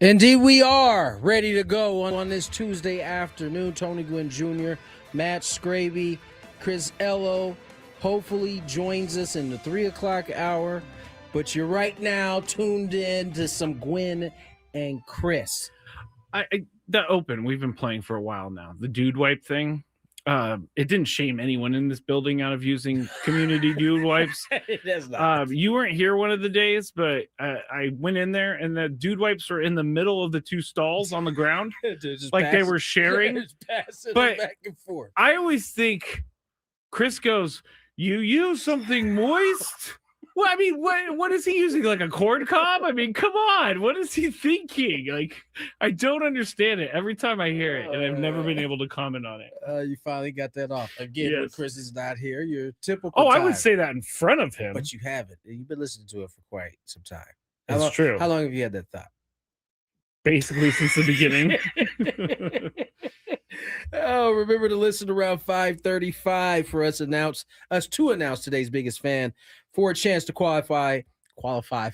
Indeed, we are ready to go on this Tuesday afternoon. Tony Gwynn Jr., Matt Skraby, Chris Ello hopefully joins us in the 3 o'clock hour. But you're right now tuned in to some Gwynn and Chris. That open we've been playing for a while now. The dude wipe thing. It didn't shame anyone in this building out of using community dude wipes. It does not. You weren't here one of the days, but I went in there and the dude wipes were in the middle of the two stalls on the ground, like they were sharing. But back and forth. I always think Chris goes, "You use something moist." Well, I mean, what is he using? Like a corn cob? I mean, come on. What is he thinking? Like, I don't understand it every time I hear it, and I've never been able to comment on it. You finally got that off. Again, Yes. when Chris is not here, you're typical. Oh, I time, would say that in front of him. but you haven't. You've been listening to it for quite some time. That's true. How long have you had that thought? Basically since the beginning. Oh, remember to listen around 5:35 for us to announce today's biggest fan for a chance to qualify qualify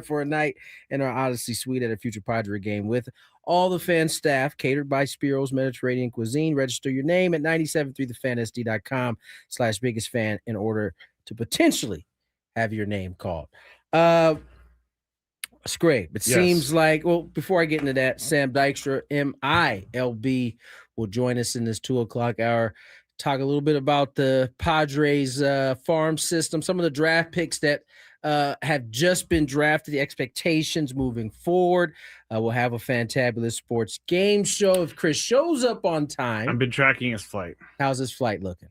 for a night in our Odyssey Suite at a future Padre game with all the fan staff, catered by Spiro's Mediterranean Cuisine. Register your name at 973thefansd.com/biggest fan in order to potentially have your name called. It's great. It seems like, well, before I get into that, Sam Dykstra, MILB, will join us in this 2 o'clock hour. Talk a little bit about the Padres farm system, some of the draft picks that have just been drafted, the expectations moving forward. We'll have a fantabulous sports game show if Chris shows up on time. I've been tracking his flight. How's his flight looking?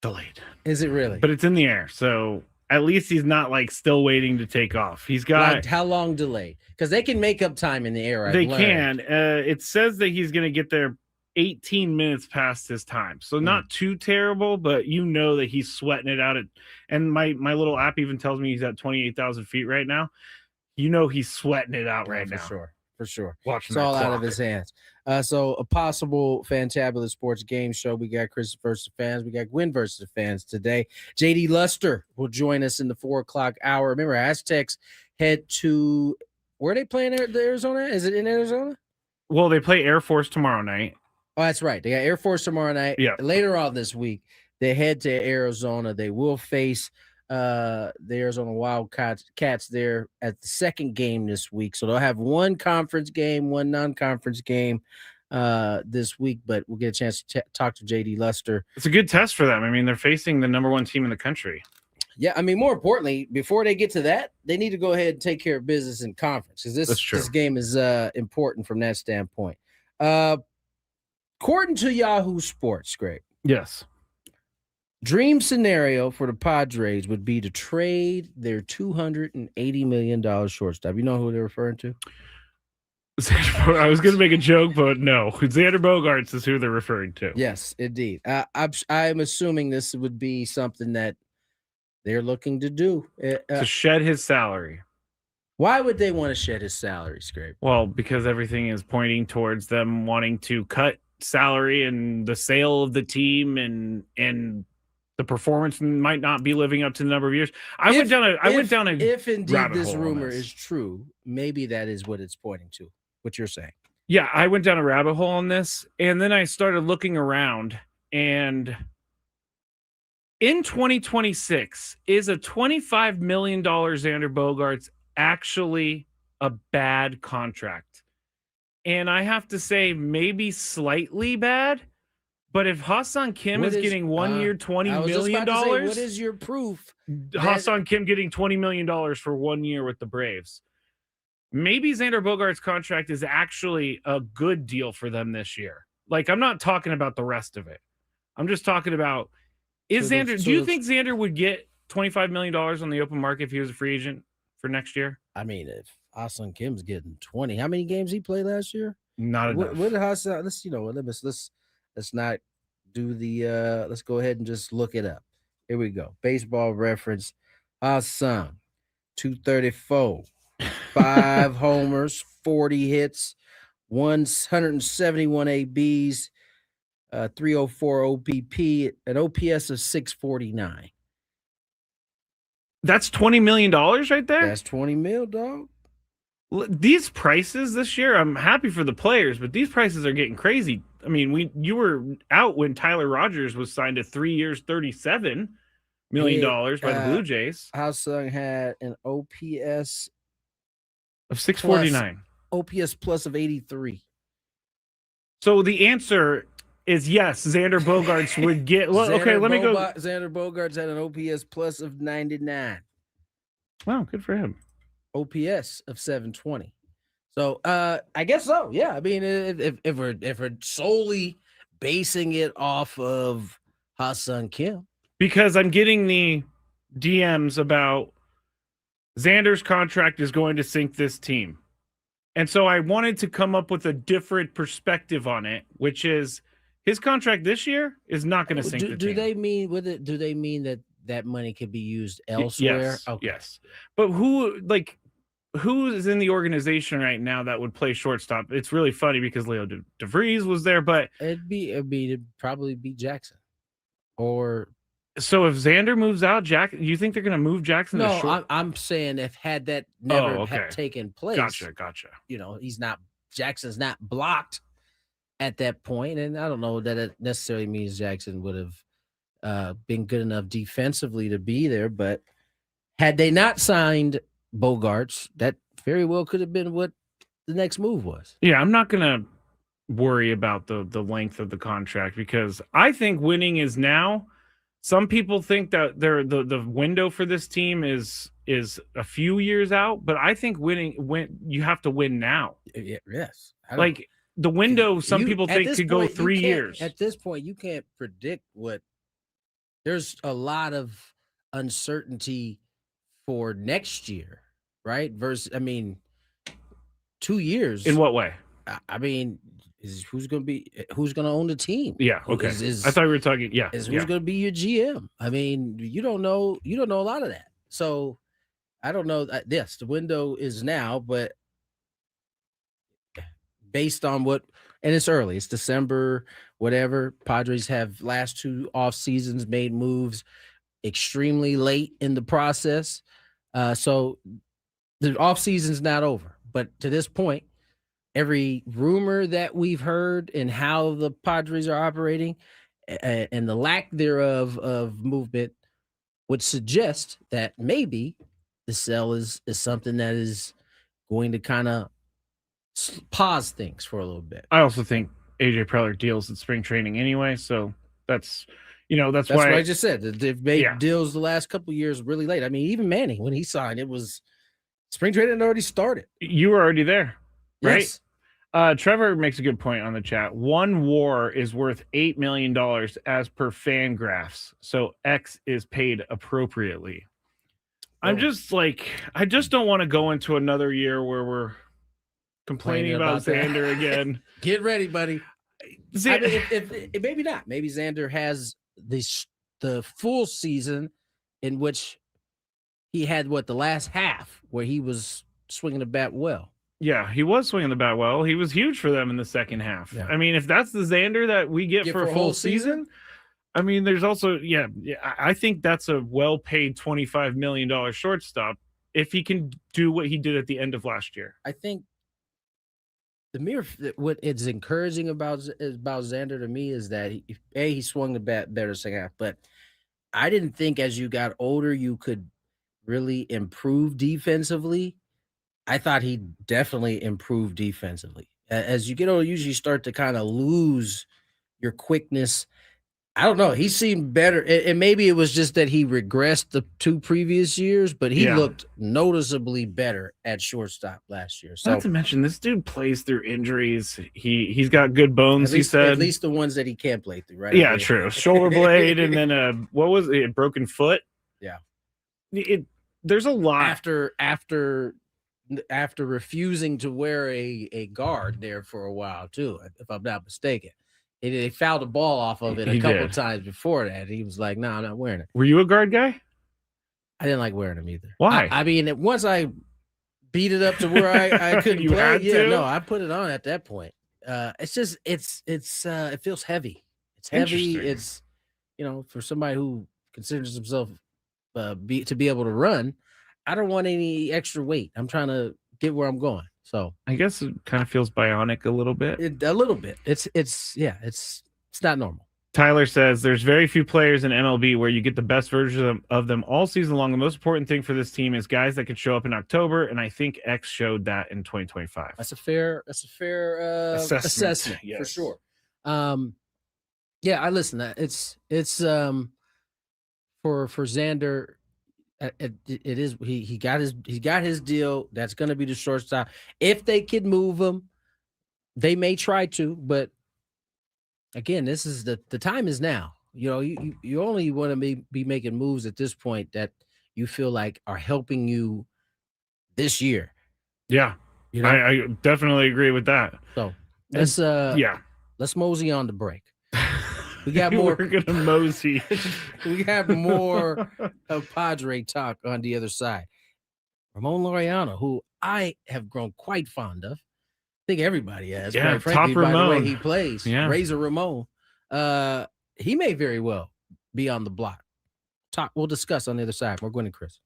Delayed. Is it really? But it's in the air, so at least he's not like still waiting to take off. He's got like, how long delayed? Because they can make up time in the air. They can. It says that he's going to get there 18 minutes past his time, so not too terrible. But you know that he's sweating it out. And my little app even tells me he's at 28,000 feet right now. You know he's sweating it out right now. For sure. Watching it's all out of his hands. So a possible fantabulous sports game show. We got Chris versus the fans. We got Gwynn versus the fans today. JD Luster will join us in the 4 o'clock hour. Remember, Aztecs head to where are they playing? Arizona? Is it in Arizona? Well, they play Air Force tomorrow night. Oh, that's right. They got Air Force tomorrow night. Yeah. Later on this week, they head to Arizona. They will face the Arizona Wildcats there at the second game this week. So they'll have one conference game, one non-conference game this week, but we'll get a chance to talk to JD Luster. It's a good test for them. I mean, they're facing the number one team in the country. Yeah, I mean, more importantly, before they get to that, they need to go ahead and take care of business in conference because this game is important from that standpoint. According to Yahoo Sports, great. Yes. Dream scenario for the Padres would be to trade their $280 million shortstop. You know who they're referring to? I was going to make a joke, but no. Xander Bogaerts is who they're referring to. Yes, indeed. I'm assuming this would be something that they're looking to do. To shed his salary. Why would they want to shed his salary, Scrape? Well, because everything is pointing towards them wanting to cut salary and the sale of the team and the performance might not be living up to the number of years. I went down a if indeed this rumor is true, maybe that is what it's pointing to, what you're saying. Yeah, I went down a rabbit hole on this, and then I started looking around, and in 2026, is a $25 million Xander Bogaerts actually a bad contract? And I have to say, maybe slightly bad. But if Ha-Seong Kim is getting 1 year, $20 million, what is your proof? Ha-Seong Kim getting $20 million for 1 year with the Braves. Maybe Xander Bogaerts' contract is actually a good deal for them this year. Like, I'm not talking about the rest of it. I'm just talking about, do you think Xander would get $25 million on the open market if he was a free agent for next year? I mean, if Ha-Seong Kim's getting 20, how many games he played last year? Not enough. What did Ha-Seong? Let's not do the let's go ahead and just look it up. Here we go. Baseball reference. Ha-Seong, 234, 5 homers, 40 hits, 171 ABs, 304 OPP, an OPS of 649. That's $20 million right there. That's 20 mil, dog. These prices this year, I'm happy for the players, but these prices are getting crazy. I mean, you were out when Tyler Rogers was signed to 3 years, $37 million by the Blue Jays. Ha-Seong had an OPS of 649. OPS plus of 83. So the answer is yes, Xander Bogaerts would get. Well, okay, let me go. Xander Bogaerts had an OPS plus of 99. Wow, good for him. OPS of 720. So I guess so. Yeah. I mean, if we're solely basing it off of Ha-Seong Kim. Because I'm getting the DMs about Xander's contract is going to sink this team. And so I wanted to come up with a different perspective on it, which is his contract this year is not going to sink the team. Do they mean with it? Do they mean that money could be used elsewhere? Yes. Okay. Yes. But who is in the organization right now that would play shortstop? It's really funny because Leo DeVries was there, but it'd probably be Jackson. Or so if Xander moves out, you think they're going to move Jackson? No, I'm saying if had that never had taken place. Gotcha. You know, Jackson's not blocked at that point, and I don't know that it necessarily means Jackson would have been good enough defensively to be there. But had they not signed Bogaerts, that very well could have been what the next move was. Yeah, I'm not going to worry about the length of the contract because I think winning is now. Some people think that the window for this team is a few years out, but I think you have to win now. Yes. Like the window, some people think could go 3 years. At this point, you can't predict there's a lot of uncertainty for next year, right? Versus, 2 years. In what way? I mean, who's going to own the team? Yeah. Okay. I thought we were talking. Yeah. Who's going to be your GM? I mean, you don't know a lot of that. So I don't know. Yes, the window is now, but based on and it's early, it's December, whatever. Padres have last 2 off seasons made moves extremely late in the process. So the off season's not over, but to this point, every rumor that we've heard and how the Padres are operating and the lack thereof of movement would suggest that maybe the sell is something that is going to kind of pause things for a little bit. I also think AJ Preller deals at spring training anyway, so that's why what I just said. They've made deals the last couple of years really late. I mean, even Manning, when he signed, it was spring training had already started. You were already there, right? Yes. Trevor makes a good point on the chat. One WAR is worth $8 million as per Fangraphs, so X is paid appropriately. I'm just I just don't want to go into another year where we're complaining about Xander again. Get ready, buddy. If maybe not. Maybe Xander has the full season in which he had the last half where he was swinging the bat well. Yeah, he was swinging the bat well. He was huge for them in the second half. Yeah. I mean, if that's the Xander that we get for a full season, I mean, there's also, I think that's a well-paid $25 million shortstop if he can do what he did at the end of last year. I think what is encouraging about Xander to me is that he swung the bat better second half, but I didn't think as you got older you could really improve defensively. I thought he definitely improved defensively. As you get older, you usually start to kind of lose your quickness. I don't know. He seemed better. And maybe it was just that he regressed the 2 previous years, but he looked noticeably better at shortstop last year. So, not to mention, this dude plays through injuries. He's got good bones, he said. At least the ones that he can't play through, right? Yeah, true. Shoulder blade and then what was it? A broken foot? Yeah. There's a lot. After refusing to wear a guard there for a while too, if I'm not mistaken. They fouled the ball off of it a couple of times before that. He was like, "No, I'm not wearing it." Were you a guard guy? I didn't like wearing them either. Why? I mean, once beat it up to where I couldn't play, no, I put it on at that point. It's just it feels heavy. It's heavy. It's for somebody who considers himself to be able to run. I don't want any extra weight. I'm trying to get where I'm going. So I guess it kind of feels bionic a little bit. a little bit. It's not normal. Tyler says there's very few players in MLB where you get the best version of them all season long. The most important thing for this team is guys that can show up in October, and I think X showed that in 2025. That's a fair assessment yes. for sure. Yeah, I listen. It's for Xander. It is he got his deal. That's going to be the shortstop. If they could move him, they may try to, but again, this is the time is now. You know, you only want to be making moves at this point that you feel like are helping you this year. Yeah, you know? I definitely agree with that. So let's mosey on the break. We got more. We're gonna mosey. We got more of Padre talk on the other side. Ramon Laureano, who I have grown quite fond of. I think everybody has. Yeah, frankly, top Ramon. By the way he plays. Yeah. Razor Ramon. He may very well be on the block. We'll discuss on the other side. More Gwynn and Chris.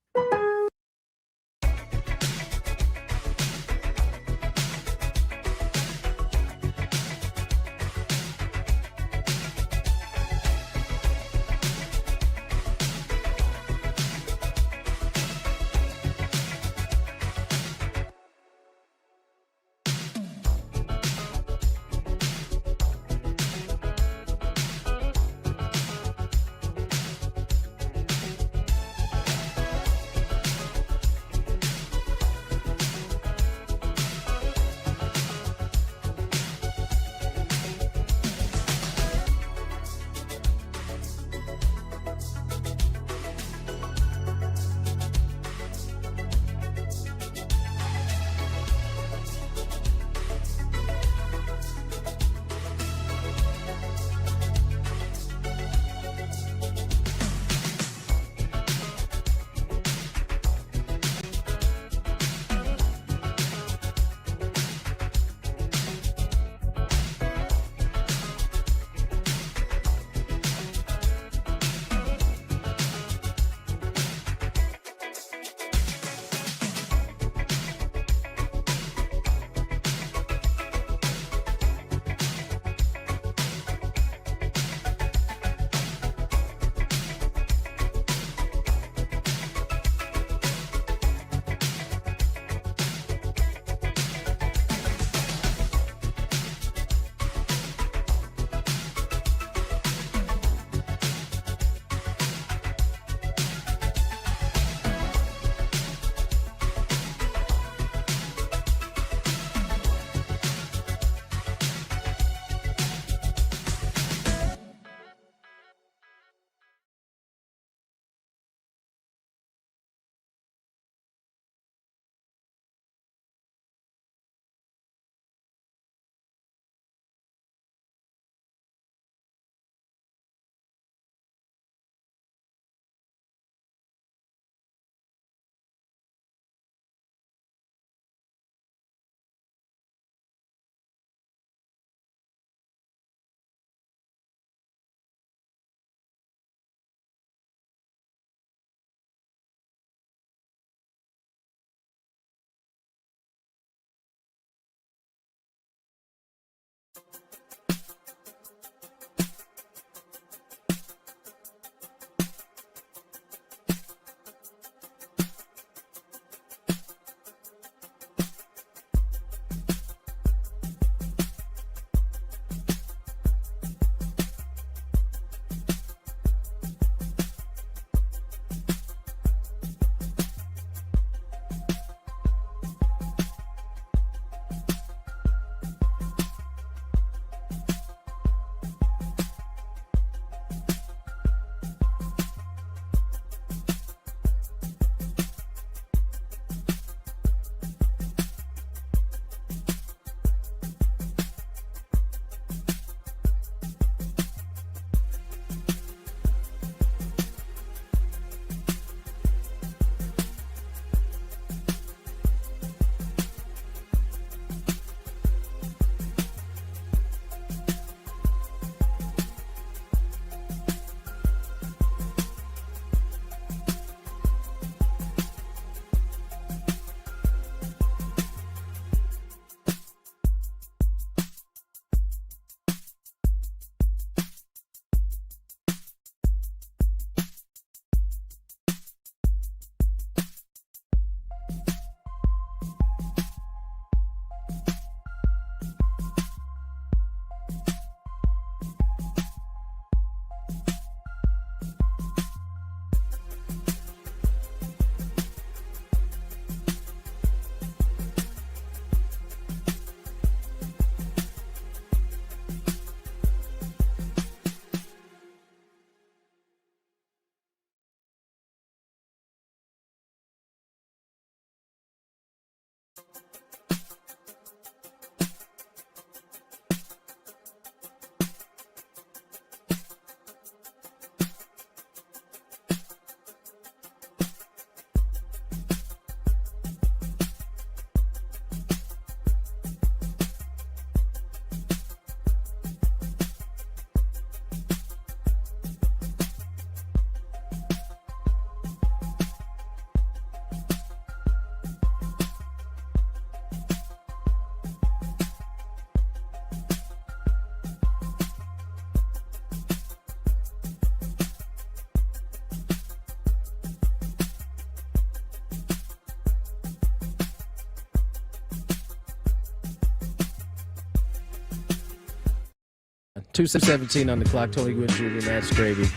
2:17 on the clock. Tony Gwynn Jr. and Matt Skraby.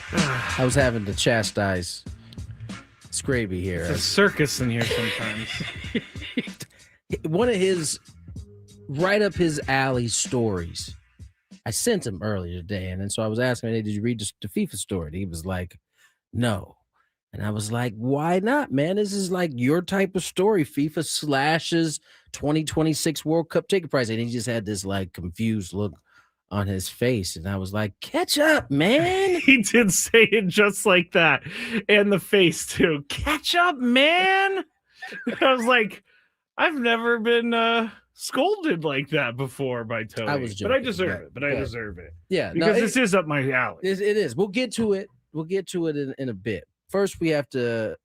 I was having to chastise Skraby here. It's a circus in here sometimes. One of his right up his alley stories. I sent him earlier today, and then so I was asking him, hey, did you read the FIFA story? And he was like, no. And I was like, why not, man? This is like your type of story. FIFA slashes 2026 World Cup ticket price. And he just had this like confused look on his face. And I was like, catch up, man. He did say it just like that. And the face too. Catch up, man. I was like, I've never been scolded like that before by Tony. I was joking, but I deserve it. But I deserve it. Yeah. Because this is up my alley. It is. We'll get to it. We'll get to it in a bit. First, we have to,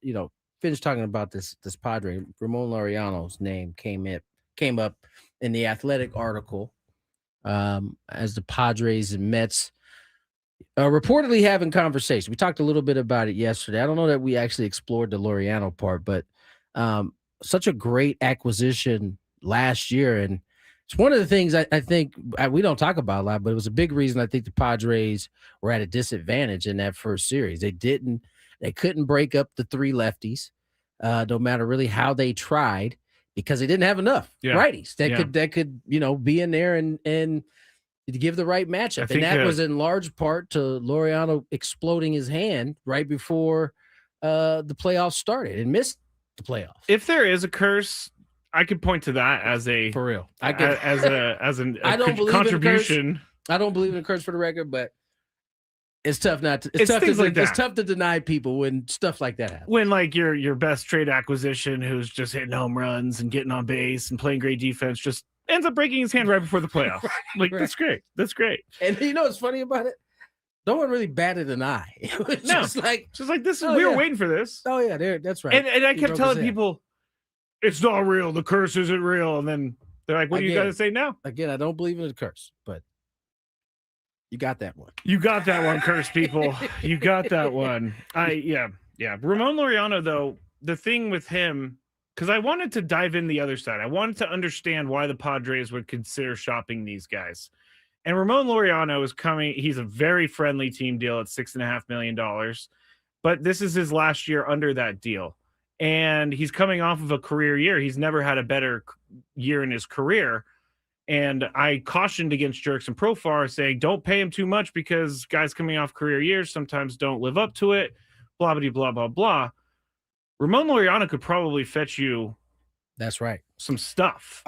finish talking about this Padre. Ramon Laureano's name came up in the Athletic article as the Padres and Mets reportedly having conversation. We talked a little bit about it yesterday. I don't know that we actually explored the Laureano part, but such a great acquisition last year. And it's one of the things I think we don't talk about a lot, but it was a big reason I think the Padres were at a disadvantage in that first series. They couldn't break up the three lefties, no matter really how they tried, because they didn't have enough righties that could be in there and give the right matchup. And that was in large part to Laureano exploding his hand right before the playoffs started and missed the playoffs. If there is a curse, I could point to that as a for real. As a contribution. I don't believe in a curse for the record, but it's tough not to. It's tough to deny people when stuff like that happens. When like your best trade acquisition, who's just hitting home runs and getting on base and playing great defense, just ends up breaking his hand right before the playoffs. That's great. That's great. And you know what's funny about it? No one really batted an eye. It was just like this. We were waiting for this. Oh yeah, that's right. And I kept telling people, it's not real. The curse isn't real. And then they're like, "What do you got to say now?" Again, I don't believe in the curse, but you got that one. You got that one, curse people. You got that one. Yeah. Ramon Laureano, though, the thing with him, because I wanted to dive in the other side. I wanted to understand why the Padres would consider shopping these guys. And Ramon Laureano is coming. He's a very friendly team deal at $6.5 million. But this is his last year under that deal. And he's coming off of a career year. He's never had a better year in his career. And I cautioned against Jerks and Profar, saying, don't pay him too much because guys coming off career years sometimes don't live up to it. Blah, blah, blah, blah, blah. Ramon Laureano could probably fetch you. That's right. Some stuff.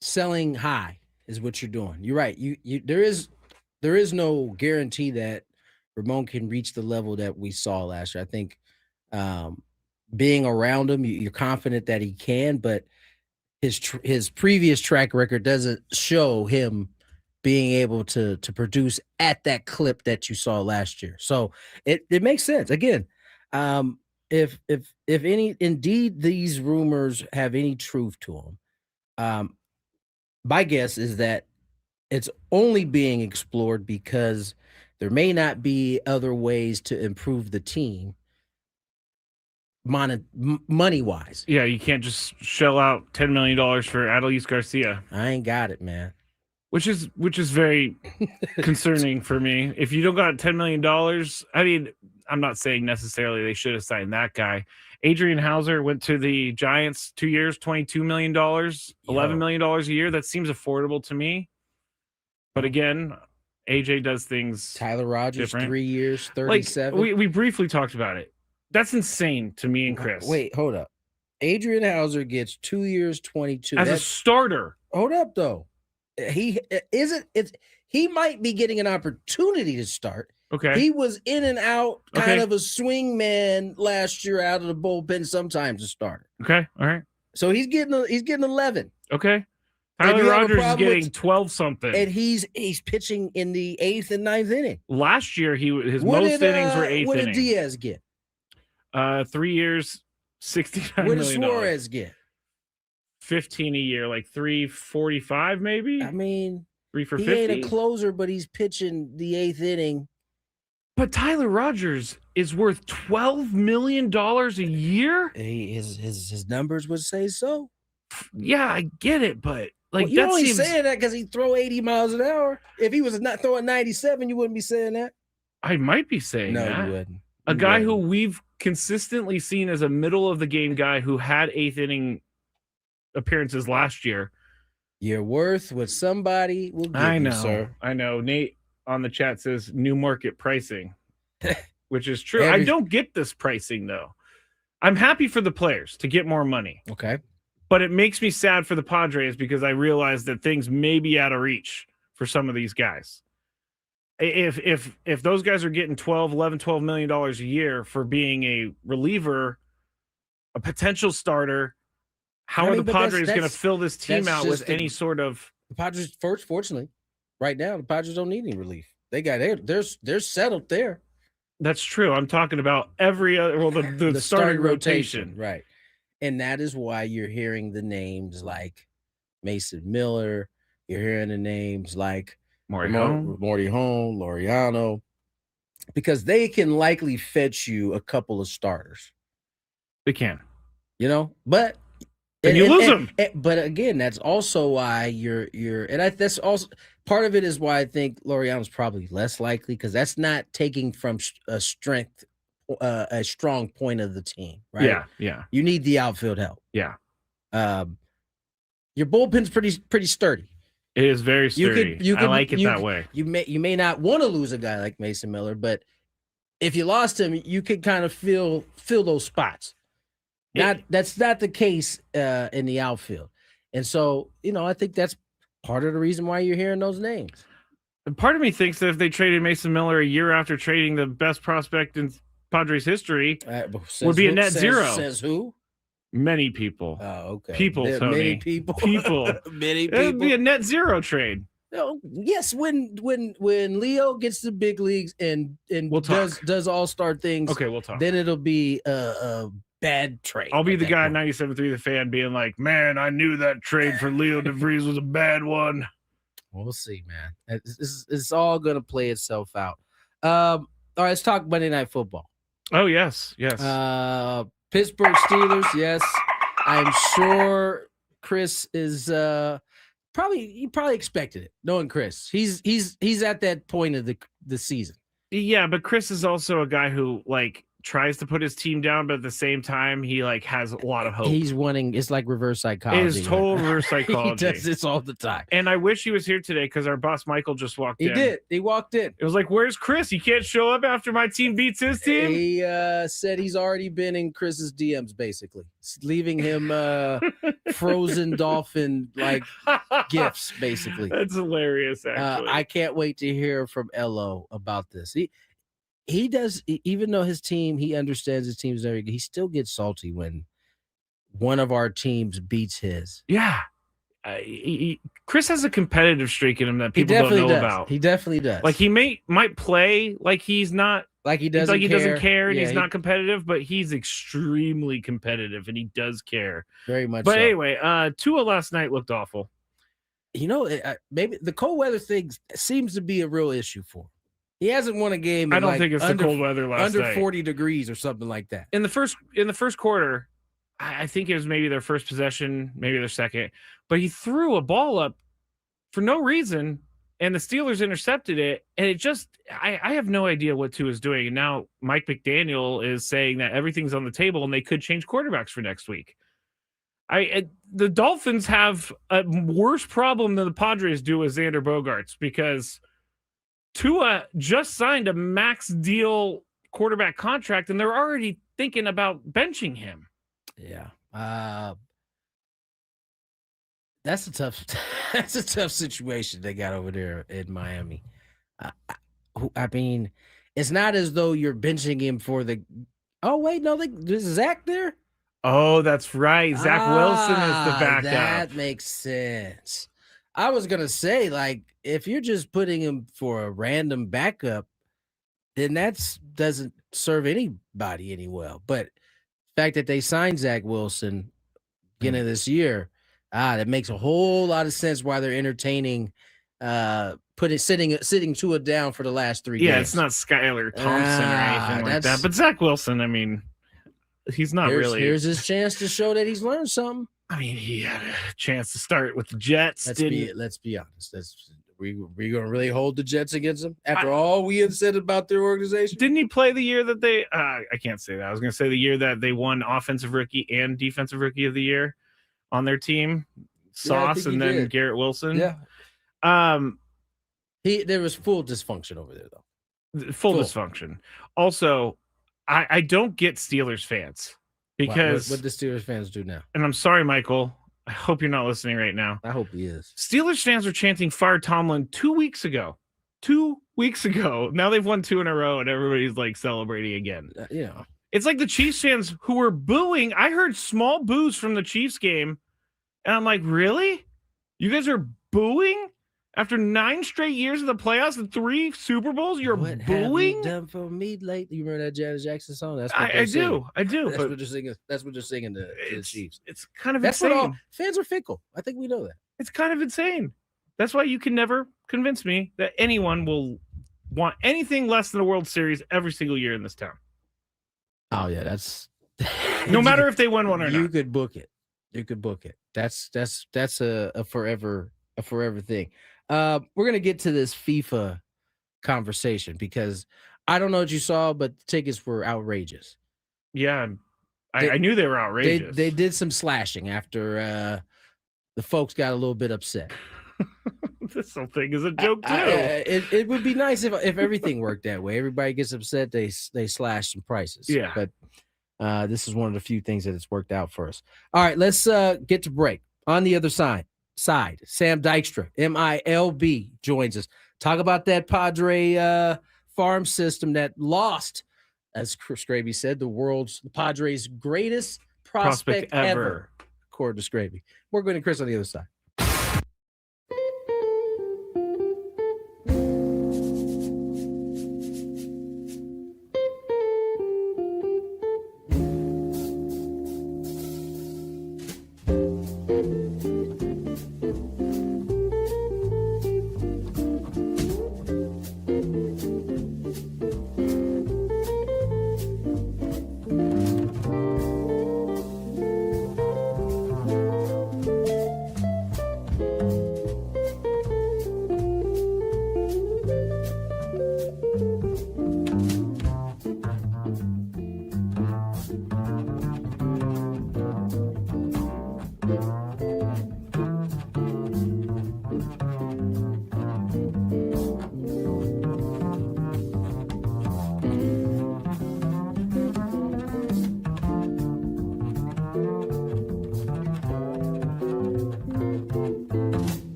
Selling high is what you're doing. You're right. There is no guarantee that Ramon can reach the level that we saw last year. I think being around him, you're confident that he can, but his previous track record doesn't show him being able to produce at that clip that you saw last year. So it makes sense. Again, if indeed these rumors have any truth to them, my guess is that it's only being explored because there may not be other ways to improve the team money-wise. Yeah, you can't just shell out $10 million for Adolis Garcia. I ain't got it, man. Which is very concerning for me. If you don't got $10 million, I mean, I'm not saying necessarily they should have signed that guy. Adrian Hauser went to the Giants 2 years, $22 million, $11 million a year. That seems affordable to me. But again, AJ does things Tyler Rogers, different. 3 years, 37. Like, we briefly talked about it. That's insane to me and Chris. Wait, hold up. Adrian Hauser gets 2 years, 22. As a starter. Hold up, though. He might be getting an opportunity to start. Okay. He was in and out, kind of a swing man last year out of the bullpen, sometimes a starter. Okay. All right. So he's getting 11. Okay. Tyler Rogers is getting 12 something. And he's pitching in the 8th and 9th inning. Last year his most innings were 8th inning. What did Diaz get? 3 years, $69 million. What did Suarez get? 15 a year, like 345 maybe. I mean, 3 for 50. He ain't a closer, but he's pitching the 8th inning. But Tyler Rogers is worth $12 million a year. His numbers would say so. Yeah, I get it, but Like, Well, you're that only seems, saying that because he throw 80 miles an hour. If he was not throwing 97, you wouldn't be saying that. I might be saying No, that. you wouldn't. A guy who we've consistently seen as a middle of the game guy who had 8th inning appearances last year. You're worth what somebody will give I know, you, sir. I know. Nate on the chat says new market pricing, which is true. I don't get this pricing, though. I'm happy for the players to get more money. Okay. But it makes me sad for the Padres because I realize that things may be out of reach for some of these guys. If those guys are getting $12 million a year for being a reliever, a potential starter, how are the Padres going to fill this team out with any sort of... The Padres, fortunately, right now, the Padres don't need any relief. They got they're settled there. That's true. I'm talking about every other, well, the starting rotation. Right. And that is why you're hearing the names like Mason Miller. You're hearing the names like Morty Home, Laureano, because they can likely fetch you a couple of starters. They can. But and you lose them. But again, that's also why that's also part of it is why I think Laureano's probably less likely, because that's not taking from a strong point of the team, right? Yeah. You need the outfield help. Yeah. Your bullpen's pretty sturdy. It is very sturdy. I like it that way. You may not want to lose a guy like Mason Miller, but if you lost him, you could kind of fill those spots. That's not the case in the outfield. And so, I think that's part of the reason why you're hearing those names. And part of me thinks that if they traded Mason Miller a year after trading the best prospect in Padres history, would be a net zero. Says who? Many people. Oh, okay. People, Tony. Many people. Many people. It would be a net zero trade. Yes, when Leo gets to big leagues and does all-star things. Okay, we'll talk. Then it'll be a bad trade. I'll be the guy at 97.3 The Fan being like, man, I knew that trade for Leo DeVries was a bad one. We'll see, man. It's all going to play itself out. All right, let's talk Monday Night Football. Oh, yes. Pittsburgh Steelers, yes. I'm sure Chris is he probably expected it, knowing Chris. He's at that point of the season. Yeah, but Chris is also a guy who tries to put his team down, but at the same time, he has a lot of hope. He's wanting. It's like reverse psychology. It is total reverse psychology. He does this all the time. And I wish he was here today because our boss Michael just walked in. He did. He walked in. It was like, "Where's Chris? He can't show up after my team beats his team." He said he's already been in Chris's DMs, basically leaving him frozen dolphin gifts, basically. That's hilarious. Actually, I can't wait to hear from LO about this. He does, even though he understands his team's very good, he still gets salty when one of our teams beats his. Yeah. Chris has a competitive streak in him that people don't know about. He definitely does. He might play like he's not, he doesn't care and he's not competitive, but he's extremely competitive and he does care. Very much. But anyway, Tua last night looked awful. Maybe the cold weather thing seems to be a real issue for him. He hasn't won a game. I don't think it's the cold weather last night. Under 40 degrees or something like that. In the first quarter, I think it was maybe their first possession, maybe their second, but he threw a ball up for no reason, and the Steelers intercepted it. And it just, I have no idea what Tua is doing. And now Mike McDaniel is saying that everything's on the table and they could change quarterbacks for next week. The Dolphins have a worse problem than the Padres do with Xander Bogaerts because Tua just signed a max deal quarterback contract, and they're already thinking about benching him. Yeah. That's a tough situation they got over there in Miami. I mean, it's not as though you're benching him for the. Oh wait, no, is Zach there? Oh, that's right. Zach Wilson is the backup. That makes sense. I was gonna say, if you're just putting him for a random backup, then that doesn't serve anybody any well. But the fact that they signed Zach Wilson beginning of this year, that makes a whole lot of sense why they're entertaining sitting Tua down for the last 3 games. Yeah, it's not Skylar Thompson or anything like that. But Zach Wilson, I mean, he's not really. Here's his chance to show that he's learned something. I mean, he had a chance to start with the Jets. Let's be honest. We gonna really hold the Jets against them after all we had said about their organization? Didn't he play the year that they? I can't say that. I was gonna say the year that they won Offensive Rookie and Defensive Rookie of the Year on their team. Sauce and then Garrett Wilson. Yeah. There was full dysfunction over there though. Full dysfunction. Also, I don't get Steelers fans because what the Steelers fans do now. And I'm sorry, Michael. I hope you're not listening right now. I hope he is. Steelers fans were chanting "Fire Tomlin" 2 weeks ago. 2 weeks ago. Now they've won 2 in a row, and everybody's like celebrating again. It's like the Chiefs fans who were booing. I heard small boos from the Chiefs game, and I'm like, really? You guys are booing after 9 straight years of the playoffs and 3 Super Bowls? You're what booing? Have you done for me lately? You remember that Janet Jackson song? That's what I do. That's what they're singing. That's what they're singing to the Chiefs. It's kind of insane. Fans are fickle. I think we know that. It's kind of insane. That's why you can never convince me that anyone will want anything less than a World Series every single year in this town. Oh yeah, that's no matter if they win one or not. You could book it. That's a forever thing. We're gonna get to this FIFA conversation because I don't know what you saw, but the tickets were outrageous. Yeah, I knew they were outrageous. They did some slashing after the folks got a little bit upset. This whole thing is a joke too. It would be nice if everything worked that way. Everybody gets upset, they slash some prices. Yeah, but this is one of the few things that it's worked out for us. All right, let's get to break. On the other side, Sam Dykstra, MILB, joins us. Talk about that Padre farm system that lost, as Skraby said, the Padres' greatest prospect ever, according to Skraby. We're Gwynn Chris on the other side.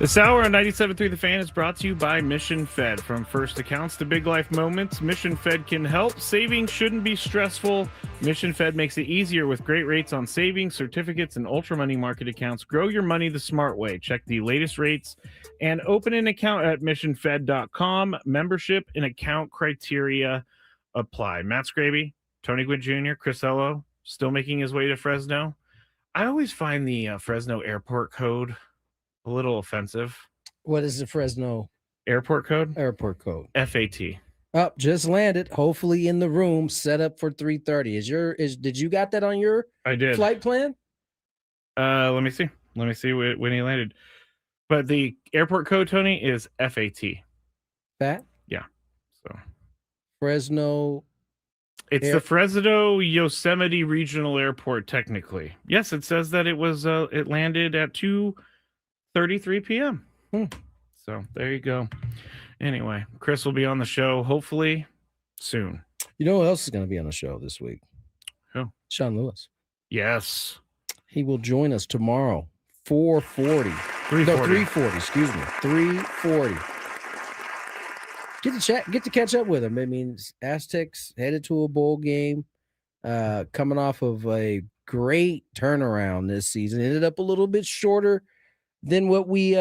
This hour on 97.3 The Fan is brought to you by Mission Fed. From first accounts to big life moments, Mission Fed can help. Saving shouldn't be stressful. Mission Fed makes it easier with great rates on savings, certificates, and ultra money market accounts. Grow your money the smart way. Check the latest rates and open an account at missionfed.com. Membership and account criteria apply. Matt Skraby, Tony Gwynn Jr., Chris Ello, still making his way to Fresno. I always find the Fresno airport code a little offensive. What is the Fresno airport code? Airport code. FAT. Up, just landed. Hopefully in the room, set up for 3:30. Did you got that on your flight plan? Let me see. Let me see when he landed. But the airport code, Tony, is FAT. That? Yeah. So Fresno. It's the Fresno Yosemite Regional Airport, technically. Yes, it says that it was it landed at 2:33 p.m. So there you go. Anyway, Chris will be on the show hopefully soon. You know who else is going to be on the show this week? Who? Sean Lewis. Yes. He will join us tomorrow, 4:40. 3:40. No, 3:40. Excuse me, 3:40. Get to catch up with him. I mean, Aztecs headed to a bowl game, coming off of a great turnaround this season. Ended up a little bit shorter than what we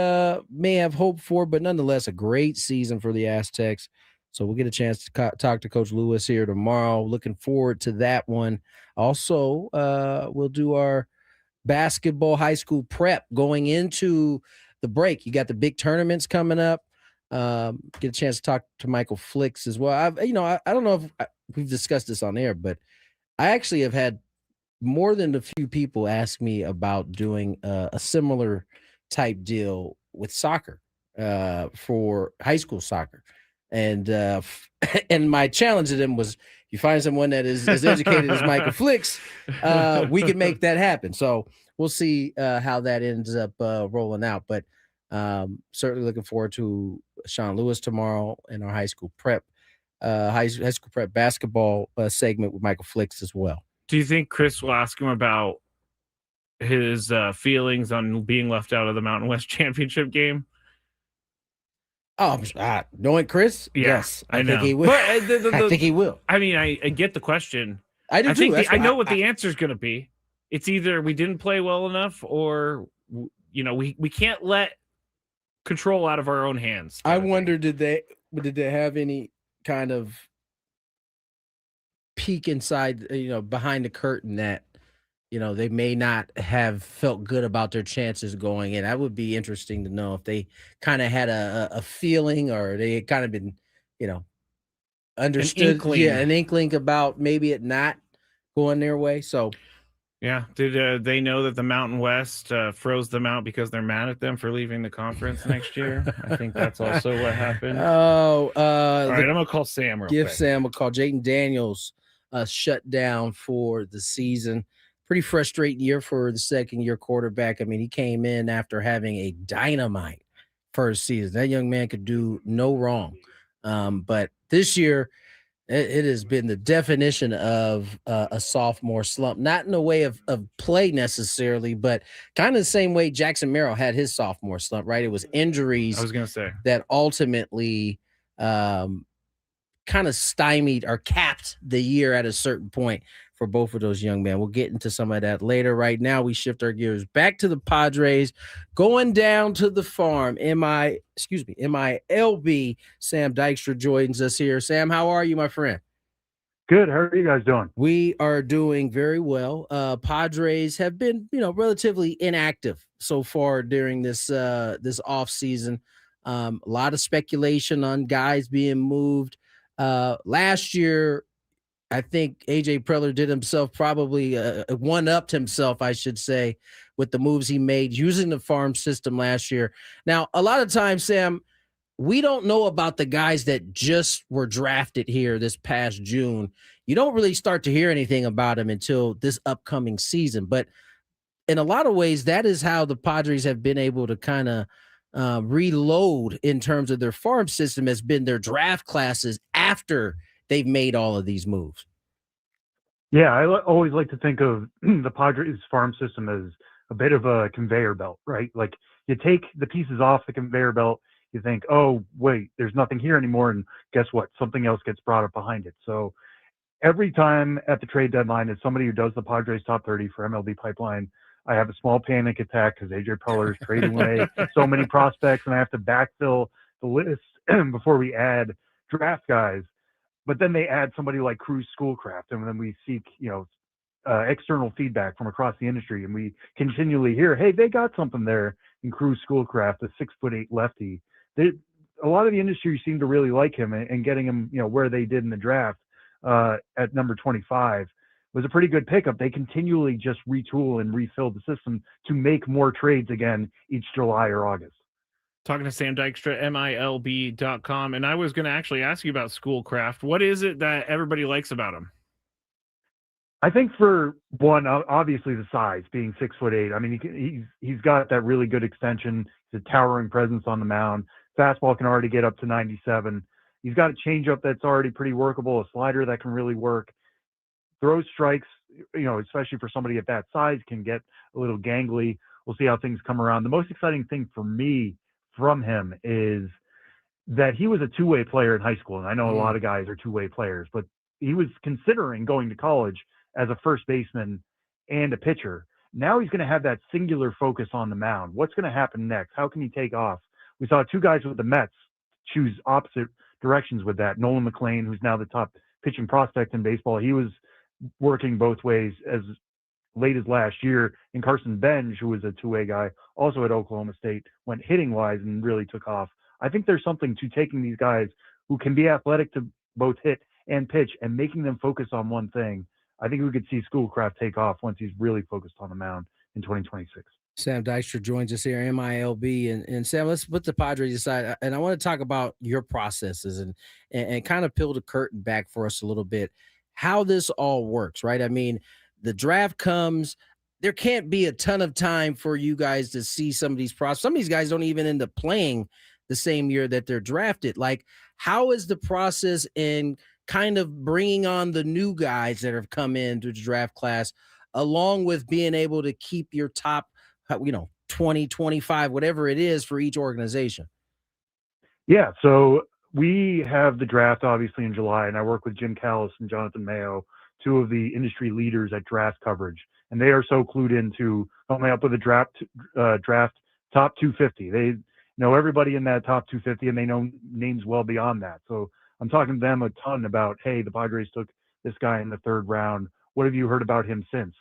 may have hoped for, but nonetheless, a great season for the Aztecs. So we'll get a chance to talk to Coach Lewis here tomorrow. Looking forward to that one. Also, we'll do our basketball high school prep going into the break. You got the big tournaments coming up. Get a chance to talk to Michael Flicks as well. I don't know if we've discussed this on air, but I actually have had more than a few people ask me about doing a similar type deal with soccer, for high school soccer. And and my challenge to them was, you find someone that is as educated as Michael Flicks, we can make that happen. So we'll see how that ends up rolling out. But certainly looking forward to Sean Lewis tomorrow in our high school prep basketball segment with Michael Flicks as well. Do you think Chris will ask him about his feelings on being left out of the Mountain West Championship game? Oh, knowing Chris, yes, I know. think he will. But, I think he will. I mean, I get the question. I do too. I know what the answer is going to be. It's either we didn't play well enough, or we can't let control out of our own hands. I wonder, did they have any kind of peek inside, behind the curtain that, they may not have felt good about their chances going in? That would be interesting to know if they kind of had a feeling, or they had kind of been, understood. An inkling about maybe it not going their way. So, yeah. Did they know that the Mountain West froze them out because they're mad at them for leaving the conference next year? I think that's also what happened. Oh, all right. I'm going to call Sam real quick. Give Sam a call. Jayden Daniels shut down for the season. Pretty frustrating year for the second-year quarterback. I mean, he came in after having a dynamite first season. That young man could do no wrong. But this year, it has been the definition of a sophomore slump, not in the way of play necessarily, but kind of the same way Jackson Merrill had his sophomore slump, right? It was injuries, I was going to say, that ultimately kind of stymied or capped the year at a certain point for both of those young men. We'll get into some of that later. Right now, we shift our gears back to the Padres, going down to the farm. MILB, Sam Dykstra joins us here. Sam, how are you, my friend? Good. How are you guys doing? We are doing very well. Padres have been, relatively inactive so far during this off season. A lot of speculation on guys being moved. Last year, I think AJ Preller did himself probably one-upped himself, I should say, with the moves he made using the farm system last year. Now, a lot of times, Sam, we don't know about the guys that just were drafted here this past June. You don't really start to hear anything about them until this upcoming season. But in a lot of ways, that is how the Padres have been able to kind of reload in terms of their farm system, has been their draft classes after they've made all of these moves. Yeah, I always like to think of the Padres farm system as a bit of a conveyor belt, right? Like you take the pieces off the conveyor belt, you think, oh, wait, there's nothing here anymore. And guess what? Something else gets brought up behind it. So every time at the trade deadline, as somebody who does the Padres top 30 for MLB Pipeline, I have a small panic attack because AJ Preller is trading away so many prospects, and I have to backfill the list before we add draft guys. But then they add somebody like Cruz Schoolcraft, and then we seek, external feedback from across the industry, and we continually hear, hey, they got something there in Cruz Schoolcraft, a 6'8" lefty. A lot of the industry seemed to really like him, and getting him, where they did in the draft at number 25 was a pretty good pickup. They continually just retool and refill the system to make more trades again each July or August. Talking to Sam Dykstra, MILB.com. And I was going to actually ask you about Schoolcraft. What is it that everybody likes about him? I think for one, obviously the size, being 6'8". I mean, he's got that really good extension. He's a towering presence on the mound. Fastball can already get up to 97. He's got a changeup that's already pretty workable, a slider that can really work. Throws strikes, especially for somebody at that size, can get a little gangly. We'll see how things come around. The most exciting thing for me from him is that he was a two-way player in high school. And I know a lot of guys are two-way players, but he was considering going to college as a first baseman and a pitcher. Now he's going to have that singular focus on the mound. What's going to happen next? How can he take off? We saw two guys with the Mets choose opposite directions with that. Nolan McLean, who's now the top pitching prospect in baseball, he was working both ways as late as last year. And Carson Benj, who was a two-way guy, also at Oklahoma State, went hitting-wise and really took off. I think there's something to taking these guys who can be athletic to both hit and pitch and making them focus on one thing. I think we could see Schoolcraft take off once he's really focused on the mound in 2026. Sam Dykstra joins us here, MILB. And Sam, let's put the Padres aside. And I want to talk about your processes and kind of peel the curtain back for us a little bit, how this all works, right? I mean, the draft comes, there can't be a ton of time for you guys to see some of these prospects. Some of these guys don't even end up playing the same year that they're drafted. Like, how is the process in kind of bringing on the new guys that have come in through the draft class, along with being able to keep your top, 20, 25, whatever it is for each organization? Yeah, so we have the draft obviously in July, and I work with Jim Callis and Jonathan Mayo, two of the industry leaders at draft coverage, and they are so clued into coming up with a draft top 250. They know everybody in that top 250, and they know names well beyond that. So I'm talking to them a ton about, hey, the Padres took this guy in the third round. What have you heard about him since?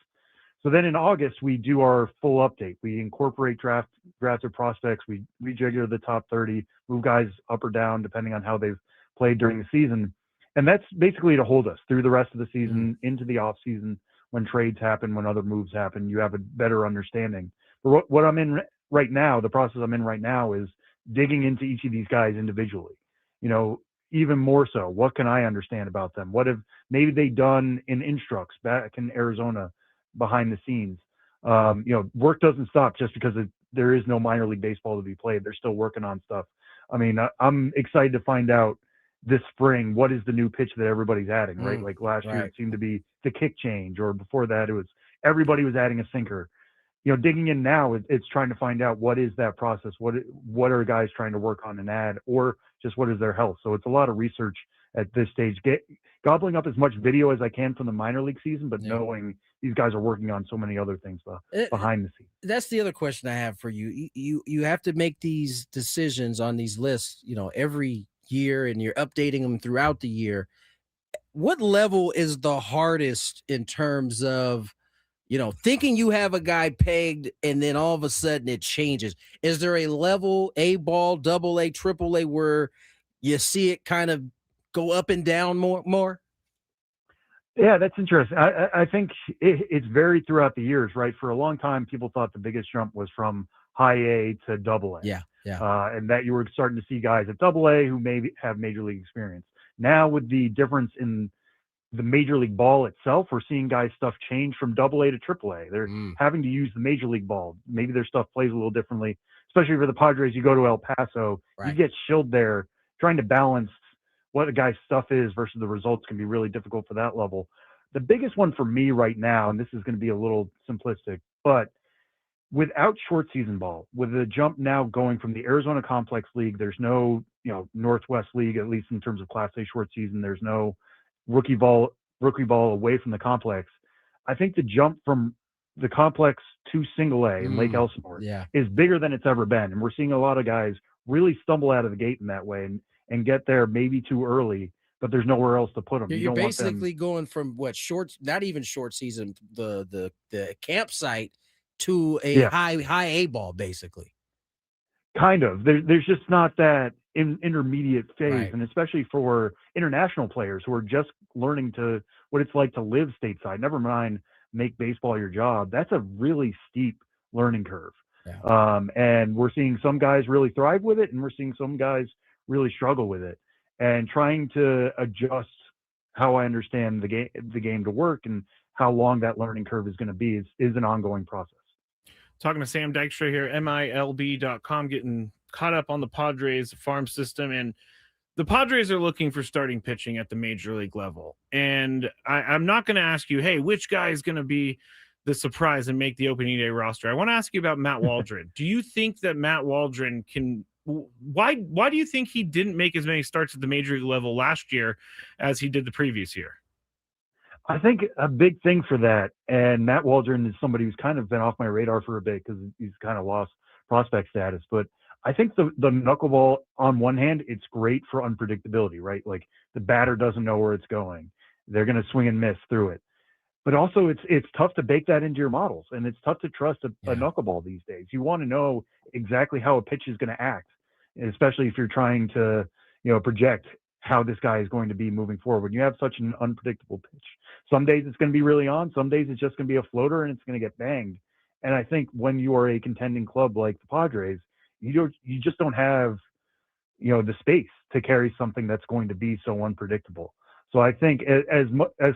So then in August, we do our full update. We incorporate drafted prospects. We rejigger the top 30, move guys up or down depending on how they've played during the season. And that's basically to hold us through the rest of the season, into the off season, when trades happen, when other moves happen. You have a better understanding. But what I'm in right now, the process I'm in right now, is digging into each of these guys individually. Even more so, what can I understand about them? What have maybe they done in instructs back in Arizona behind the scenes? Work doesn't stop just because there is no minor league baseball to be played. They're still working on stuff. I mean, I'm excited to find out this spring what is the new pitch that everybody's adding, right? Like last year it seemed to be the kick change, or before that it was everybody was adding a sinker. Digging in now, it's trying to find out what is that process, what are guys trying to work on and add, or just what is their health. So it's a lot of research at this stage, gobbling up as much video as I can from the minor league season, but knowing these guys are working on so many other things behind the scenes. That's the other question I have for you. You have to make these decisions on these lists, every year, and you're updating them throughout the year. What level is the hardest in terms of, thinking you have a guy pegged and then all of a sudden it changes? Is there a level, A ball, double A, triple A, where you see it kind of go up and down more? Yeah, that's interesting. I think it's varied throughout the years, right? For a long time, people thought the biggest jump was from high A to double A. Yeah. And that you were starting to see guys at double A who maybe have major league experience. Now, with the difference in the major league ball itself, we're seeing guys' stuff change from double A to triple A. They're having to use the major league ball. Maybe their stuff plays a little differently, especially for the Padres. You go to El Paso, you get shilled there. Trying to balance what a guy's stuff is versus the results can be really difficult for that level. The biggest one for me right now, and this is going to be a little simplistic, but without short season ball, with the jump now going from the Arizona Complex League, there's no, Northwest League, at least in terms of Class A short season, there's no rookie ball away from the complex. I think the jump from the complex to single A in Lake Elsinore is bigger than it's ever been. And we're seeing a lot of guys really stumble out of the gate in that way and get there maybe too early, but there's nowhere else to put them. You're basically going from not even short season, the campsite to a high A ball, basically. Kind of. There's just not that intermediate phase, right. And especially for international players who are just learning what it's like to live stateside, never mind make baseball your job. That's a really steep learning curve. Yeah. And we're seeing some guys really thrive with it, and we're seeing some guys really struggle with it. And trying to adjust how I understand the game to work and how long that learning curve is going to be is an ongoing process. Talking to Sam Dykstra here, MILB.com, getting caught up on the Padres farm system. And the Padres are looking for starting pitching at the major league level. And I'm not going to ask you, hey, which guy is going to be the surprise and make the opening day roster? I want to ask you about Matt Waldron. Do you think that Matt Waldron can – why do you think he didn't make as many starts at the major league level last year as he did the previous year? I think a big thing for that, and Matt Waldron is somebody who's kind of been off my radar for a bit because he's kind of lost prospect status. But I think the knuckleball, on one hand, it's great for unpredictability, right? Like the batter doesn't know where it's going. They're going to swing and miss through it. But also it's tough to bake that into your models, and it's tough to trust a knuckleball these days. You want to know exactly how a pitch is going to act, especially if you're trying to, project how this guy is going to be moving forward. When you have such an unpredictable pitch, some days it's going to be really on, some days it's just going to be a floater and it's going to get banged. And I think when you are a contending club like the Padres, you just don't have, the space to carry something that's going to be so unpredictable. So I think as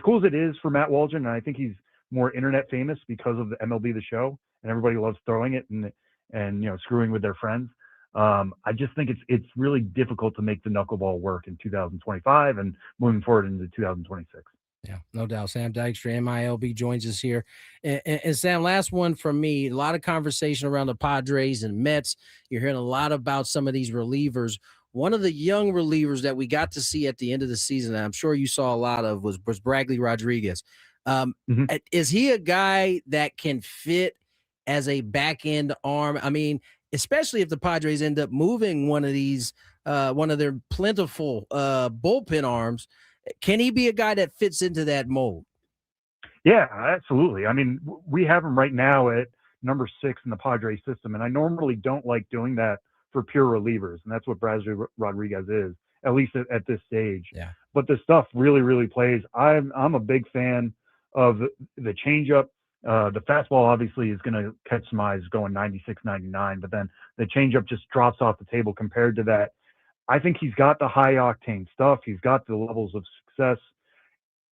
cool as it is for Matt Waldron, and I think he's more internet famous because of the MLB The Show, and everybody loves throwing it and screwing with their friends. I just think it's really difficult to make the knuckleball work in 2025 and moving forward into 2026. Yeah, no doubt. Sam Dykstra, MILB, joins us here. And Sam, last one from me. A lot of conversation around the Padres and Mets. You're hearing a lot about some of these relievers. One of the young relievers that we got to see at the end of the season, and I'm sure you saw a lot of, was Bradley Rodriguez. Is he a guy that can fit as a back-end arm? I mean, especially if the Padres end up moving one of their plentiful bullpen arms, can he be a guy that fits into that mold? Yeah, absolutely. I mean, we have him right now at number 6 in the Padres system, and I normally don't like doing that for pure relievers, and that's what Bradley Rodriguez is, at least at this stage. Yeah. But the stuff really, really plays. I'm a big fan of the changeup. The fastball obviously is going to catch some eyes going 96, 99, but then the changeup just drops off the table compared to that. I think he's got the high octane stuff. He's got the levels of success.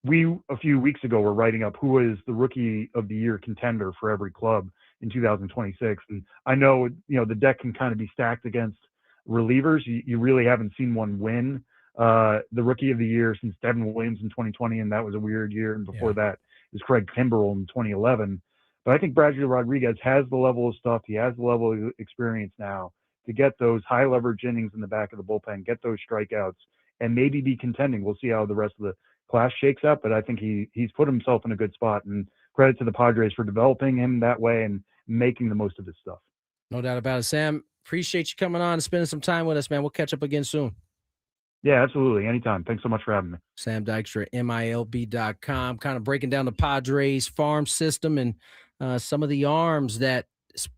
We, a few weeks ago, were writing up who is the rookie of the year contender for every club in 2026. And I know, the deck can kind of be stacked against relievers. You really haven't seen one win the rookie of the year since Devin Williams in 2020. And that was a weird year. And before that is Craig Kimbrell in 2011. But I think Bradley Rodriguez has the level of stuff. He has the level of experience now to get those high leverage innings in the back of the bullpen, get those strikeouts, and maybe be contending. We'll see how the rest of the class shakes up, but I think he's put himself in a good spot, and credit to the Padres for developing him that way and making the most of his stuff. No doubt about it. Sam, appreciate you coming on and spending some time with us, man. We'll catch up again soon. Yeah, absolutely. Anytime. Thanks so much for having me. Sam Dykstra, MILB.com, kind of breaking down the Padres farm system and some of the arms that,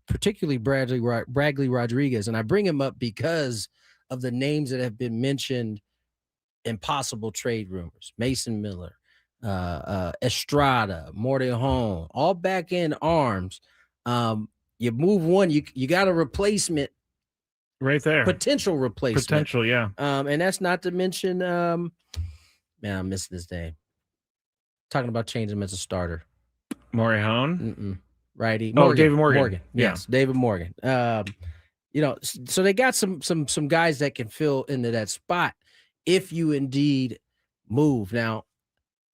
particularly Bradley Rodriguez. And I bring him up because of the names that have been mentioned in possible trade rumors. Mason Miller, Estrada, Mortejon, all back end arms. You move one, you got a replacement right there. Potential replacement. Potential, yeah. And that's not to mention, man, I'm missing his name. Talking about changing him as a starter. Mortejon? Righty. David Morgan. Yes, David Morgan. So they got some guys that can fill into that spot if you indeed move. Now,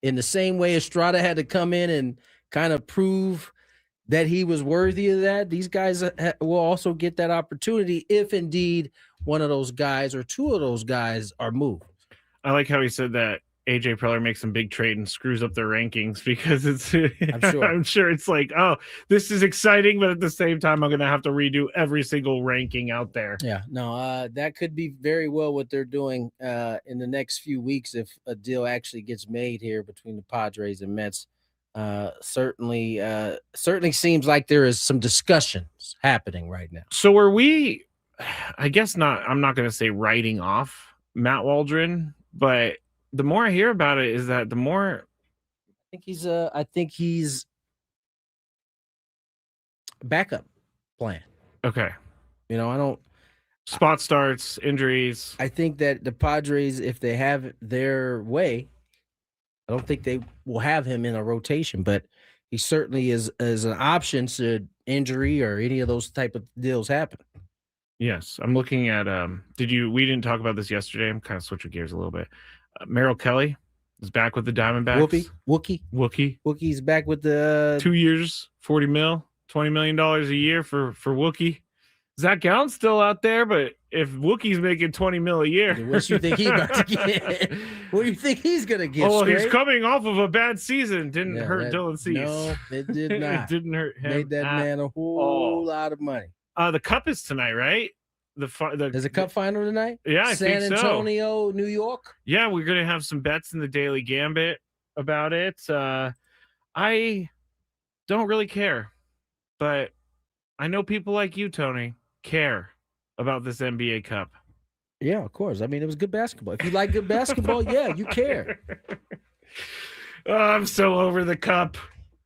in the same way Estrada had to come in and kind of prove that he was worthy of that. These guys will also get that opportunity if indeed one of those guys or two of those guys are moved. I like how he said that AJ Preller makes some big trade and screws up their rankings because it's I'm sure it's like, oh, this is exciting, but at the same time, I'm gonna have to redo every single ranking out there. Yeah, no, that could be very well what they're doing in the next few weeks if a deal actually gets made here between the Padres and Mets. Certainly seems like there is some discussions happening right now. So are we? I guess not. I'm not gonna say writing off Matt Waldron, but the more I hear about it is that the more I think he's backup plan. Okay. You know, I don't spot starts, injuries. I think that the Padres, if they have their way, I don't think they will have him in a rotation, but he certainly is an option should injury or any of those type of deals happen. Yes. I'm looking at we didn't talk about this yesterday. I'm kind of switching gears a little bit. Merrill Kelly is back with the Diamondbacks. Wookie's back with the 2 years, $40 million a year for Wookie. Zach Gallen's still out there, but if Wookie's making $20 million a year, what you think he's about to get? What do you think he's gonna get? Oh, he's coming off of a bad season. Didn't hurt Dylan Cease. No, it did not. It didn't hurt him. Made that man a whole lot of money. The Cup is tonight, right? There's a Cup final tonight? Yeah, I think so. San Antonio, New York? Yeah, we're going to have some bets in the Daily Gambit about it. I don't really care, but I know people like you, Tony, care about this NBA Cup. Yeah, of course. I mean, it was good basketball. If you like good basketball, yeah, you care. Oh, I'm so over the Cup.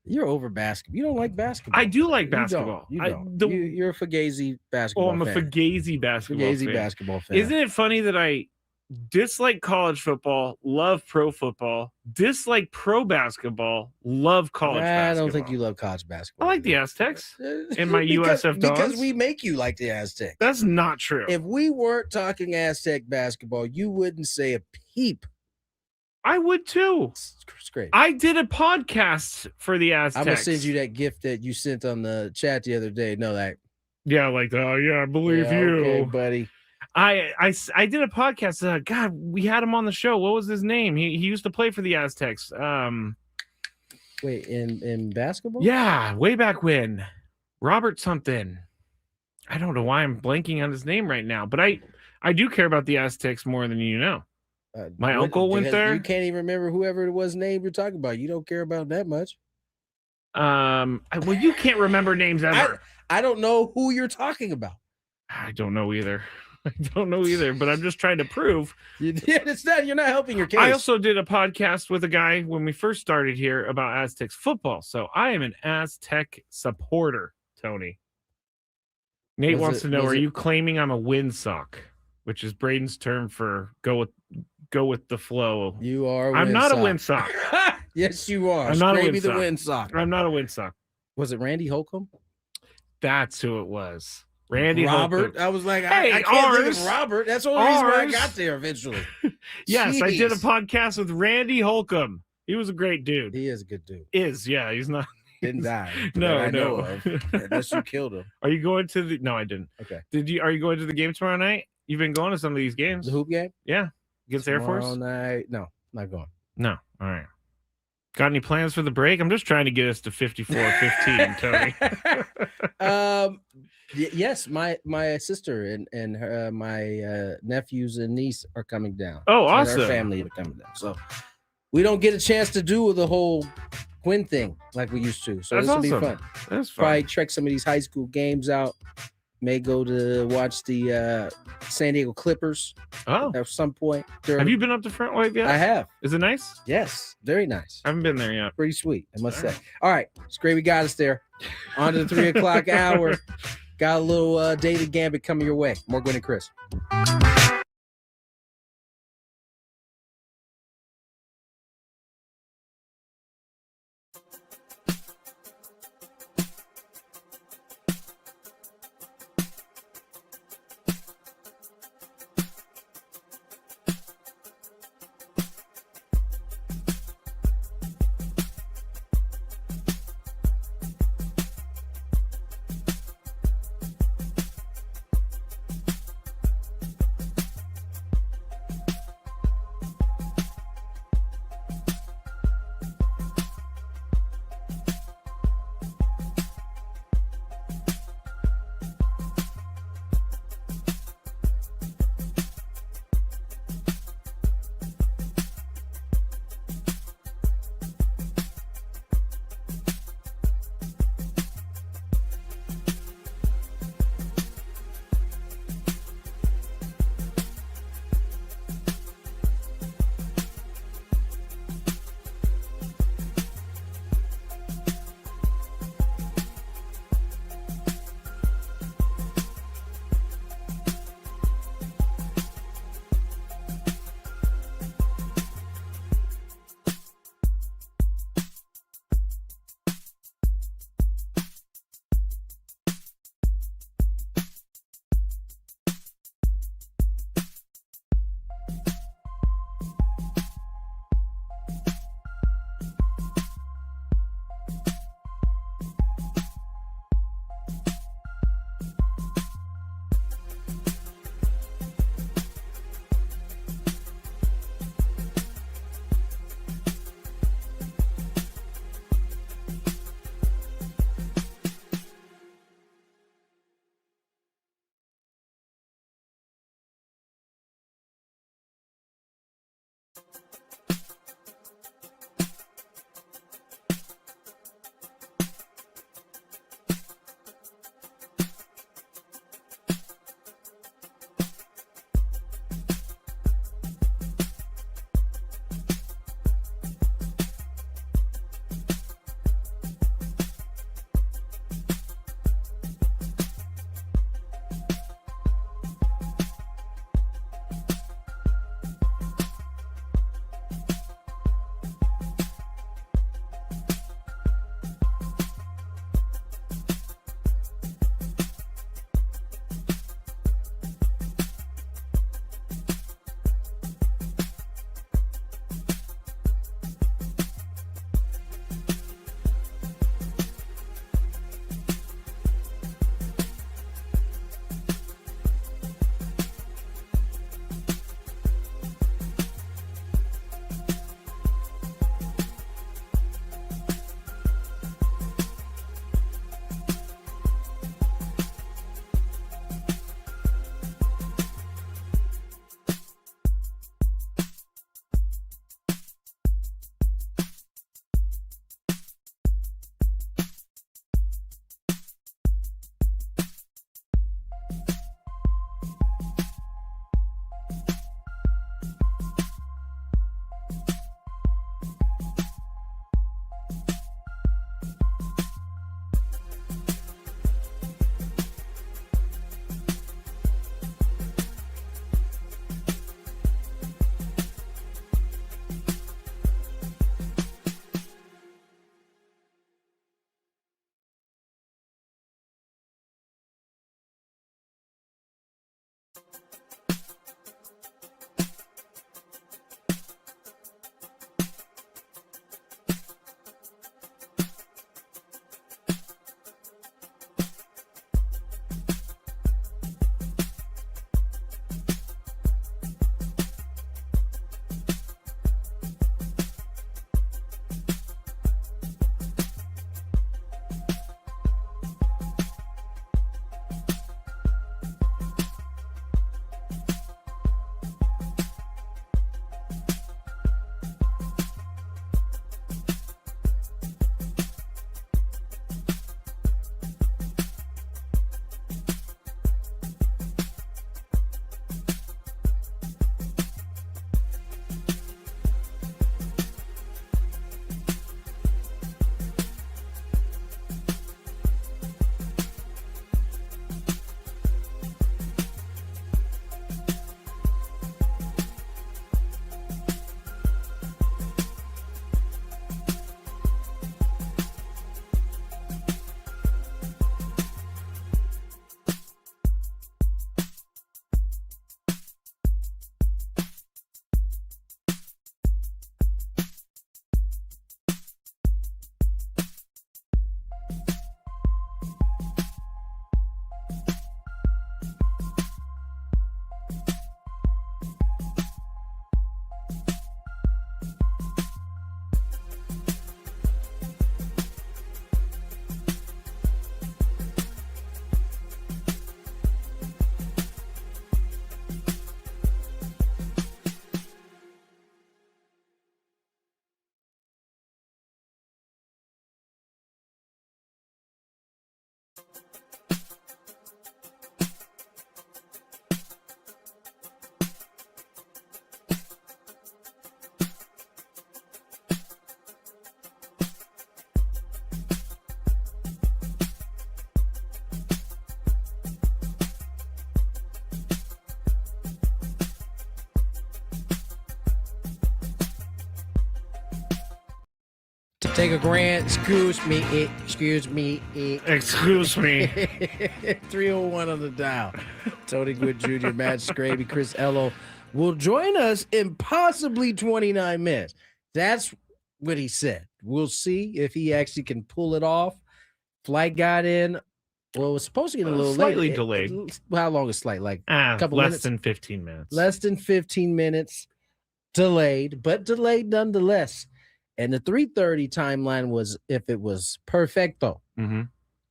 You're over basketball. You don't like basketball. I do like basketball. You don't. You're a Fugazi basketball fan. I'm a Fugazi basketball fan. Isn't it funny that I dislike college football, love pro football, dislike pro basketball, love college basketball? I don't think you love college basketball. I like the Aztecs and my USF Dons. Because we make you like the Aztecs. That's not true. If we weren't talking Aztec basketball, you wouldn't say a peep. I would too. It's great. I did a podcast for the Aztecs. I'm gonna send you that gift that you sent on the chat the other day. No, that. Yeah, like I believe you, okay, buddy. I did a podcast. God, we had him on the show. What was his name? He used to play for the Aztecs. Wait, in basketball? Yeah, way back when. Robert something. I don't know why I'm blanking on his name right now, but I do care about the Aztecs more than you know. My uncle went there. You can't even remember whoever it was name you're talking about. You don't care about that much. Well, you can't remember names ever. I don't know who you're talking about. I don't know either. But I'm just trying to prove. You're not helping your case. I also did a podcast with a guy when we first started here about Aztecs football. So I am an Aztec supporter, Tony. Nate wants to know, are you claiming I'm a windsock, which is Braden's term for go with the flow? You are. I'm not a windsock. Yes, you are. I'm not Skraby a the windsock. I'm not a windsock. Was it Randy Holcomb? That's who it was. Randy Robert. Holcomb. I was like, hey, I can't think of Robert. That's the only reason why I got there eventually. Yes, I did a podcast with Randy Holcomb. He was a great dude. He is a good dude. Yeah, he's not. Didn't die. No, I no. know of, unless you killed him. Are you going to the? No, I didn't. Okay. Are you going to the game tomorrow night? You've been going to some of these games. The hoop game? Yeah. Against Air Force? Night? No, not going. No. All right. Got any plans for the break? I'm just trying to get us to 54-15, Tony. Yes, my sister and her, my nephews and niece are coming down. Oh, awesome! Our family are coming down, so we don't get a chance to do the whole Gwynn thing like we used to. So this will be fun. That's fun. Probably check some of these high school games out. May go to watch the San Diego Clippers. Oh, at some point. Have you been up to Front Wave yet? I have. Is it nice? Yes, very nice. I haven't been there yet. Pretty sweet, I must say. All right, Skraby got us there. On to the 3 o'clock hour. Got a little Daily Gambit coming your way. More Gwynn and Chris. Take a grand. Excuse me. Excuse me. Excuse me. 301 on the dial. Tony Gwynn Jr., Matt Skraby, Chris Ello will join us in possibly 29 minutes. That's what he said. We'll see if he actually can pull it off. Flight got in. Well, it was supposed to get a little slightly late. delayed. How long is flight? Like a couple less minutes? than 15 minutes. Less than 15 minutes. Delayed, but delayed nonetheless. And the 3:30 timeline was if it was perfecto. Mm-hmm.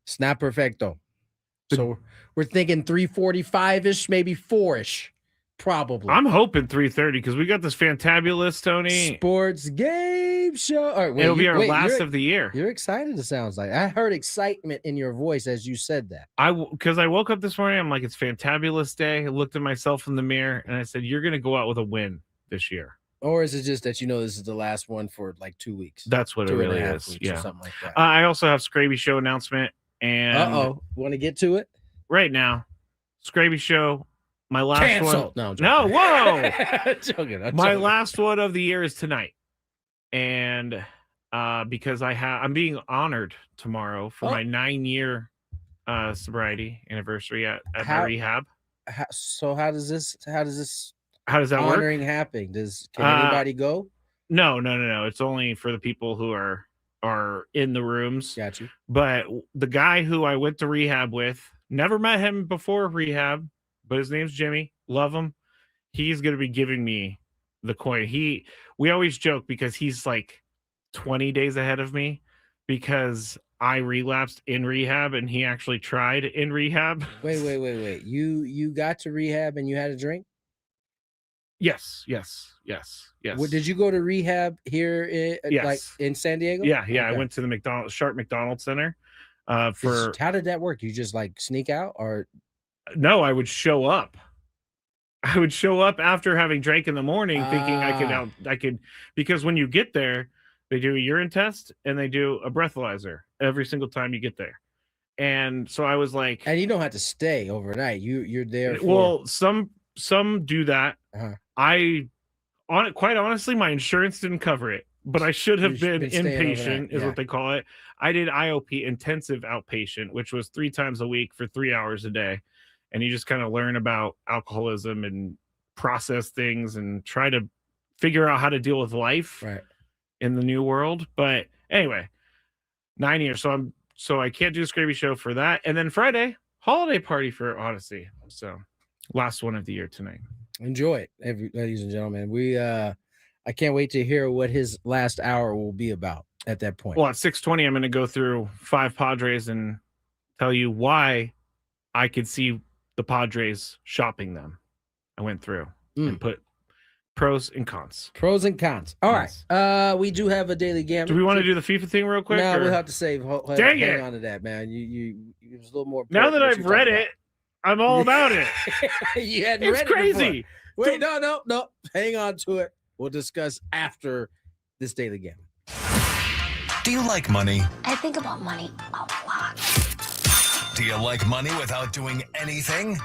It's not perfecto. So we're thinking 3:45-ish, maybe 4-ish, probably. I'm hoping 3:30 because we got this fantabulous, Tony. Sports game show. All right, It'll be our last of the year. You're excited, it sounds like. I heard excitement in your voice as you said that. Because I woke up this morning, I'm like, it's fantabulous day. I looked at myself in the mirror and I said, you're going to go out with a win this year. Or is it just that you know this is the last one for like 2 weeks? That's what it really is. Weeks Yeah. or something like that. I also have Skraby Show announcement. And want to get to it? right now, Skraby Show, my last Canceled. one. No, whoa. I'm joking. My last one of the year is tonight. And because I'm being honored tomorrow for my 9-year sobriety anniversary at my rehab. So how does this How does that honoring work? happen? Can anybody go? No. It's only for the people who are in the rooms. Got you. But the guy who I went to rehab with, never met him before rehab, but his name's Jimmy. Love him. He's going to be giving me the coin. We always joke because he's like 20 days ahead of me because I relapsed in rehab and he actually tried in rehab. Wait. You got to rehab and you had a drink? Yes. What, did you go to rehab here like in San Diego? Yeah. Okay. I went to the Sharp McDonald's Center. How did that work? You just like sneak out or? No, I would show up. I would show up after having drank in the morning thinking I could, because when you get there, they do a urine test and they do a breathalyzer every single time you get there. And so I was like, and you don't have to stay overnight. You're there. Well, some do that. Quite honestly, my insurance didn't cover it, but I should have been inpatient is what they call it. I did IOP, intensive outpatient, which was 3 times a week for 3 hours a day. And you just kind of learn about alcoholism and process things and try to figure out how to deal with life in the new world. But anyway, 9 years. So I can't do a Skraby Show for that. And then Friday, holiday party for Odyssey. So last one of the year tonight. Enjoy it, ladies and gentlemen. I can't wait to hear what his last hour will be about at that point. Well, at 6:20, I'm going to go through 5 Padres and tell you why I could see the Padres shopping them. I went through and put pros and cons. Pros and cons. All right. We do have a daily gambit. Do we want to do the FIFA thing real quick? No, we'll have to save. Hang on to that, man. You was a little more. Now that I've read it, I'm all about it. You hadn't it's read crazy. It Wait, no. Hang on to it. We'll discuss after this daily game. Do you like money? I think about money a lot. Do you like money without doing anything?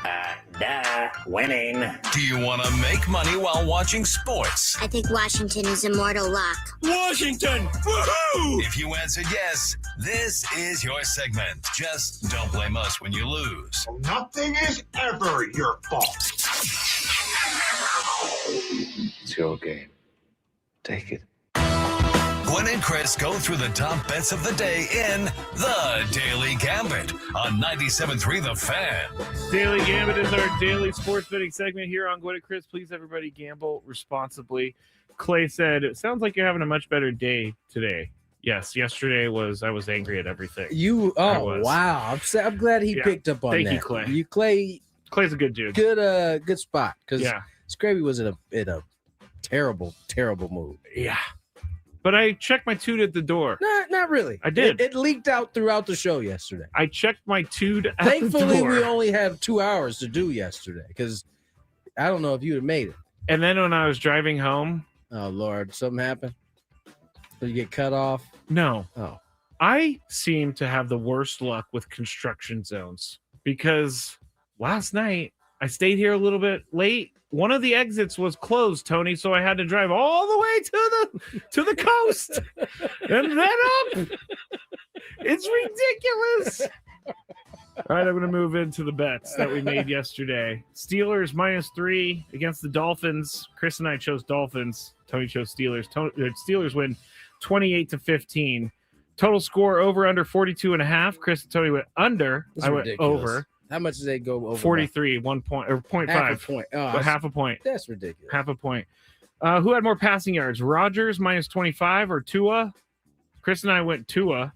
Winning. Do you want to make money while watching sports? I think Washington is immortal luck. Washington! Woohoo! If you answered yes, this is your segment. Just don't blame us when you lose. Nothing is ever your fault. It's your game. Take it. Gwynn and Chris go through the top bets of the day in The Daily Gambit on 97.3 The Fan. Daily Gambit is our daily sports betting segment here on Gwynn and Chris. Please, everybody, gamble responsibly. Clay said, it sounds like you're having a much better day today. Yes, yesterday I was angry at everything. Wow. I'm glad he picked up on that. Thank you, Clay. Clay's a good dude. Good spot. Because Skraby was in a terrible, terrible mood. Yeah. But I checked my toot at the door. Not really. I did. It leaked out throughout the show yesterday. I checked my toot at the door. Thankfully, we only have 2 hours to do yesterday because I don't know if you'd have made it. And then when I was driving home. Oh, Lord. Something happened? Did you get cut off? No. Oh. I seem to have the worst luck with construction zones because last night I stayed here a little bit late. One of the exits was closed, Tony, so I had to drive all the way to the coast and then up. It's ridiculous. All right, I'm going to move into the bets that we made yesterday. Steelers -3 against the Dolphins. Chris and I chose Dolphins. Tony chose Steelers. Steelers win 28-15. Total score over under 42.5. Chris and Tony went under. I went over. How much did they go over? 43, 1 point or 0.5. Half a point. Oh, half a point. That's ridiculous. Half a point. Who had more passing yards? Rodgers -25 or Tua? Chris and I went Tua.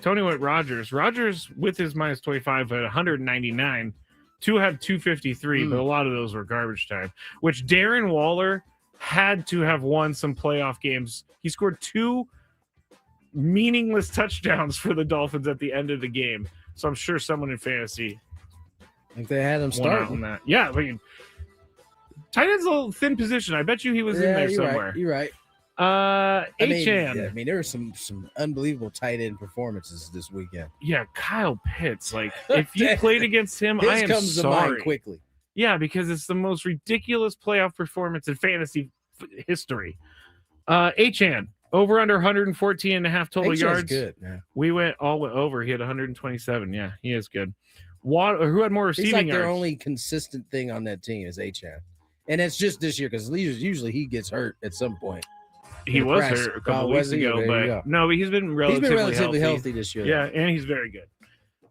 Tony went Rodgers. Rodgers with his -25 at 199. Tua had 253, but a lot of those were garbage time, which Darren Waller had to have won some playoff games. He scored 2 meaningless touchdowns for the Dolphins at the end of the game. So I'm sure someone in fantasy I think they had him start on that. Yeah, I mean, tight end's a little thin position. I bet you he was in there somewhere. Right. You're right. H-Chan. I mean, there were some unbelievable tight end performances this weekend. Yeah, Kyle Pitts. Like, if you played against him, I am comes sorry. to mind quickly. Yeah, because it's the most ridiculous playoff performance in fantasy history. H-Chan, over under 114.5 total yards. Good, man. We went over. He had 127. Yeah, he is good. Who had more receiving He's like yards? their only consistent thing on that team is H-Chan. And it's just this year because usually he gets hurt at some point. He was hurt a couple weeks ago, but no, but he's been relatively healthy this year. Yeah, and he's very good.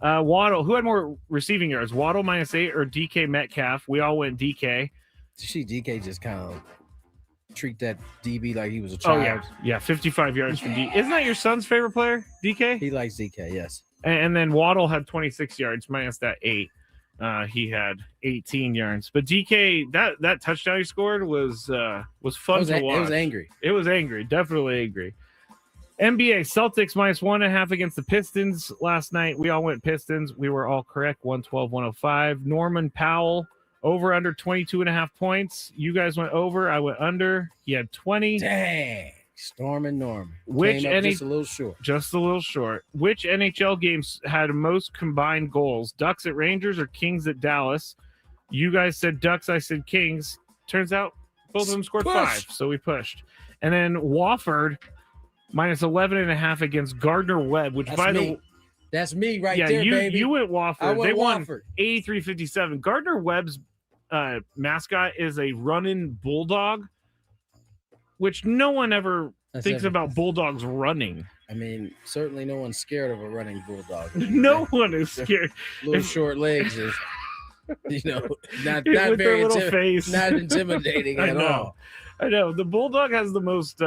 Waddle, who had more receiving yards? Waddle -8 or DK Metcalf? We all went DK. You see DK just kind of treat that DB like he was a child. Oh, yeah, 55 yards from DK. Isn't that your son's favorite player, DK? He likes DK, yes. And then Waddle had 26 yards minus that 8. He had 18 yards. But DK, that touchdown he scored was fun to watch. It was angry. It was angry, definitely angry. NBA Celtics -1.5 against the Pistons last night. We all went Pistons. We were all correct. 112-105. Norman Powell over under 22.5 points. You guys went over. I went under. He had 20. Dang. Storm and Norman. Just a little short. Just a little short. Which NHL games had most combined goals? Ducks at Rangers or Kings at Dallas? You guys said Ducks. I said Kings. Turns out both of them scored 5, so we pushed. And then Wofford -11.5 against Gardner Webb, which that's me right there, baby. You went Wofford. They won Wofford. 83-57. Gardner Webb's mascot is a running bulldog, which no one ever thinks about bulldogs running. I mean, certainly no one's scared of a running bulldog. No one is scared. Little short legs is, not with very their little face. not intimidating at all. I know. The bulldog has the most.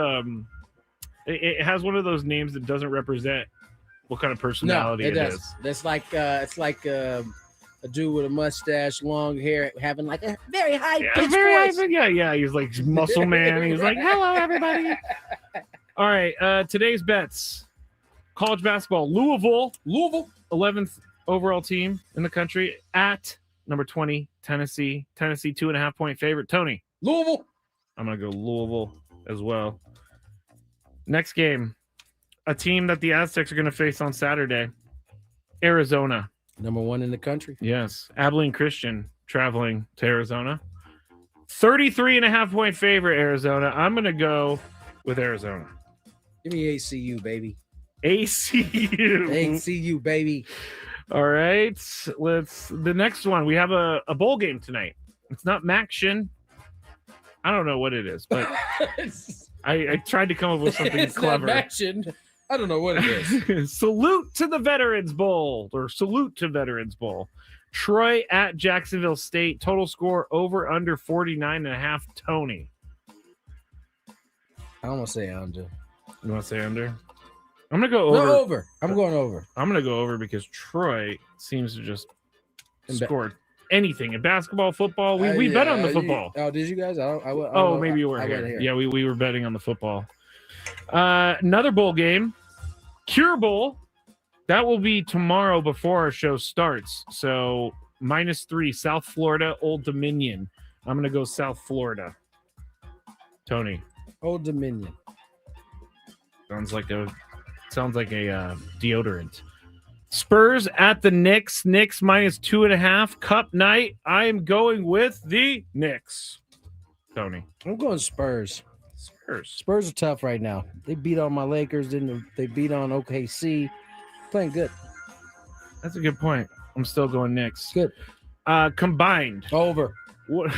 It has one of those names that doesn't represent what kind of personality it is. That's like it's like a dude with a mustache, long hair, having like a very high pitched voice. Yeah. He's like muscle man. He's like, hello, everybody. All right. Today's bets. College basketball. Louisville, 11th overall team in the country at number 20, Tennessee. Tennessee 2.5 point favorite. Tony. Louisville. I'm going to go Louisville as well. Next game. A team that the Aztecs are going to face on Saturday. Arizona. Number 1 in the country. Yes. Abilene Christian traveling to Arizona. 33.5 point favorite, Arizona. I'm going to go with Arizona. Give me ACU, baby. ACU. ACU, baby. All right. The next one. We have a bowl game tonight. It's not Maction. I don't know what it is, but I tried to come up with something it's clever. Not Maction. I don't know what it is. Salute to the Veterans Bowl, or Salute to Veterans Bowl. Troy at Jacksonville State. Total score over under 49.5. Tony. I don't want to say under. You want to say under? I'm going to go over. No, over. I'm going over. I'm going to go over because Troy seems to just score anything in basketball, football. We bet on the football. Did you guys? Maybe you were here. Yeah, we were betting on the football. Another bowl game, Cure Bowl. That will be tomorrow before our show starts. So -3, South Florida, Old Dominion. I'm going to go South Florida. Tony. Old Dominion. Sounds like a deodorant. Spurs at the Knicks. Knicks minus 2.5. Cup night. I am going with the Knicks. Tony. I'm going Spurs. Spurs. Spurs are tough right now. They beat on my Lakers, didn't they? Beat on OKC. Playing good. That's a good point. I'm still going Knicks. Good. Combined. Over. What?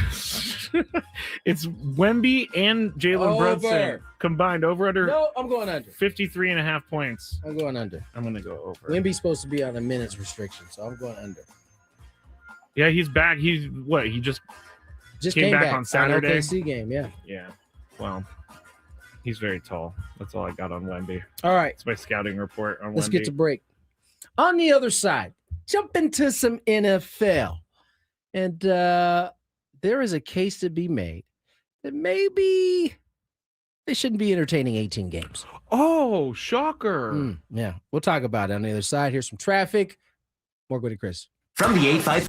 It's Wemby and Jalen Brunson combined over under. No, I'm going under. 53.5 points. I'm going under. I'm going to go over. Wemby's supposed to be on a minutes restriction, so I'm going under. Yeah, he's back. He just came back on Saturday. OKC game, yeah. Yeah. Well, he's very tall. That's all I got on Wemby. All right. It's my scouting report on Let's Wemby. get to break. On the other side, jump into some NFL. And there is a case to be made that maybe they shouldn't be entertaining 18 games. Oh, shocker. Yeah, we'll talk about it on the other side. Here's some traffic. More Gwynn Chris. From the 8-5.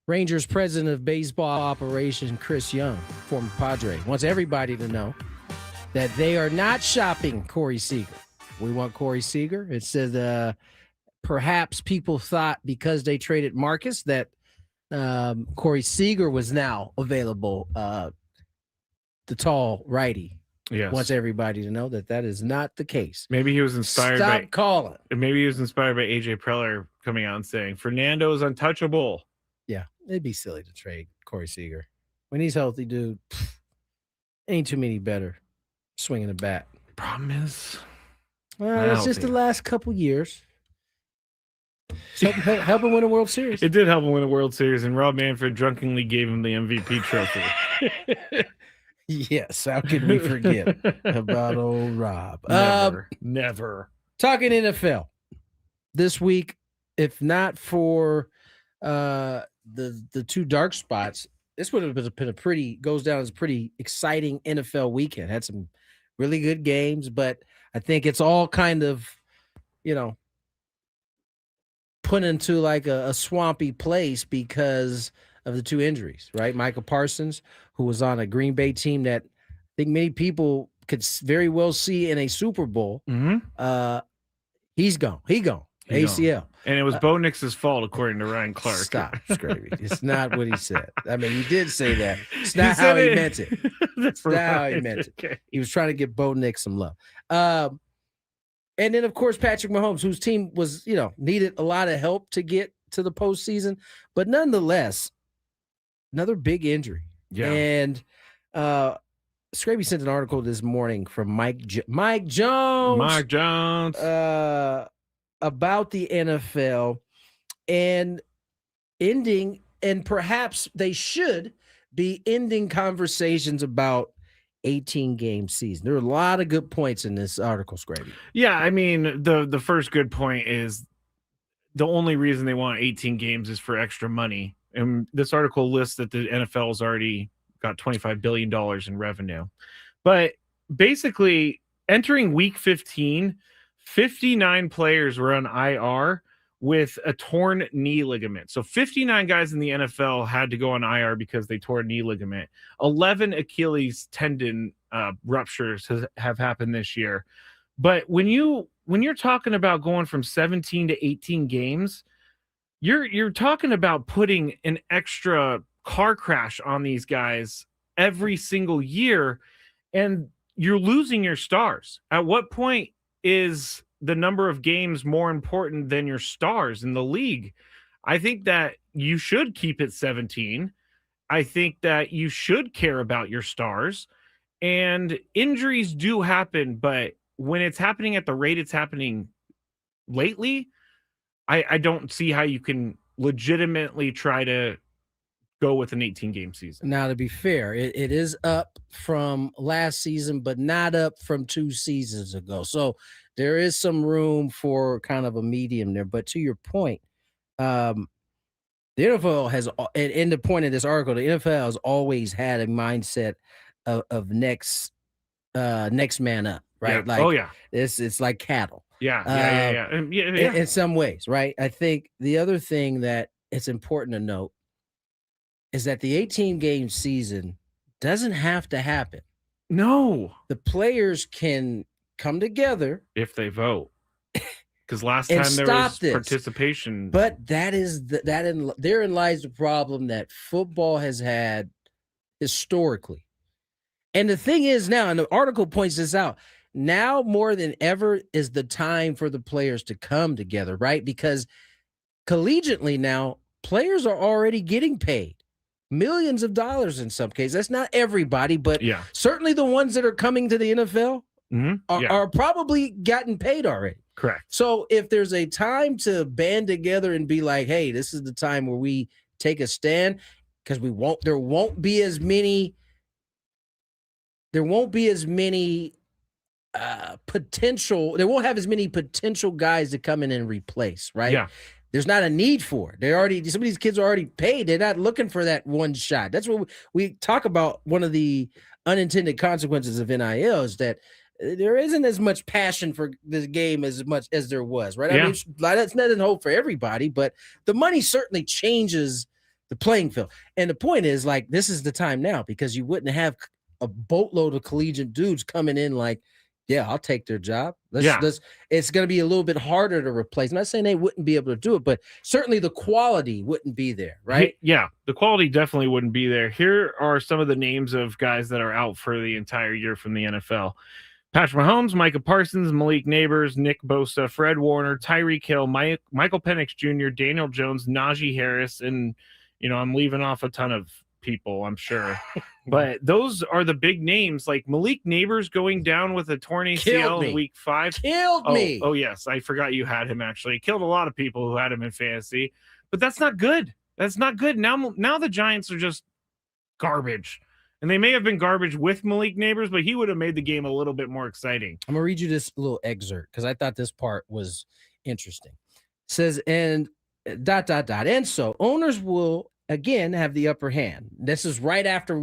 Rangers president of baseball operation, Chris Young, former Padre, wants everybody to know that they are not shopping Corey Seager. We want Corey Seager. It says perhaps people thought because they traded Marcus that Corey Seager was now available, the tall righty. Yes. Wants everybody to know that is not the case. Maybe he was inspired Stop calling. Maybe he was inspired by AJ Preller coming out and saying Fernando is untouchable. Yeah, it'd be silly to trade Corey Seager. When he's healthy, dude, ain't too many better swinging the bat. Problem is, well, it's just the last couple years. Help him win a World Series. It did help him win a World Series, and Rob Manfred drunkenly gave him the MVP trophy. Yes, how could we forget about old Rob? Never. Talking NFL this week, if not for the two dark spots, this would have been goes down as a pretty exciting NFL weekend. Had some really good games, but I think it's all kind of, put into like a swampy place because of the two injuries, right? Michael Parsons, who was on a Green Bay team that I think many people could very well see in a Super Bowl. Mm-hmm. He's gone. He gone. ACL. And it was Bo Nix's fault, according to Ryan Clark. Stop, Skraby. It's not what he said. I mean, he did say that. It's not how he meant it. That's not right. how he meant it. Okay. He was trying to give Bo Nix some love. And then, of course, Patrick Mahomes, whose team was, needed a lot of help to get to the postseason. But nonetheless, another big injury. Yeah. And Skraby sent an article this morning from Mike Jones. Mike Jones. About the NFL and ending, and perhaps they should be ending conversations about 18-game season. There are a lot of good points in this article, Skraby. Yeah, I mean, the first good point is the only reason they want 18 games is for extra money. And this article lists that the NFL has already got $25 billion in revenue. But basically, entering week 15, 59 players were on IR with a torn knee ligament. So 59 guys in the NFL had to go on IR because they tore a knee ligament. 11 Achilles tendon ruptures have happened this year. But when you're talking about going from 17 to 18 games, you're talking about putting an extra car crash on these guys every single year, and you're losing your stars. At what point is the number of games more important than your stars in the league? I think that you should keep it 17. I think that you should care about your stars, and injuries do happen, but when it's happening at the rate it's happening lately, I don't see how you can legitimately try to go with an 18-game season. Now, to be fair, it is up from last season, but not up from 2 seasons ago. So there is some room for kind of a medium there. But to your point, the NFL has, and the point of this article, the NFL has always had a mindset of next man up, right? Yeah. Like, it's like cattle. Yeah. In some ways, right? I think the other thing that it's important to note is that the 18-game season doesn't have to happen. No. The players can come together if they vote. Because last time there was participation. But therein lies the problem that football has had historically. And the thing is now, and the article points this out, now more than ever is the time for the players to come together, right? Because collegiately now, players are already getting paid millions of dollars in some cases. That's not everybody, but certainly the ones that are coming to the NFL are probably gotten paid already. Correct. So if there's a time to band together and be like, hey, this is the time where we take a stand, because there won't be as many potential. They won't have as many potential guys to come in and replace, right? Yeah. There's not a need for it. Some of these kids are already paid. They're not looking for that one shot. That's what we talk about. One of the unintended consequences of NIL is that there isn't as much passion for this game as much as there was, right? Yeah. I mean, that's not a hope for everybody, but the money certainly changes the playing field. And the point is, like, this is the time now, because you wouldn't have a boatload of collegiate dudes coming in like, yeah, I'll take their job. It's going to be a little bit harder to replace. I'm not saying they wouldn't be able to do it, but certainly the quality wouldn't be there, right? Yeah, the quality definitely wouldn't be there. Here are some of the names of guys that are out for the entire year from the NFL. Patrick Mahomes, Micah Parsons, Malik Neighbors, Nick Bosa, Fred Warner, Tyreek Hill, Michael Penix Jr., Daniel Jones, Najee Harris, and, I'm leaving off a ton of people, I'm sure. But those are the big names. Like Malik Neighbors going down with a torn ACL in week 5. Killed me. Oh, yes. I forgot you had him, actually. He killed a lot of people who had him in fantasy. But that's not good. That's not good. Now the Giants are just garbage. And they may have been garbage with Malik Neighbors, but he would have made the game a little bit more exciting. I'm going to read you this little excerpt because I thought this part was interesting. It says, and ... And so owners will again have the upper hand. This is right after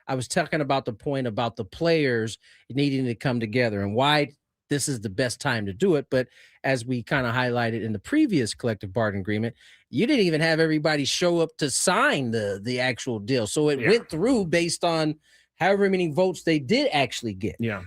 I was talking about the point about the players needing to come together and why this is the best time to do it. But as we kind of highlighted in the previous collective bargaining agreement, you didn't even have everybody show up to sign the actual deal. So it went through based on however many votes they did actually get. Yeah.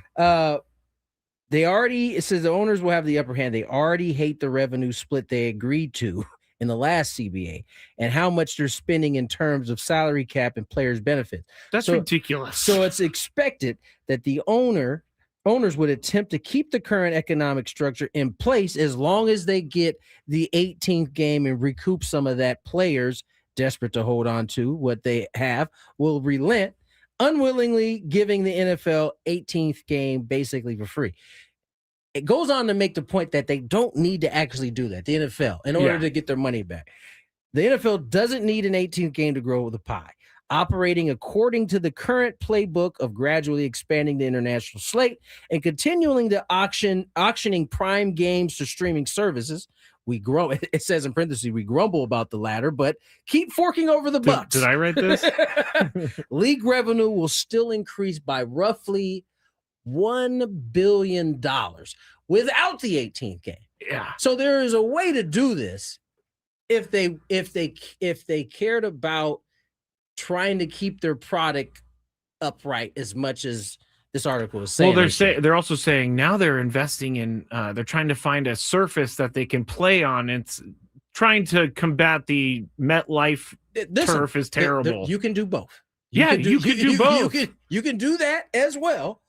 It says the owners will have the upper hand. They already hate the revenue split they agreed to in the last CBA and how much they're spending in terms of salary cap and players' benefits. That's ridiculous. So it's expected that the owners would attempt to keep the current economic structure in place as long as they get the 18th game and recoup some of that. Players desperate to hold on to what they have will relent, unwillingly giving the NFL 18th game basically for free. It goes on to make the point that they don't need to actually do that, the NFL, in order to get their money back. The NFL doesn't need an 18th game to grow the pie. Operating according to the current playbook of gradually expanding the international slate and continuing to auctioning prime games to streaming services. It says in parentheses, we grumble about the latter, but keep forking over the bucks. Did I write this? League revenue will still increase by roughly $1 billion without the 18th game. Yeah. So there is a way to do this if they cared about trying to keep their product upright as much as this article is saying. Well, they're also saying now they're investing in they're trying to find a surface that they can play on. It's trying to combat the MetLife turf is terrible. You can do both. You can do both. You can do that as well,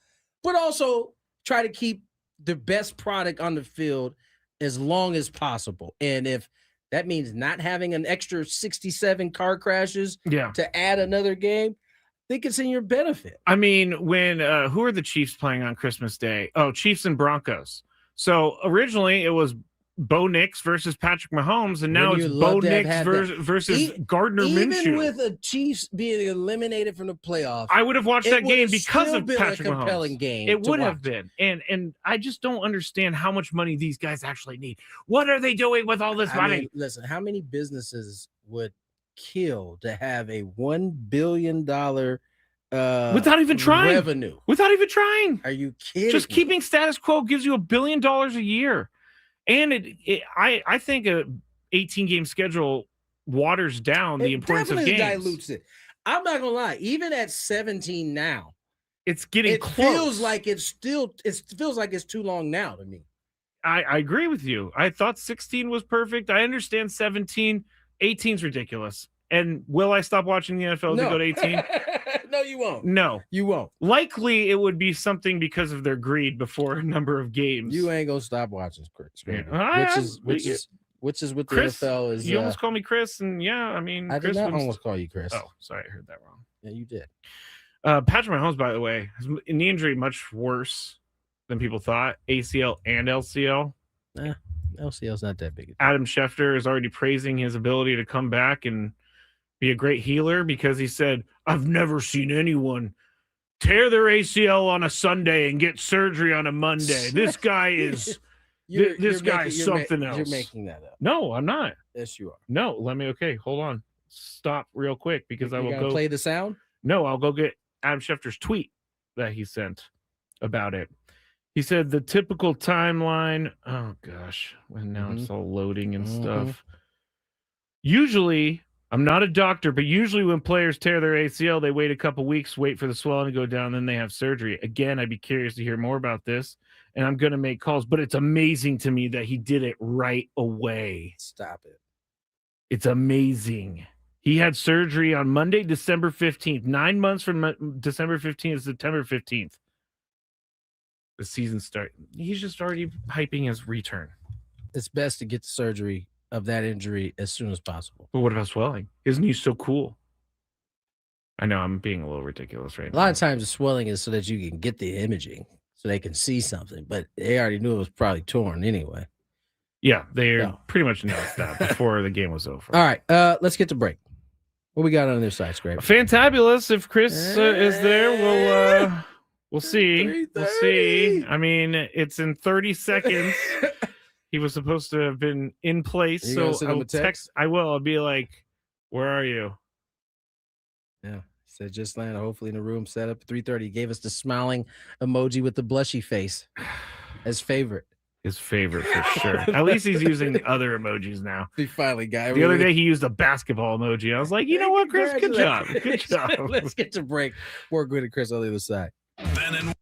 but also try to keep the best product on the field as long as possible. And if that means not having an extra 67 car crashes to add another game, I think it's in your benefit. I mean, when who are the Chiefs playing on Christmas Day? Oh, Chiefs and Broncos. So originally it was Bo Nix versus Patrick Mahomes, and now it's Bo Nix versus Gardner Minshew. Even with the Chiefs being eliminated from the playoffs, I would have watched that game because of Patrick Mahomes. Compelling game. It would have been, and I just don't understand how much money these guys actually need. What are they doing with all this money? Listen, how many businesses would kill to have a $1 billion without even trying revenue? Without even trying? Are you kidding? Just keeping status quo gives you $1 billion a year. And I think a 18-game schedule waters down the importance of games. Dilutes it. I'm not gonna lie. Even at 17 now, it's getting it close. Feels like it feels like it's too long now to me. I agree with you. I thought 16 was perfect. I understand 17. 18's ridiculous. And will I stop watching the NFL to go to 18? No, you won't. No, you won't. Likely, it would be something because of their greed before a number of games. You ain't gonna stop watching Chris. Which is what the Chris, NFL is. You almost called me Chris, and I mean, I Chris did not almost call you Chris. Oh, sorry, I heard that wrong. Yeah, you did. Patrick Mahomes, by the way, has a knee injury much worse than people thought. ACL and LCL. LCL's not that big. Adam Schefter is already praising his ability to come back and be a great healer because he said, I've never seen anyone tear their ACL on a Sunday and get surgery on a Monday. This guy is something else. You're making that up. No, I'm not. Yes, you are. No, okay, hold on. Stop real quick because I will go play the sound. No, I'll go get Adam Schefter's tweet that he sent about it. He said the typical timeline. Oh gosh, and now it's all loading and stuff. Usually I'm not a doctor, but usually when players tear their ACL, they wait a couple weeks, wait for the swelling to go down, then they have surgery. Again, I'd be curious to hear more about this, and I'm going to make calls, but it's amazing to me that he did it right away. Stop it. It's amazing. He had surgery on Monday, December 15th, 9 months from December 15th to September 15th. The season started. He's just already hyping his return. It's best to get the surgery of that injury as soon as possible. But what about swelling? Isn't he so cool? I know I'm being a little ridiculous right A now. lot of times the swelling is so that you can get the imaging so they can see something, but they already knew it was probably torn anyway. Yeah, they pretty much announced that before the game was over. All right, let's get to break. What we got on this side, Skraby? Fantabulous. If Chris is there, we'll see. We'll see. I mean, it's in 30 seconds. He was supposed to have been in place, so I will text. I will. I'll be like, "Where are you?" Yeah, said just landed. Hopefully in the room. Set up at 3:30. He gave us the smiling emoji with the blushy face as favorite. His favorite for sure. At least he's using other emojis now. He finally got. The other day he used a basketball emoji. I was like, you know what, Chris? Good job. Good job. Let's get to break. More Gwynn and Chris on the other side. Ben and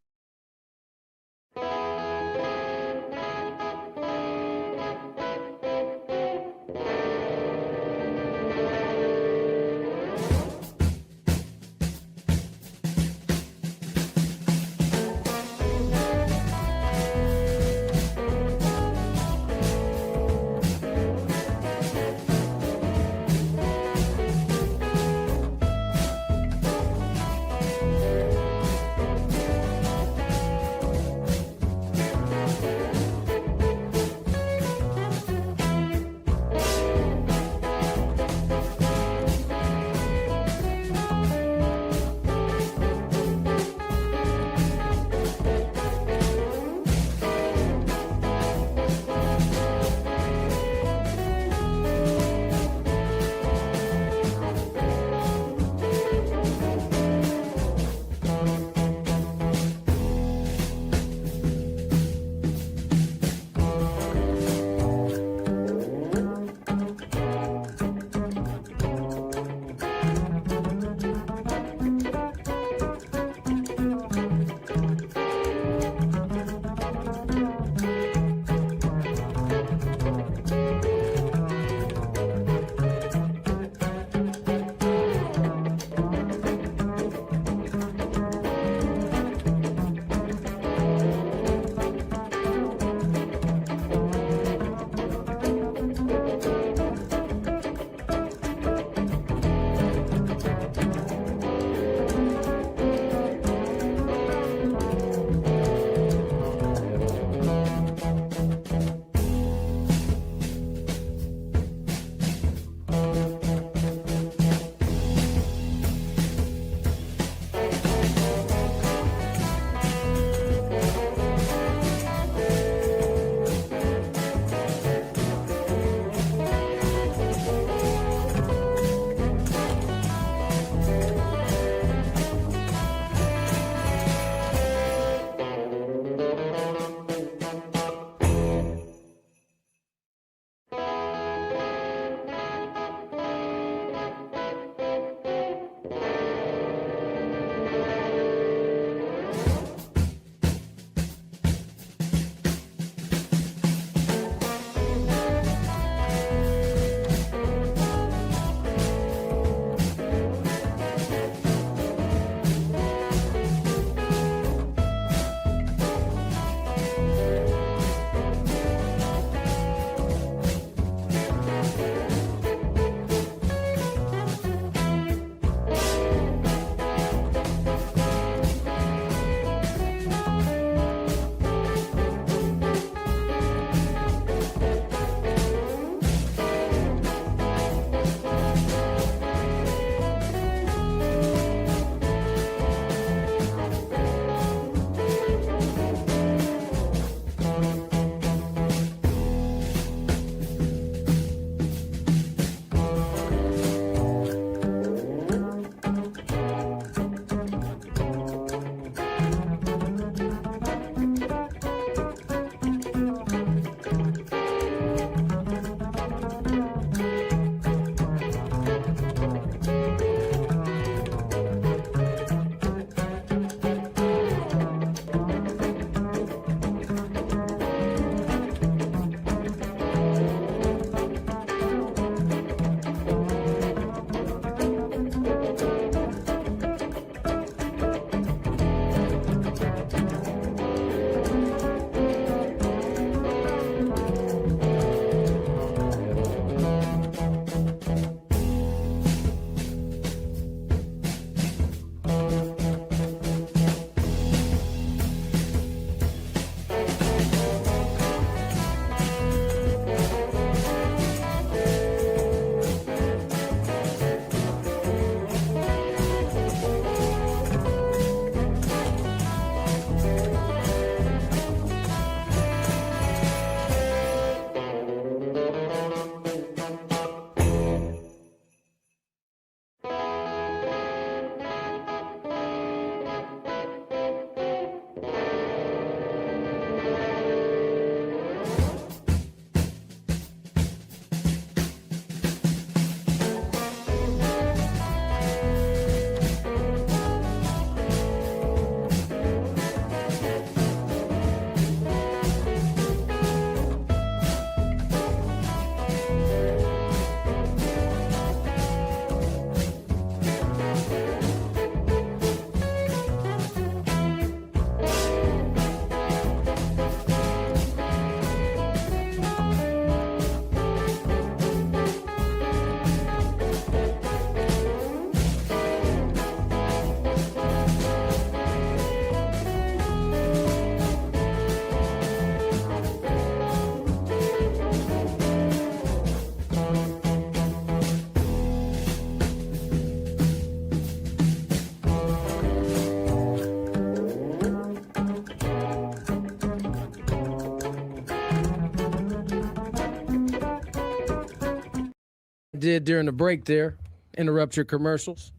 did during the break there, interrupt your commercials.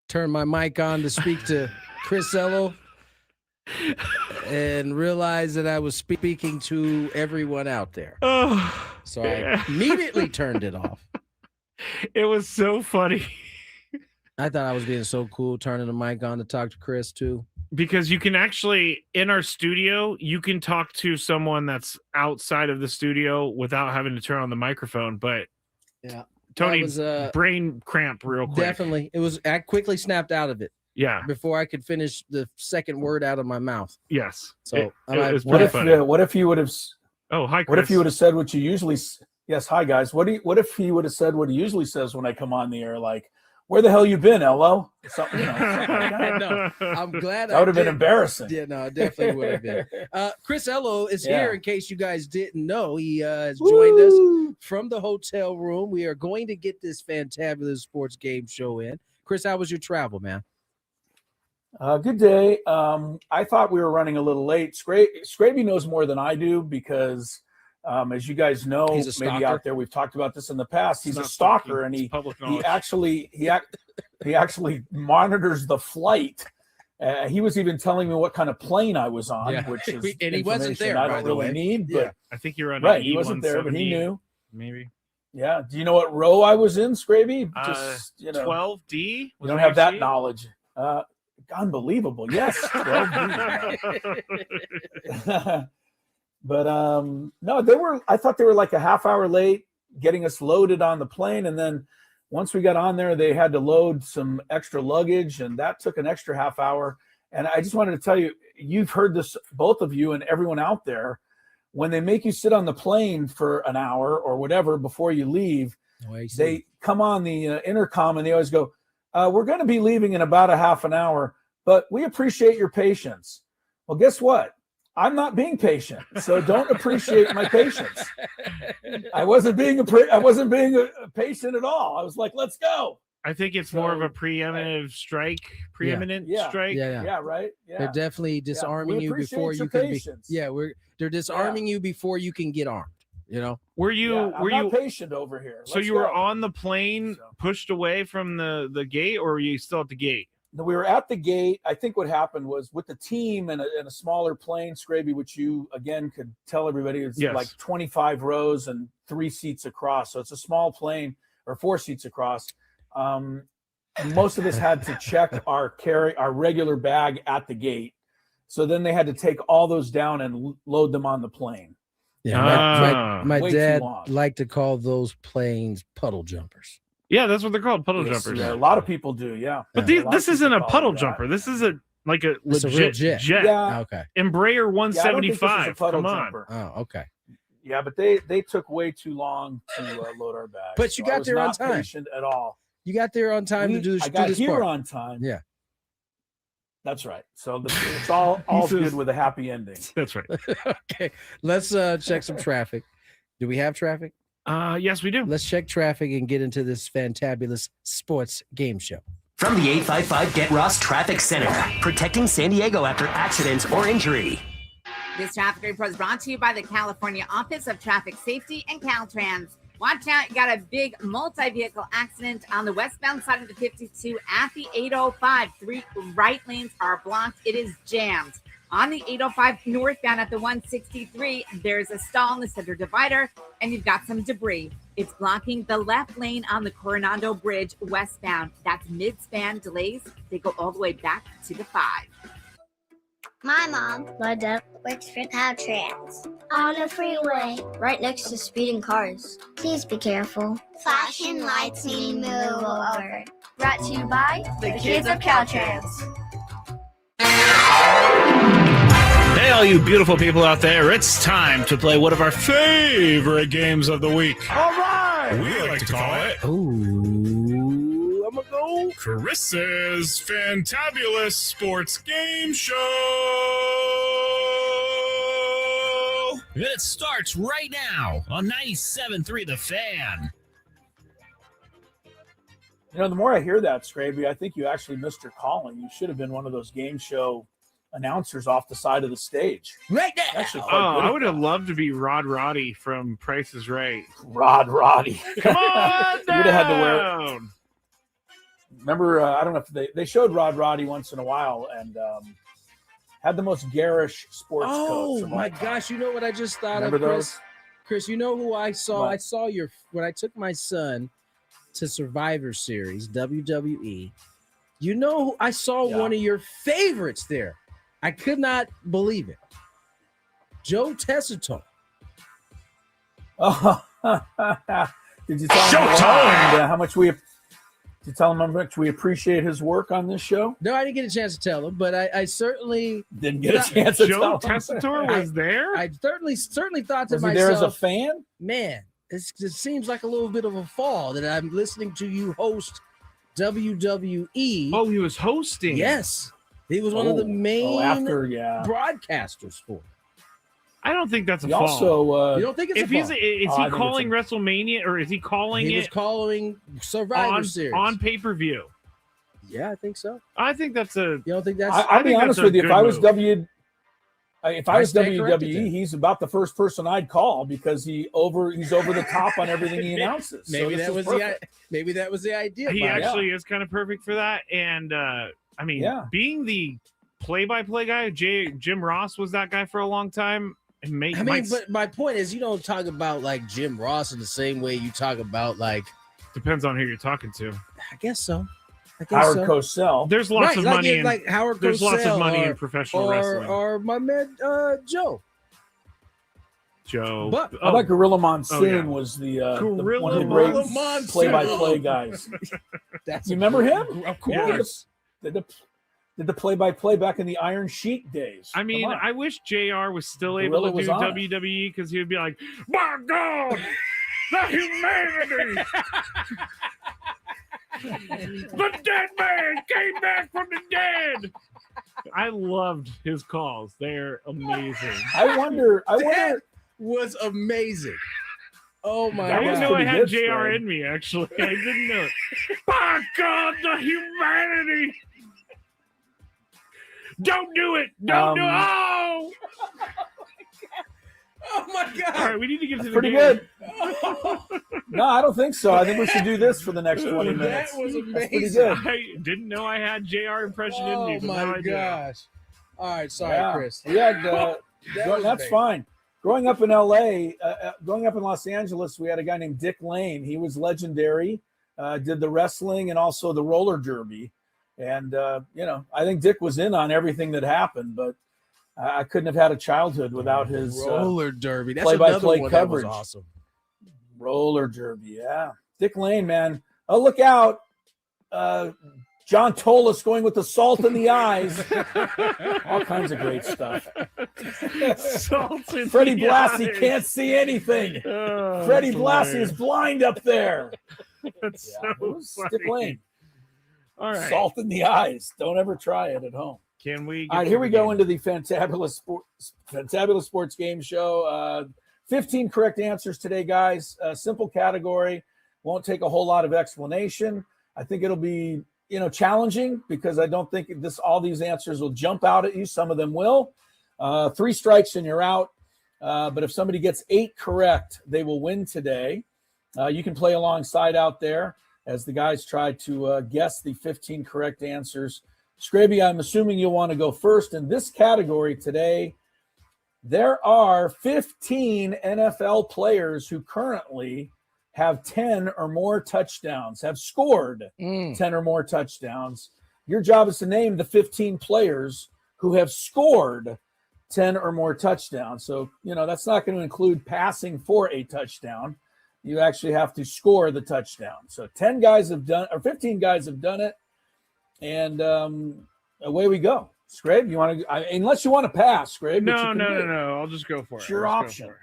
Turn my mic on to speak to Chris Ello and realize that I was speaking to everyone out there. Oh, So I immediately turned it off. it was so funny. I thought I was being so cool, turning the mic on to talk to Chris too. Because you can actually, in our studio, you can talk to someone that's outside of the studio without having to turn on the microphone. But yeah, Tony was, brain cramp real quick. Definitely. It was, I quickly snapped out of it. Yeah. Before I could finish the second word out of my mouth. Yes. So what if you would have? Oh, hi, Chris. What if you would have said what you usually? Yes, hi guys. What if he would have said what he usually says when I come on the air, like, "Where the hell you been, Ello?" Something, something like that. No, I'm glad that would have been embarrassing. Yeah, no, it definitely would have been. Chris Ello is here. In case you guys didn't know, he has joined us from the hotel room. We are going to get this fantabulous sports game show in. Chris, how was your travel, man? Good day. I thought we were running a little late. Skraby knows more than I do because, as you guys know, maybe out there, we've talked about this in the past. He's a stalker, and he actually monitors the flight. He was even telling me what kind of plane I was on, which is and he wasn't there. I don't really need, but I think you're on right. He wasn't there, but he knew. Maybe. Yeah. Do you know what row I was in, Skraby? Just 12D. You don't have that knowledge. Unbelievable. Yes. 12D. But no, I thought they were like a half hour late getting us loaded on the plane. And then once we got on there, they had to load some extra luggage, and that took an extra half hour. And I just wanted to tell you, you've heard this, both of you and everyone out there, when they make you sit on the plane for an hour or whatever before you leave, they come on the intercom and they always go, "We're going to be leaving in about a half an hour, but we appreciate your patience." Well, guess what? I'm not being patient, so don't appreciate my patience. I wasn't being patient at all. I was like, "Let's go." I think it's more of a preeminent strike. Strike. Yeah, right. Yeah. They're definitely disarming you before you can be. Yeah, they're disarming you before you can get armed. You know, were you patient over here? So you were on the plane, pushed away from the gate, or were you still at the gate? No, we were at the gate. I think what happened was with the team and a smaller plane, Skraby, which you again could tell everybody is like 25 rows and 3 seats across. So it's a small plane, or 4 seats across. Most of us had to check our regular bag at the gate. So then they had to take all those down and load them on the plane. Yeah, my dad liked to call those planes puddle jumpers. Yeah, that's what they're called, puddle jumpers. Yeah, a lot of people do, yeah. But this isn't a puddle jumper. This is a legit jet. Yeah. Okay. Embraer 175. Come on. Jumper. Oh, okay. Yeah, but they took way too long to load our bags. But you got there on time. Patient at all. You got there on time to do this. I got here on time. Yeah. That's right. So it's all good with a happy ending. That's right. Okay. Let's check some traffic. Do we have traffic? Yes, we do. Let's check traffic and get into this fantabulous sports game show. From the 855 Get Ross Traffic Center, protecting San Diego after accidents or injury. This traffic report is brought to you by the California Office of Traffic Safety and Caltrans. Watch out, you got a big multi-vehicle accident on the westbound side of the 52 at the 805. 3 right lanes are blocked. It is jammed. On the 805 northbound at the 163, there's a stall in the center divider, and you've got some debris. It's blocking the left lane on the Coronado Bridge westbound. That's mid-span delays. They go all the way back to the 5. My mom, my dad, works for Caltrans. On the freeway, right next to speeding cars. Please be careful. Flashing lights mean move over. Brought to you by the kids of Caltrans. Hey, all you beautiful people out there, it's time to play one of our favorite games of the week. All right! We like to call it... Ooh, I'm gonna go. Chris's Fantabulous Sports Game Show! And it starts right now on 97.3 The Fan. You know, the more I hear that, Skraby, I think you actually missed your calling. You should have been one of those game show announcers off the side of the stage. Right now. Actually, quite Oh, good I at would have loved to be Rod Roddy from Price is Right. Rod Roddy. Come on down. Would have had to wear. Remember, I don't know if they showed Rod Roddy once in a while and had the most garish sports coats. Oh of all my time. gosh! You know what I just thought Remember of, Chris? those? Chris, you know who I saw? What? I saw when I took my son to Survivor Series WWE. You know, I saw one of your favorites there. I could not believe it. Joe Tessitore. Oh, did you tell him Showtime! and, how much we? Did you tell him how much we appreciate his work on this show? No, I didn't get a chance to tell him, but I certainly Didn't get a chance to Joe tell him. Tessitore was there? I certainly thought to Was he myself, there as a fan? man, it seems like a little bit of a fall that I'm listening to you host WWE. Oh, he was hosting. Yes. He was one of the main broadcasters for it. I don't think that's a He fall. also, You don't think it's if a he's fall? is I he think calling it's WrestleMania or is he calling He was it calling Survivor Series. on pay-per-view? Yeah, I think so. I think that's a. You don't think that's? I'll be think honest that's a with you. If good I was move. if I was stand corrected then. WWE, he's about the first person I'd call because he's over the top on everything he announces. So Maybe this that is was perfect. maybe that was the idea. He behind it. actually is kind of perfect for that. And I mean, Yeah. being the play-by-play guy, Jim Ross was that guy for a long time. And but my point is, you don't talk about like Jim Ross in the same way you talk about like. depends on who you're talking to. I guess so. Howard Cosell. There's lots of money in like Howard there's lots of Cosell money in or- professional wrestling. Or my man Joe. Joe, But- I like Gorilla Monsoon yeah. was the Gorilla one of the great Monsoon. play-by-play guys. That's You remember him? Of course. Did the play-by-play back in the Iron Sheik days. I mean, Come on. I wish JR was still able Gorilla to was do on it. WWE because he would be like, my God, the humanity. The dead man came back from the dead. I loved his calls. They're amazing. I wonder. That was amazing. Oh my I That didn't was know I pretty had good, JR Fred. in me, actually. I didn't know it. My God, the humanity. Don't do it. Don't do it. Oh! Oh my God. All right, we need to get to the Pretty game. good. No, I don't think so. I think we should do this for the next 20 minutes. That was That's pretty amazing. good. I didn't know I had JR impression in me. Oh But now my I do. gosh. All right, sorry, Yeah. Chris. We had, was that's amazing. fine. Growing up in LA, growing up in Los Angeles, we had a guy named Dick Lane. He was legendary, did the wrestling and also the roller derby. And, I think Dick was in on everything that happened, but I couldn't have had a childhood without his roller derby. That's play-by-play another one coverage. That was awesome. Roller derby, yeah. Dick Lane, man. Oh, look out. John Tolis going with the salt in the eyes. All kinds of great stuff. Salt in Freddie the Blassie eyes. can't see anything. Oh, Freddie that's Blassie hilarious. is blind up there. That's Yeah, so it was funny. Dick Lane. All right. Salt in the eyes. Don't ever try it at home. Can we? All right, here we go into the Fantabulous Sports Game Show. 15 correct answers today, guys. Simple category. Won't take a whole lot of explanation. I think it'll be, challenging because I don't think all these answers will jump out at you. Some of them will. 3 strikes and you're out. But if somebody gets 8 correct, they will win today. You can play alongside out there as the guys try to guess the 15 correct answers. Skraby, I'm assuming you'll want to go first. In this category today, there are 15 NFL players who currently have 10 or more touchdowns, have scored 10 or more touchdowns. Your job is to name the 15 players who have scored 10 or more touchdowns. So, that's not going to include passing for a touchdown. You actually have to score the touchdown. So 15 guys have done it. And away we go. Scrape, you want to, unless you want to pass, Scrape. No. I'll just go for it. It's your I'll just option. go for it.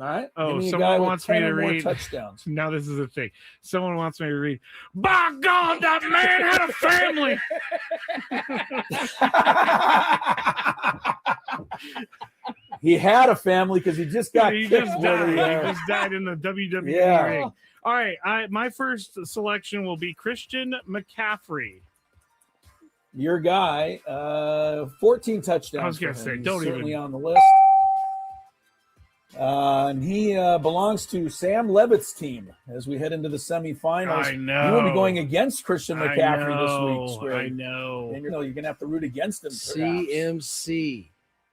All right. Oh, Give me a guy someone with wants me 10 to or more read. touchdowns. Now this is the thing. Someone wants me to read. By God, that man had a family. He had a family because he just got He kicked. just where died. he, He just died in the WWE Yeah. ring. All right. My first selection will be Christian McCaffrey. your guy, 14 touchdowns. I was going for to say, him. He's don't certainly even. on the list. And he belongs to Sam Levitt's team as we head into the semifinals. I know. You will be going against Christian McCaffrey this week, Skraby. I know. And you're going to have to root against him. Perhaps. CMC.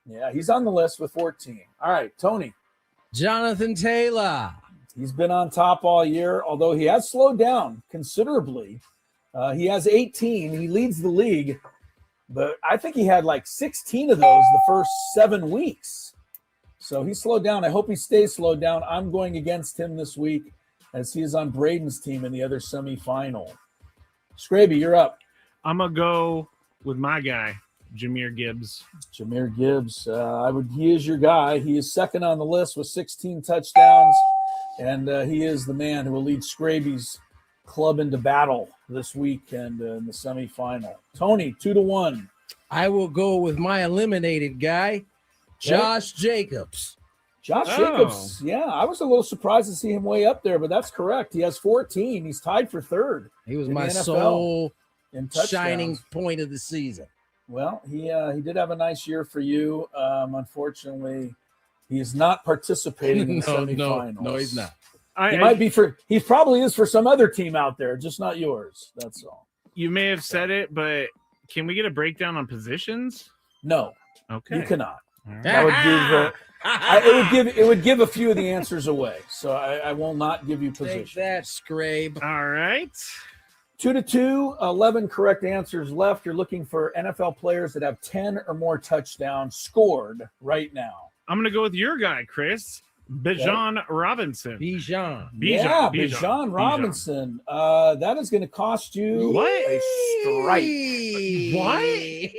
Yeah, he's on the list with 14. All right, Tony. Jonathan Taylor. He's been on top all year, although he has slowed down considerably. He has 18. He leads the league, but I think he had like 16 of those the first 7 weeks. So he slowed down. I hope he stays slowed down. I'm going against him this week as he is on Braden's team in the other semifinal. Skraby, you're up. I'm going to go with my guy, Jahmyr Gibbs. Jahmyr Gibbs. He is your guy. He is second on the list with 16 touchdowns, and he is the man who will lead Skraby's club into battle this weekend in the semifinal. Tony, 2-1. I will go with my eliminated guy, Josh Jacobs. Josh Jacobs. Yeah, I was a little surprised to see him way up there, but that's correct. He has 14. He's tied for third. He was my sole in shining point of the season. Well, he did have a nice year for you. Unfortunately, he is not participating in the semifinals. No, he's not. He probably is for some other team out there, just not yours. That's all. You may have said it, but can we get a breakdown on positions? No. Okay. You cannot. Right. It would give a few of the answers away. So I will not give you position. Take that, Skrabe. All right. 2-2, 11 correct answers left. You're looking for NFL players that have 10 or more touchdowns scored right now. I'm going to go with your guy, Chris. Bijan Robinson. Bijan Robinson. That is going to cost you a strike. What?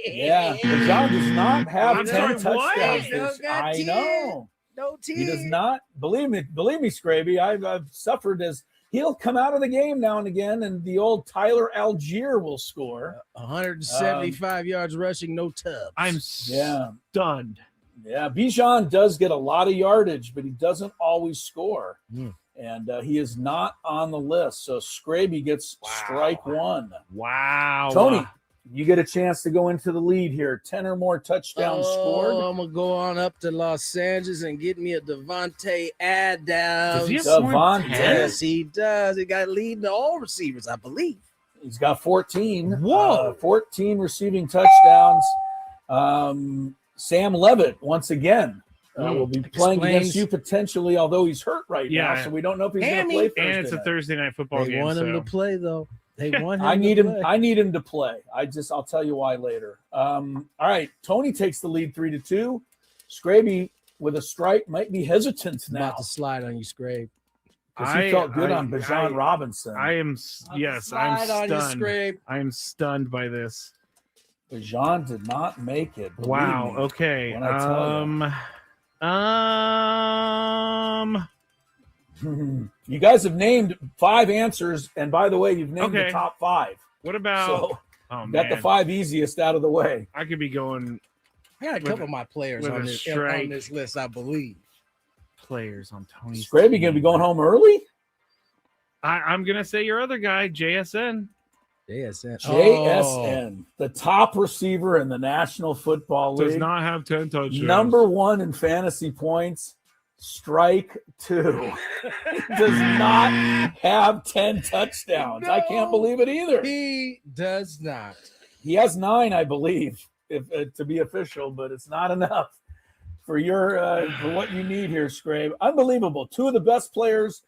Yeah, Bijan does not have 10 touchdowns. I know. No team. He does not. Believe me, Skraby. I've suffered as he'll come out of the game now and again, and the old Tyler Algier will score. 175 yards rushing, no tubs. I'm stunned. Yeah, Bijan does get a lot of yardage, but he doesn't always score. And he is not on the list. So Skraby gets strike one. Wow. Tony, you get a chance to go into the lead here. 10 or more touchdowns scored. I'm going to go on up to Los Angeles and get me a Devontae Adams. Does he have Devontae? Yes, he does. He got leading all receivers, I believe. He's got 14. Whoa. 14 receiving touchdowns. Sam Levitt, once again, will be playing against you potentially, although he's hurt right now, so we don't know if he's going to play Thursday And it's a Thursday night football game. They want him to play, though. They want him I need to him. play. I need him to play. I'll tell you why later. All right, Tony takes the lead 3-2. Skraby with a strike might be hesitant I'm now. about to slide on you, Skrabe. Because he felt good on Bijan Robinson. I'm slide on you, stunned. Skrabe. I'm stunned by this. Bijan did not make it. Wow. Me, Okay. when I tell you. You guys have named 5 answers, and by the way, you've named the top 5. What about? So got the 5 easiest out of the way. I could be going. I got a couple of my players on this list, I believe. Players on Tony's. Skraby going to be going home early? I'm going to say your other guy, JSN. JSN, the top receiver in the National Football League. Does not have 10 touchdowns. Number 1 in fantasy points. Strike 2. Does not have 10 touchdowns. I can't believe it either. He does not. He has 9, I believe, to be official, but it's not enough for for what you need here, Skrabe. Unbelievable. 2 of the best players.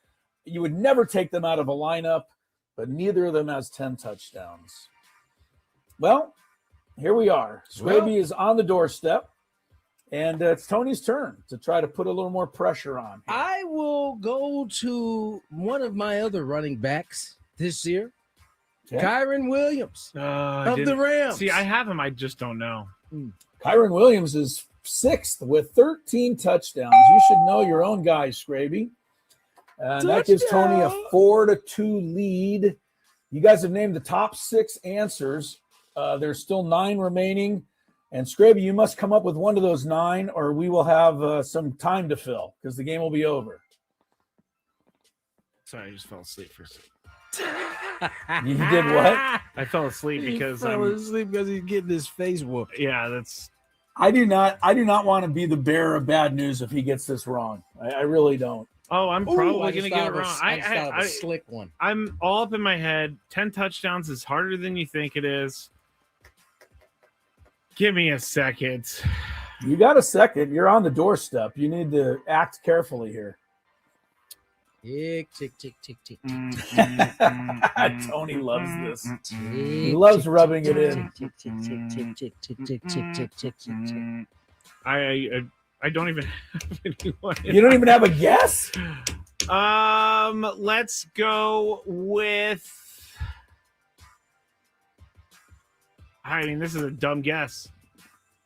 You would never take them out of a lineup, but neither of them has 10 touchdowns. Well, here we are. Skraby is on the doorstep, and it's Tony's turn to try to put a little more pressure on. I will go to one of my other running backs this year, Kyren Williams of the Rams. See, I have him. I just don't know. Kyren Williams is 6th with 13 touchdowns. You should know your own guy, Skraby. And that gives Tony a 4-2 lead. You guys have named the top 6 answers. There's still 9 remaining. And Skraby, you must come up with one of those 9, or we will have some time to fill because the game will be over. Sorry, I just fell asleep for a second. You did what? I fell asleep because he fell asleep because he's getting his face whooped. Yeah, that's. I do not want to be the bearer of bad news if he gets this wrong. I really don't. Oh, I'm probably going to get it wrong. I slick one. I'm all up in my head. 10 touchdowns is harder than you think it is. Give me a second. You got a second. You're on the doorstep. You need to act carefully here. Tick, tick, tick, tick, tick. Tony loves this. He loves rubbing it in. I don't even have anyone. You don't even have a guess? Let's go with. I mean, this is a dumb guess.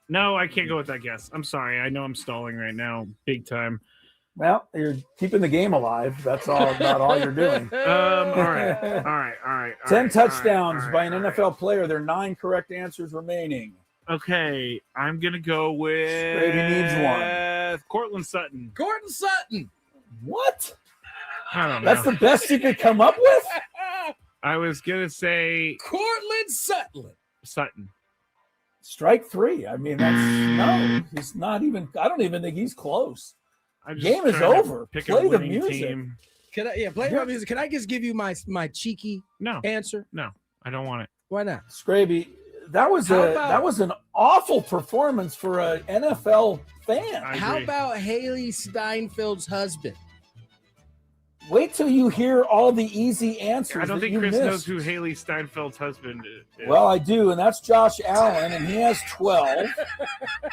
No, I can't go with that guess. I'm sorry. I know I'm stalling right now, big time. Well, you're keeping the game alive. That's about all you're doing. All right. 10 touchdowns by an NFL player. There are 9 correct answers remaining. Okay, I'm gonna go with. Skraby needs one. Cortland Sutton. Gordon Sutton. What? I don't know. That's the best you could come up with? I was gonna say Cortland Sutton. Strike 3. I mean, no. He's not even. I don't even think he's close. Game is over. Play the music. Team. Can I? Play my music. Can I just give you my cheeky answer? No, I don't want it. Why not? Skraby, that was an awful performance for an NFL fan. How about Haley Steinfeld's husband? Wait till you hear all the easy answers. I don't think Chris knows who Haley Steinfeld's husband is. Well, I do, and that's Josh Allen, and he has 12.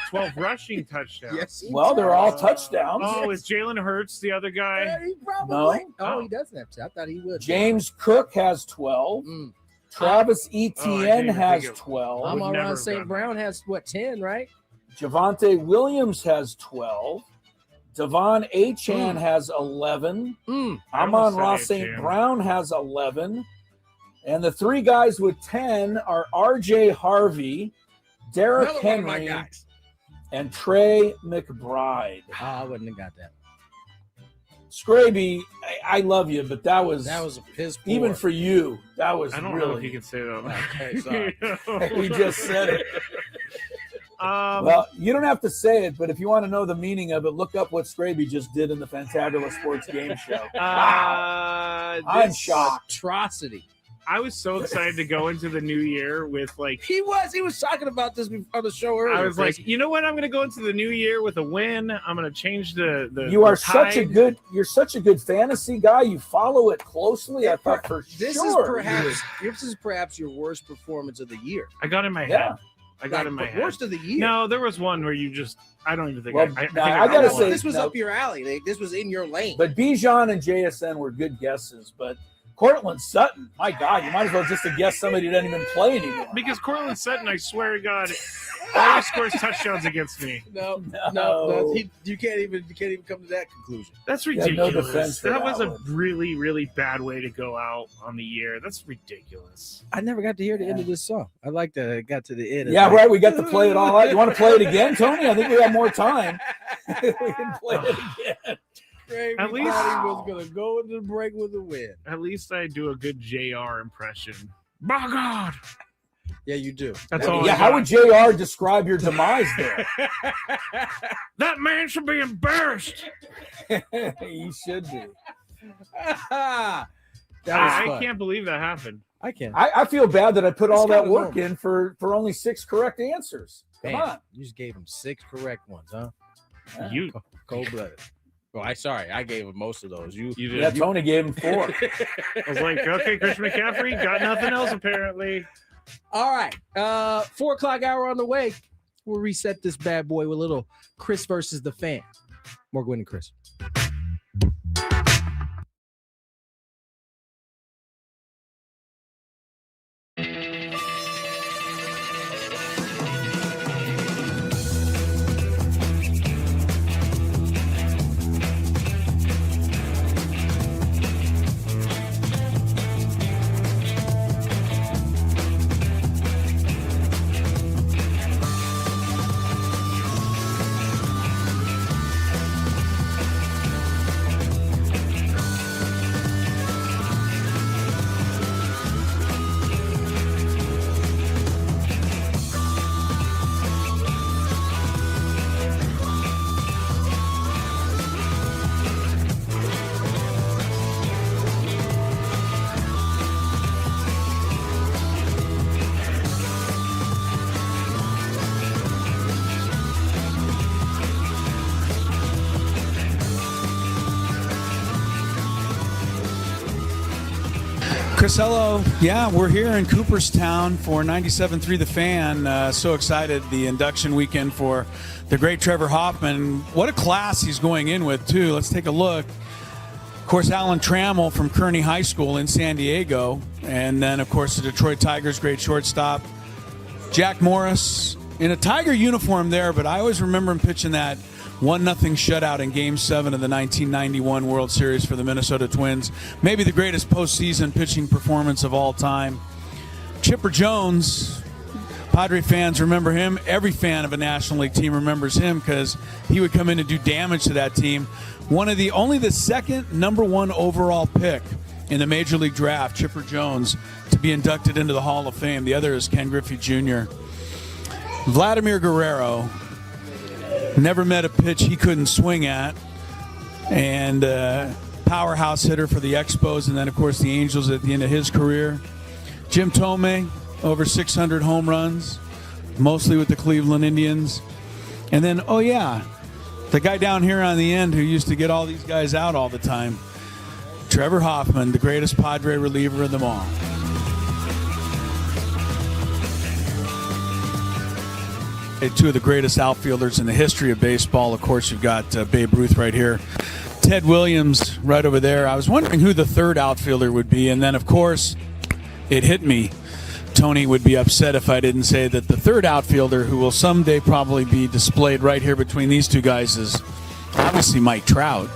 12 rushing touchdowns. Yes, well, they're all touchdowns. Oh, is Jalen Hurts the other guy? He probably. No. Oh, he doesn't have to. I thought he would. James Cook has 12. Travis Etienne has 12. Amon St. Brown has, 10, right? Javonte Williams has 12. Devon Achane has 11. Amon-Ra St. Brown has 11. And the 3 guys with 10 are R.J. Harvey, Derrick Henry, and Trey McBride. Oh, I wouldn't have got that. Skraby, I love you, but that was a piss poor. Even for you. That was I don't really. know if you can say that. Okay, sorry. We just said it. Well, you don't have to say it, but if you want to know the meaning of it, look up what Skraby just did in the Fantabulous Sports Game Show. I'm shocked. Atrocity. I was so excited to go into the new year with he was talking about this before the show earlier. I was like, you know what? I'm going to go into the new year with a win. I'm going to change the. You are such you're such a good fantasy guy. You follow it closely. I thought this is perhaps your worst performance of the year. I got in my head. I got in my head. Worst of the year. No, there was one where you just. I don't even think. Well, I gotta say this was up your alley. This was in your lane. But Bijan and JSN were good guesses. But Cortland Sutton, my God, you might as well just have guessed somebody who doesn't even play anymore. Because Cortland Sutton, I swear to God, always scores touchdowns against me. No. You can't even come to that conclusion. That's ridiculous. No defense for that was one. a really, really bad way to go out on the year. That's ridiculous. I never got to hear the end of this song. I got to the end. Yeah, right. We got to play it all out. You want to play it again, Tony? I think we have more time. We can play it again. At least he was going to go into the break with a win. At least I do a good JR impression. My God. Yeah, you do. That's all. Yeah, how would JR describe your demise there? That man should be embarrassed. He should be. I can't believe that happened. I can't. I feel bad that I put all that work in for only 6 correct answers. Come on. You just gave him 6 correct ones, huh? You cold-blooded. Well, I gave him most of those. You did. Yeah, Tony gave him 4. I was like, okay, Chris McCaffrey got nothing else apparently. All right. 4 o'clock hour on the way. We'll reset this bad boy with a little Chris versus the fan. More Gwynn and Chris. Chris, hello. Yeah, we're here in Cooperstown for 97.3 The Fan. So excited, the induction weekend for the great Trevor Hoffman. What a class he's going in with, too. Let's take a look. Of course, Alan Trammell from Kearney High School in San Diego. And then, of course, the Detroit Tigers' great shortstop, Jack Morris, in a Tiger uniform there, but I always remember him pitching that 1-0 shutout in Game 7 of the 1991 World Series for the Minnesota Twins. Maybe the greatest postseason pitching performance of all time. Chipper Jones, Padre fans remember him. Every fan of a National League team remembers him because he would come in and do damage to that team. Only the second #1 overall pick in the Major League Draft, Chipper Jones, to be inducted into the Hall of Fame. The other is Ken Griffey Jr. Vladimir Guerrero, never met a pitch he couldn't swing at, and powerhouse hitter for the Expos, and then, of course, the Angels at the end of his career. Jim Thome, over 600 home runs, mostly with the Cleveland Indians. And then, oh yeah, the guy down here on the end who used to get all these guys out all the time, Trevor Hoffman, the greatest Padre reliever of them all. Two of the greatest outfielders in the history of baseball. Of course, you've got Babe Ruth right here. Ted Williams right over there. I was wondering who the third outfielder would be. And then, of course, it hit me. Tony would be upset if I didn't say that the third outfielder, who will someday probably be displayed right here between these two guys, is obviously Mike Trout.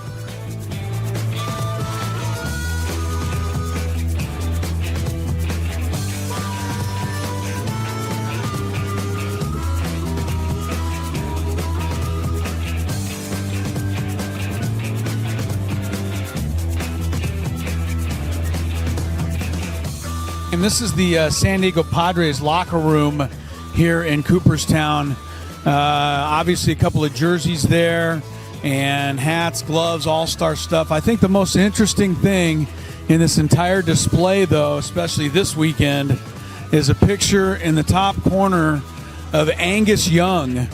And this is the San Diego Padres locker room here in Cooperstown. Obviously a couple of jerseys there and hats, gloves, all-star stuff. I think the most interesting thing in this entire display, though, especially this weekend, is a picture in the top corner of Angus Young.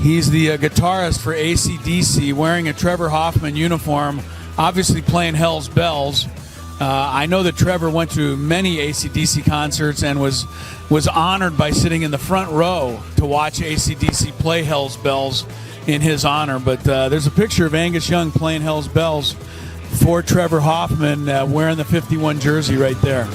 He's the guitarist for AC/DC, wearing a Trevor Hoffman uniform, obviously playing Hell's Bells. I know that Trevor went to many AC/DC concerts and was honored by sitting in the front row to watch AC/DC play Hell's Bells in his honor. But there's a picture of Angus Young playing Hell's Bells for Trevor Hoffman, wearing the 51 jersey right there.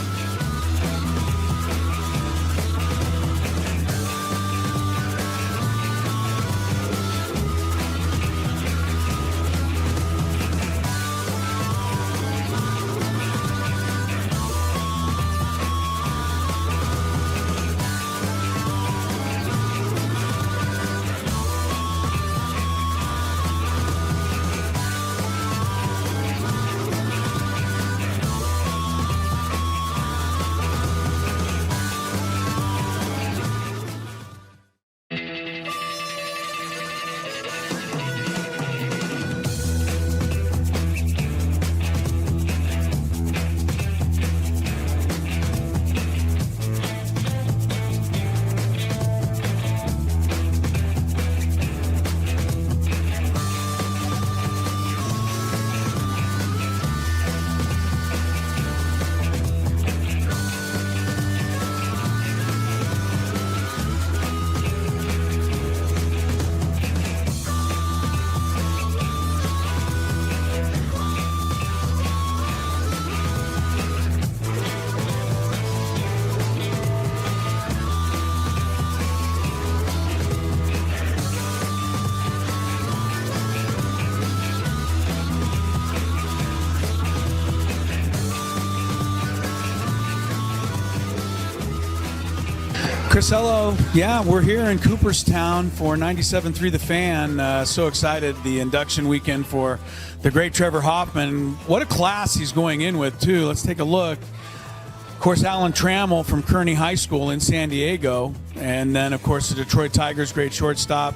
Chris, hello. Yeah, we're here in Cooperstown for 97.3 The Fan. So excited, the induction weekend for the great Trevor Hoffman. What a class he's going in with, too. Let's take a look. Of course, Alan Trammell from Kearney High School in San Diego. And then, of course, the Detroit Tigers' great shortstop,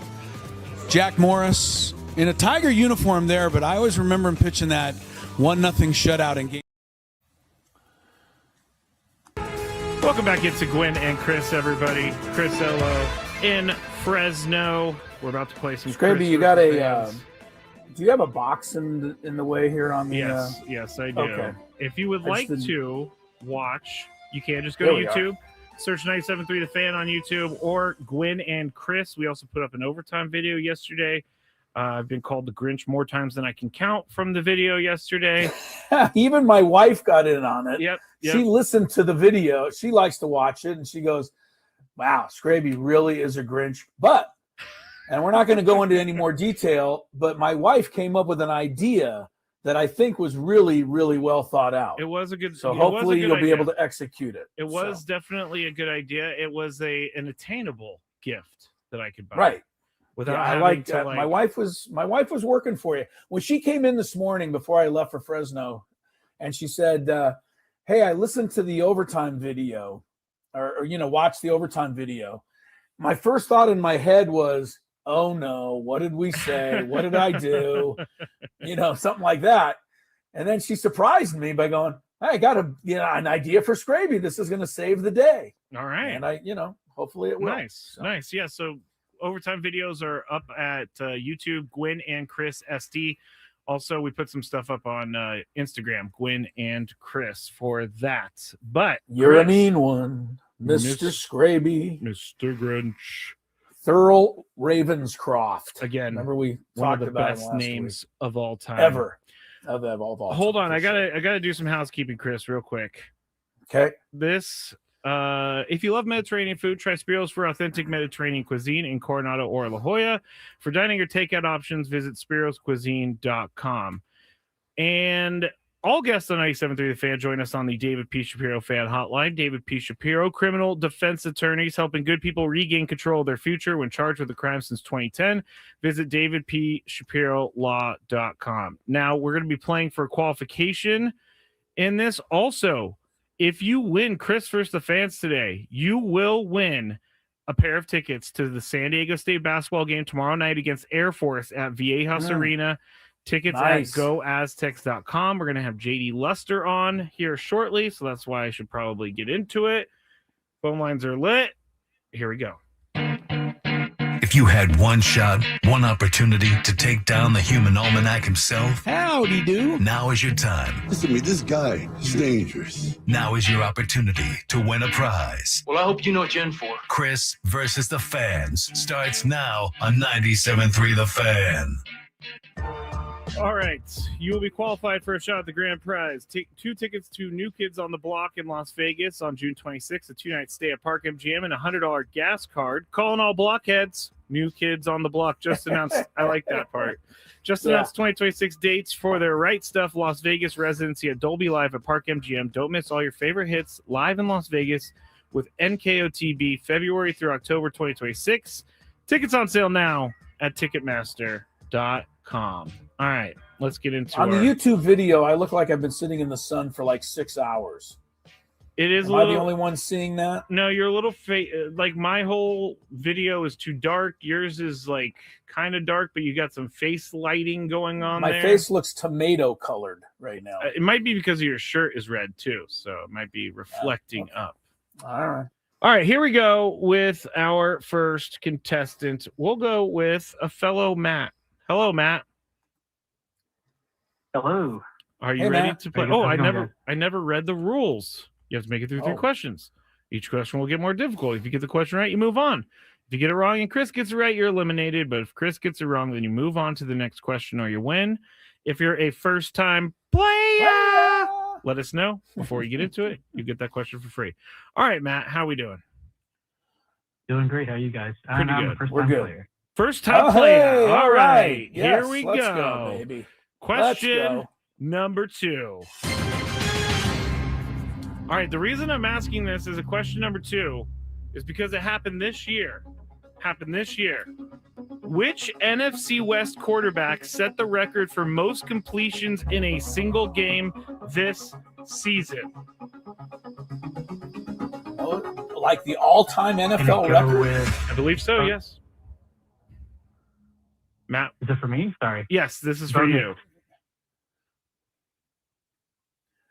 Jack Morris, in a Tiger uniform there, but I always remember him pitching that 1-0 shutout in Game. Welcome back into Gwynn and Chris, everybody. Chris Ello in Fresno. We're about to play some Skraby, you got a do you have a box in the way here on the Yes, I do. Okay. If you would like to, watch, you can just go There to we are. YouTube, search 97.3 The Fan on YouTube, or Gwynn and Chris. We also put up an overtime video yesterday. I've been called the Grinch more times than I can count from the video yesterday. Even my wife got in on it. Yep. She listened to the video. She likes to watch it, and she goes, wow, Skraby really is a Grinch. But, and we're not going to go into any more detail, but my wife came up with an idea that I think was really, really well thought out. It was a good. So it was a hopefully good you'll be idea. able to execute it. It was definitely a good idea. It was an attainable gift that I could buy. Right. Without Yeah, I having like to that. My wife was working for you when she came in this morning before I left for Fresno, and she said, "Hey, I listened to the overtime video, or watch the overtime video." My first thought in my head was, "Oh no, what did we say? What did I do?" Something like that. And then she surprised me by going, "Hey, I got an idea for Skraby. This is going to save the day." All right. And hopefully it will. Nice. Yeah. So overtime videos are up at YouTube, Gwynn and Chris SD. Also, we put some stuff up on Instagram, Gwynn and Chris, for that. But You're Chris, a mean one, Mr. Skraby. Mr. Grinch. Thurl Ravenscroft. Again, remember we one of talked the about best him last names of all time. ever. Of all Hold time, on, for I sure. gotta do some housekeeping, Chris, real quick. Okay. This if you love Mediterranean food, try Spiros for authentic Mediterranean cuisine in Coronado or La Jolla. For dining or takeout options, visit spiroscuisine.com. And all guests on 97.3 The Fan join us on the David P. Shapiro Fan Hotline. David P. Shapiro, criminal defense attorneys helping good people regain control of their future when charged with a crime since 2010. Visit davidpshapirolaw.com. Now, we're going to be playing for qualification in this. Also, if you win Chris versus the Fans today, you will win a pair of tickets to the San Diego State basketball game tomorrow night against Air Force at Viejas Arena. Tickets Nice. at goaztex.com. We're going to have JD Luster on here shortly, so that's why I should probably get into it. Phone lines are lit. Here we go. If you had one shot, one opportunity to take down the human almanac himself, howdy do. Now is your time. Listen to me, this guy is dangerous. Now is your opportunity to win a prize. Well, I hope you know what you're in for. Chris versus the Fans starts now on 97.3 The Fan. All right. You will be qualified for a shot at the grand prize. Take 2 tickets to New Kids on the Block in Las Vegas on June 26th, a 2-night stay at Park MGM, and a $100 gas card. Calling all blockheads. New Kids on the Block just announced. I like that part. Just announced 2026 dates for their Right Stuff Las Vegas residency at Dolby Live at Park MGM. Don't miss all your favorite hits live in Las Vegas with NKOTB February through October 2026. Tickets on sale now at Ticketmaster.com. All right, let's get into On the YouTube video, I look like I've been sitting in the sun for like 6 hours. It is Am I the only one seeing that? No, you're a little like my whole video is too dark. Yours is like kind of dark, but you got some face lighting going on My there. face looks tomato colored right now. It might be because of your shirt is red too, so it might be reflecting up. All right. All right, here we go with our first contestant. We'll go with a fellow Matt. Hello, Matt. Hello. Are you Hey, ready Matt. to play? Hey, Oh, how's it going, guys? I never read the rules. You have to make it through 3 questions. Each question will get more difficult. If you get the question right, you move on. If you get it wrong and Chris gets it right, you're eliminated. But if Chris gets it wrong, then you move on to the next question or you win. If you're a first-time player, let us know before you get into it. You get that question for free. All right, Matt, how we doing? Doing great. How are you guys? Pretty I'm good. a first-time We're good. player. First-time player. hey, All right. Yes, Here we let's go. go, baby. Question Let's go. number 2. All right, the reason I'm asking this is a question number 2 is because it happened this year. Which NFC West quarterback set the record for most completions in a single game this season? Like the all-time NFL record? I believe so, yes. Matt. Is it for me? Sorry. Yes, this is for you.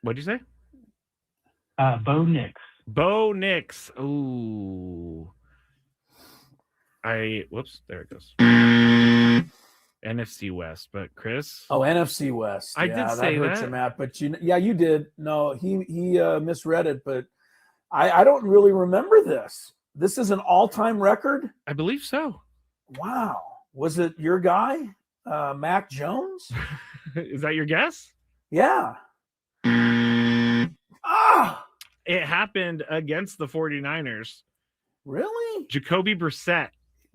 What'd you say? Bo Nix. Bo Nix. Ooh. Whoops, there it goes. NFC West, but Chris. Oh, NFC West. I did say hurt that. you, Matt, but you did. No, he misread it, but I don't really remember this. This is an all-time record? I believe so. Wow. Was it your guy, Mac Jones? Is that your guess? Yeah. It happened against the 49ers. Really? Jacoby Brissett.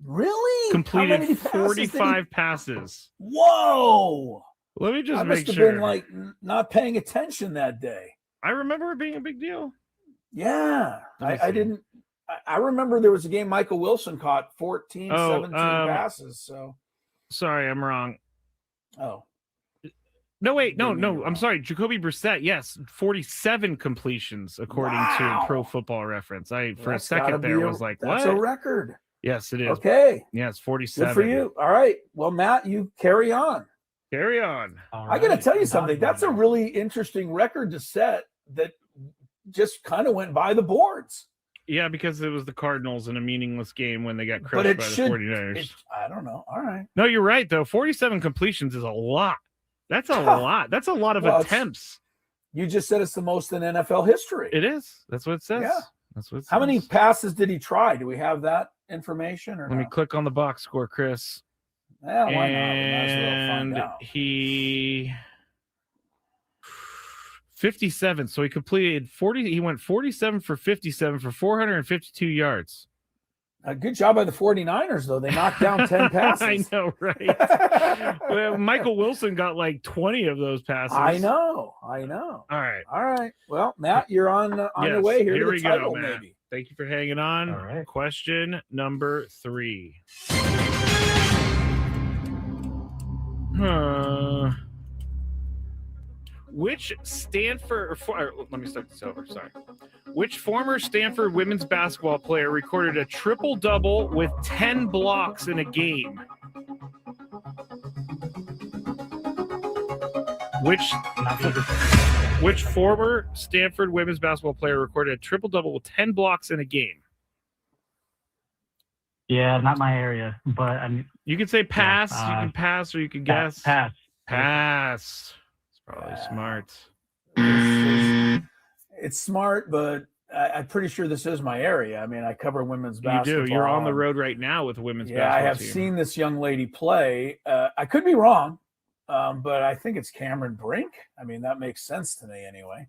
Really? Completed 45 passes. Whoa. Let me just I make must sure. have been like not paying attention that day. I remember it being a big deal. Yeah. I didn't. I remember there was a game Michael Wilson caught 17 passes. So sorry, I'm wrong. Oh. No, wait, no. I'm sorry. Jacoby Brissett, yes, 47 completions according to Pro Football Reference. For a second there was like, what? That's a record. Yes, it is. Okay. Yeah, it's 47. Good for you. All right. Well, Matt, you carry on. Carry on. I got to tell you something. That's a really interesting record to set that just kind of went by the boards. Yeah, because it was the Cardinals in a meaningless game when they got crushed by the 49ers. I don't know. All right. No, you're right, though. 47 completions is a lot. That's a lot. That's a lot of attempts. You just said it's the most in NFL history. It is. That's what it says. Yeah. That's what it says. How many passes did he try? Do we have that information? Or Let me click on the box score, Chris. Yeah, why not? We might as well find out. He 57. So he completed 40. He went 47 for 57 for 452 yards. A good job by the 49ers, though. They knocked down 10 passes. I know, right? Well, Michael Wilson got like 20 of those passes. I know. All right. Well, Matt, you're on your way here to the title, Matt. maybe. Thank you for hanging on. All right. Question number 3. Which let me start this over. Sorry. Which former Stanford women's basketball player recorded a triple-double with 10 blocks in a game? Which former Stanford women's basketball player recorded a triple-double with 10 blocks in a game? Yeah, not my area, but you can say pass. You can pass, or you can guess. Pass. It's probably smart. It's smart, but I'm pretty sure this is my area. I mean, I cover women's basketball. You do. You're on the road right now with women's basketball. Yeah, I have seen this young lady play. I could be wrong, but I think it's Cameron Brink. I mean, that makes sense to me anyway.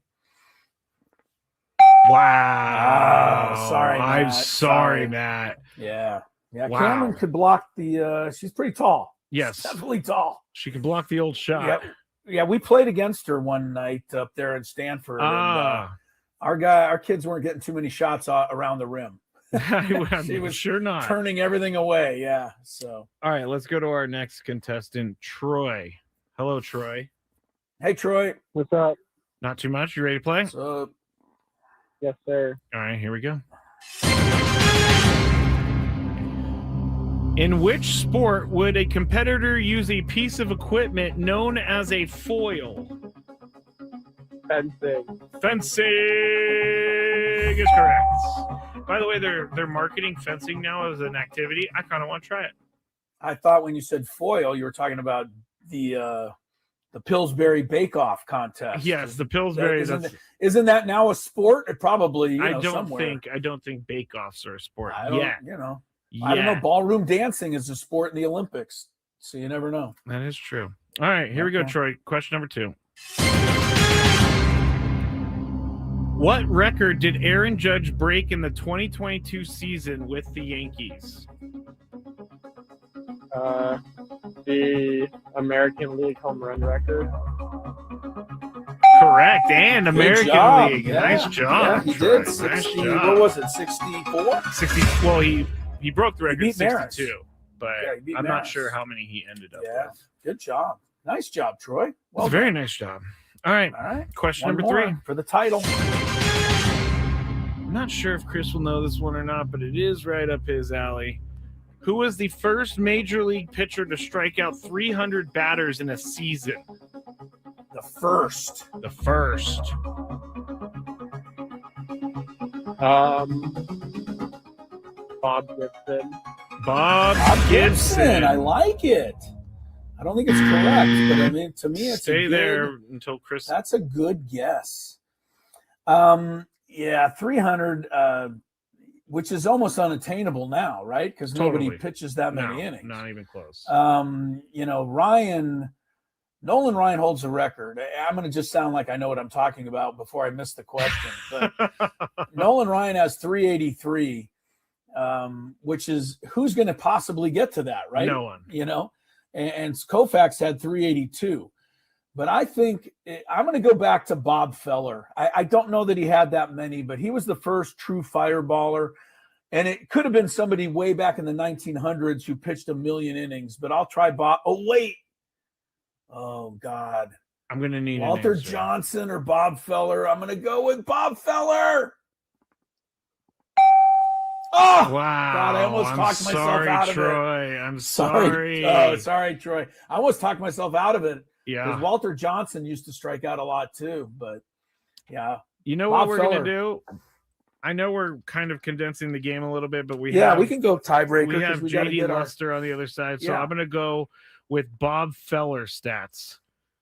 Wow. Sorry, Matt. I'm sorry, Matt. Yeah. Wow. Cameron could block the she's pretty tall. Yes. She's definitely tall. She can block the old shot. Yeah, we played against her one night up there in Stanford. And, our kids weren't getting too many shots around the rim. She was sure not turning everything away. Yeah. So. All right, let's go to our next contestant, Troy. Hello, Troy. Hey, Troy. What's up? Not too much. You ready to play? What's up? Yes, sir. All right, here we go. In which sport would a competitor use a piece of equipment known as a foil? Fencing. Fencing is correct. By the way, they're marketing fencing now as an activity. I kind of want to try it. I thought when you said foil, you were talking about the Pillsbury Bake Off contest. Yes, the Pillsbury. Isn't that now a sport? It probably. I don't somewhere. think bake offs are a sport. I don't. Yeah. I don't know. Ballroom dancing is a sport in the Olympics, so you never know. That is true. All right, here we go, Troy. Question number 2. What record did Aaron Judge break in the 2022 season with the Yankees? The American League home run record. Correct, and American League. Yeah. Nice job. Yeah, he Troy. did. 60, nice job. What was it? 64? 60. Well, he broke the record 62, but I'm not Maris. sure how many he ended up with. Good job. Nice job, Troy. Well, very nice job. All right. Question One number more 3 for the title. I'm not sure if Chris will know this one or not, but it is right up his alley. Who was the first major league pitcher to strike out 300 batters in a season? The first. Bob Gibson. Bob Gibson. I like it. don't think it's correct, but I mean, to me, it's Stay there until Chris. That's a good guess. Yeah, 300, which is almost unattainable now, right? Because nobody pitches that many innings. Not even close. You know, Nolan Ryan holds the record. I'm going to just sound like I know what I'm talking about before I miss the question. But Nolan Ryan has 383, which is who's going to possibly get to that, right? No one. You know, and Koufax had 382. But I think I'm going to go back to Bob Feller. I don't know that he had that many, but he was the first true fireballer. And it could have been somebody way back in the 1900s who pitched 1 million innings. But I'll try Bob. Oh, wait. Oh, God. I'm going to need Walter Johnson or Bob Feller. I'm going to go with Bob Feller. Oh, wow. God, I almost talked myself out of it. I'm sorry. Oh, sorry, Troy. I almost talked myself out of it. Yeah. Because Walter Johnson used to strike out a lot too. But, yeah. You know Bob what we're Feller. going to do? I know we're kind of condensing the game a little bit, but we can go tiebreaker. We have JD Lester on the other side. So I'm going to go with Bob Feller stats.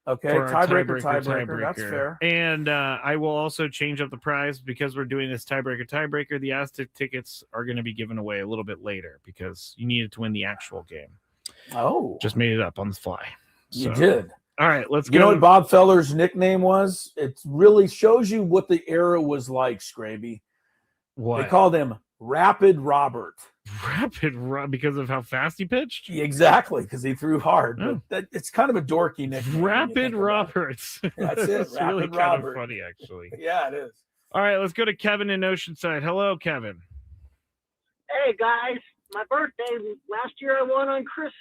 Okay, tiebreaker. That's fair. And I will also change up the prize because we're doing this tiebreaker. The Aztec tickets are going to be given away a little bit later because you needed to win the actual game. Oh. Just made it up on the fly. You did. All right, let's go. You know what Bob Feller's nickname was? It really shows you what the era was like, Skraby. What? They called him Rapid Robert. Because of how fast he pitched? Exactly, because he threw hard. Oh. But it's kind of a dorky nickname. Rapid Roberts. That's it. It's Rapid really Robert. kind of funny, actually. Yeah, it is. All right, let's go to Kevin in Oceanside. Hello, Kevin. Hey, guys. My birthday last year, I won on Chris.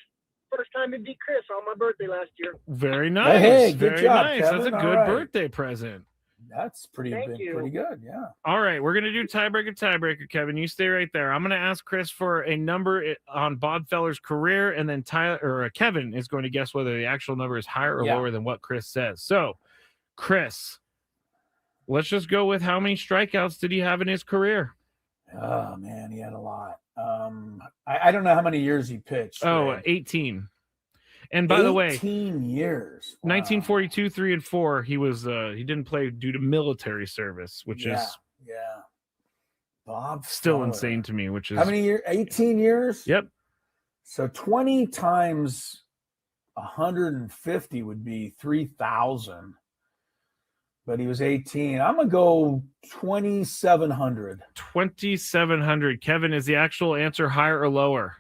First time to beat Chris on my birthday last year. Very nice. Hey, good Very job, nice. Kevin. That's a good birthday present. That's pretty good, yeah. All right, we're going to do tiebreaker, Kevin. You stay right there. I'm going to ask Chris for a number on Bob Feller's career, and then Kevin is going to guess whether the actual number is higher or lower than what Chris says. So, Chris, let's just go with how many strikeouts did he have in his career? Oh, man, he had a lot. I don't know how many years he pitched. Oh, 18. And by the way, 18 years. Wow. 1942, 3 and 4. He was he didn't play due to military service, which is Bob still Feller. insane to me. Which is how many years? 18 years. Yep. So 20 times 150 would be 3,000. But he was 18. I'm gonna go 2,700. 2,700. Kevin, is the actual answer higher or lower?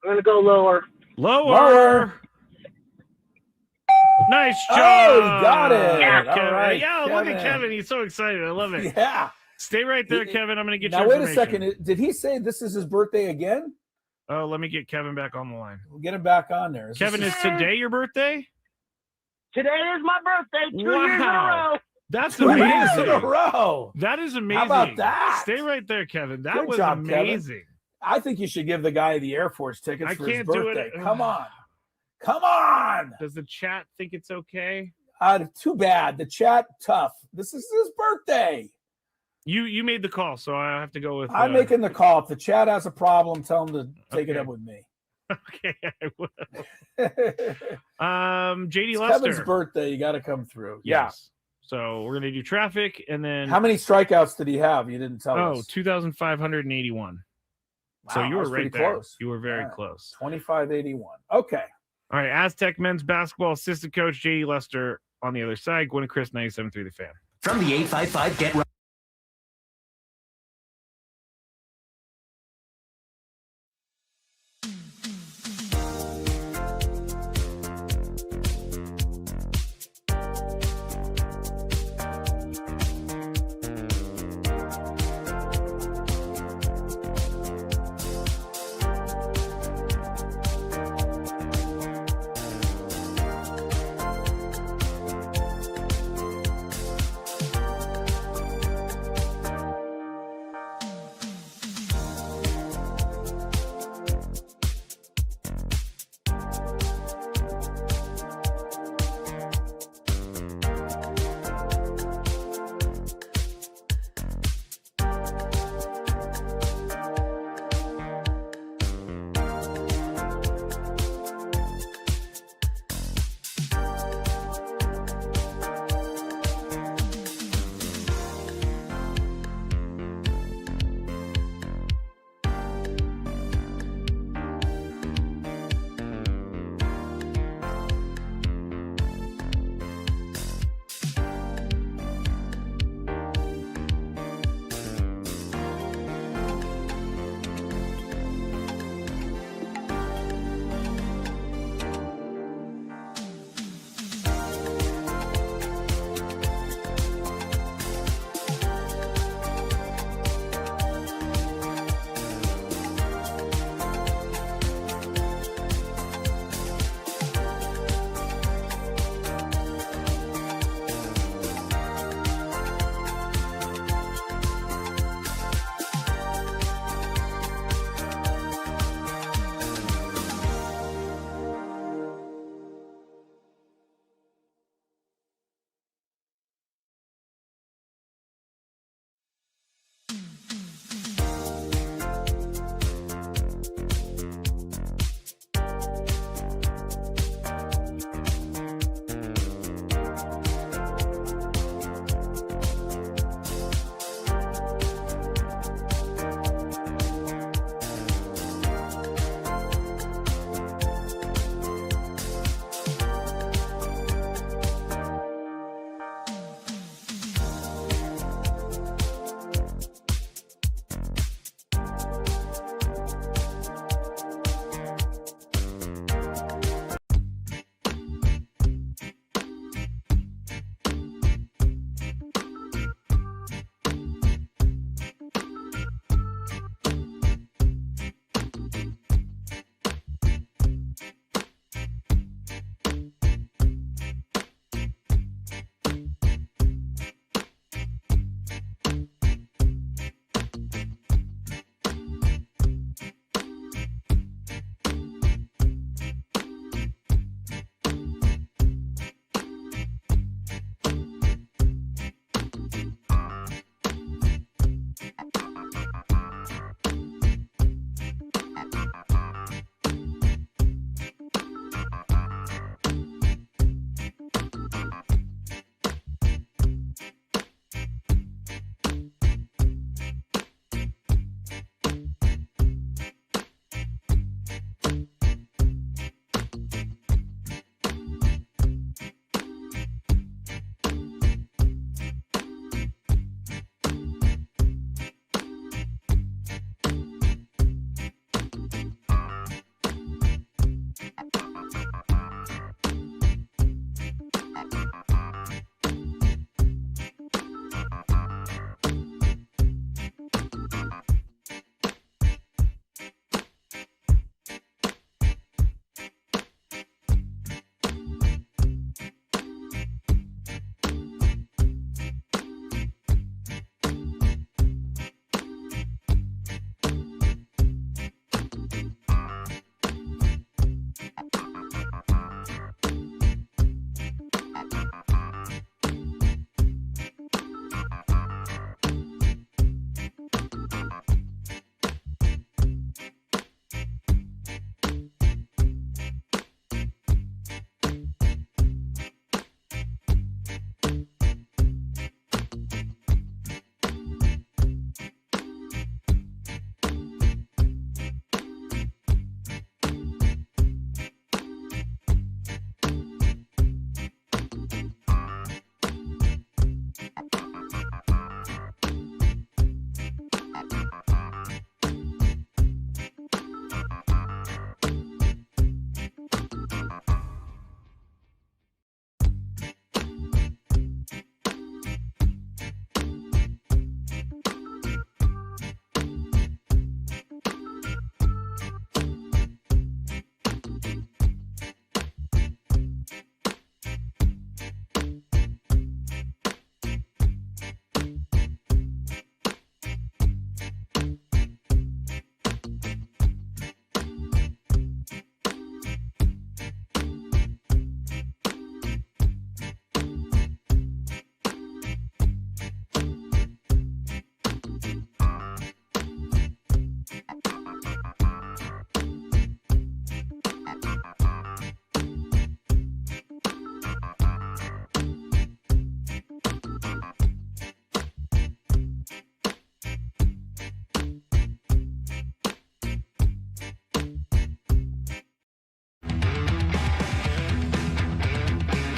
I'm going to go lower. Lower. Nice job. Oh, he got it. Yeah, All right, yeah, Kevin. look at Kevin. He's so excited. I love it. Yeah. Stay right there, Kevin. I'm going to get now, your wait a information. second. Did he say this is his birthday again? Oh, let me get Kevin back on the line. We'll get him back on there. Kevin, is today your birthday? Today is my birthday. 2 years in a row. That's 2 amazing. years in a row. That is amazing. How about that? Stay right there, Kevin. That Good was job, amazing. Kevin. I think you should give the guy the Air Force tickets for his can't do birthday. it. Come on. Come on. Does the chat think it's okay? Too bad. The chat, tough. This is his birthday. You made the call, so I have to go with. I'm making the call. If the chat has a problem, tell them to take it up with me. Okay, I will. JD It's Lester. Kevin's birthday. You got to come through. Yes. So we're gonna do traffic, and then How many strikeouts did he have? You didn't tell us. 2,581. So Wow, you that were was right pretty there. close. You were very close. 2581. Okay. All right, Aztec men's basketball assistant coach JD Lester on the other side. Gwynn Chris, 97.3 The Fan. From the 855 Get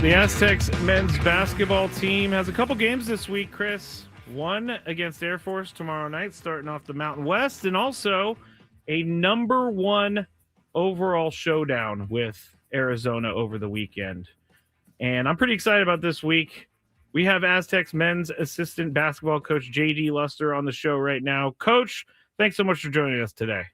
The Aztecs men's basketball team has a couple games this week, Chris. One against Air Force tomorrow night, starting off the Mountain West, and also a number 1 overall showdown with Arizona over the weekend. And I'm pretty excited about this week. We have Aztecs men's assistant basketball coach J.D. Luster on the show right now. Coach, thanks so much for joining us today.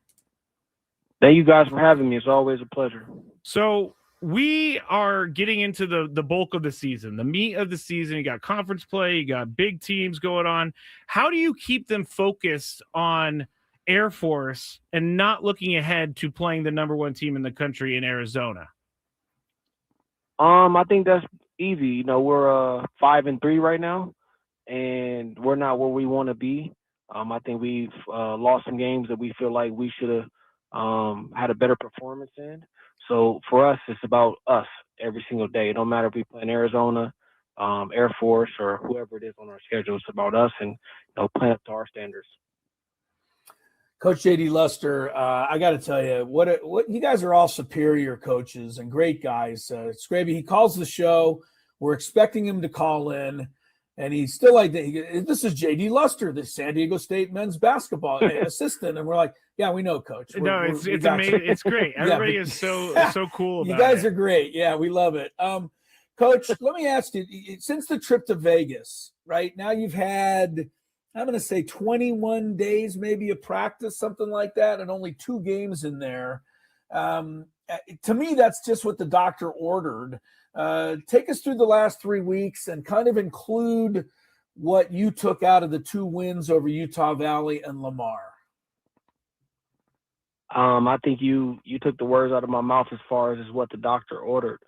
Thank you guys for having me. It's always a pleasure. So we are getting into the bulk of the season, the meat of the season. You got conference play, you got big teams going on. How do you keep them focused on Air Force and not looking ahead to playing the number 1 team in the country in Arizona? I think that's easy. You know, we're 5-3 right now, and we're not where we want to be. I think we've lost some games that we feel like we should have had a better performance in. So for us, it's about us every single day. It don't matter if we play in Arizona, Air Force, or whoever it is on our schedule. It's about us and playing up to our standards. Coach J.D. Luster, I got to tell you, what you guys are all superior coaches and great guys. Skraby, he calls the show. We're expecting him to call in, and he's still like, this is J.D. Luster, the San Diego State men's basketball assistant. And we're like, yeah, we know, Coach. It's amazing. It's great. Everybody is so cool about it. You guys are great. Yeah, we love it. Coach, let me ask you, since the trip to Vegas, right now you've had, I'm going to say 21 days maybe of practice, something like that, and only 2 games in there. To me, that's just what the doctor ordered. Take us through the last 3 weeks and kind of include what you took out of the 2 wins over Utah Valley and Lamar. I think you took the words out of my mouth as far as what the doctor ordered.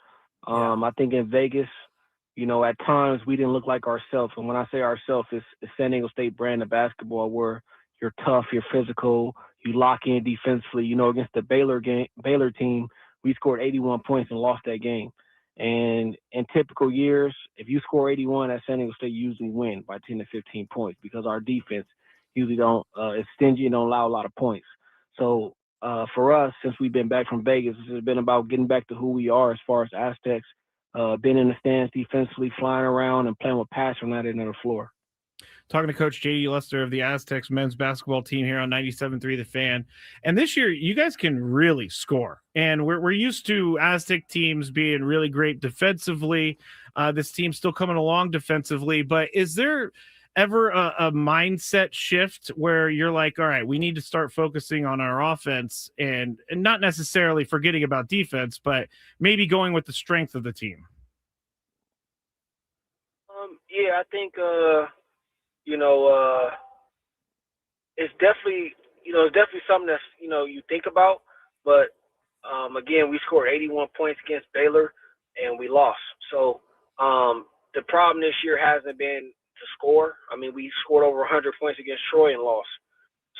I think in Vegas, at times we didn't look like ourselves. And when I say ourselves, it's San Diego State brand of basketball where you're tough, you're physical, you lock in defensively. Against the Baylor team, we scored 81 points and lost that game. And in typical years, if you score 81 at San Diego State, you usually win by 10 to 15 points because our defense usually is stingy and don't allow a lot of points. So for us, since we've been back from Vegas, this has been about getting back to who we are as far as Aztecs, being in the stands defensively, flying around, and playing with passion on that end of the floor. Talking to Coach J.D. Luster of the Aztecs men's basketball team here on 97.3 The Fan. And this year, you guys can really score. And we're used to Aztec teams being really great defensively. This team's still coming along defensively. But is there ever a mindset shift where you're like, all right, we need to start focusing on our offense and not necessarily forgetting about defense, but maybe going with the strength of the team? I think it's definitely something that's, you think about, but again, we scored 81 points against Baylor and we lost. So the problem this year hasn't been to score. I mean, we scored over 100 points against Troy and lost.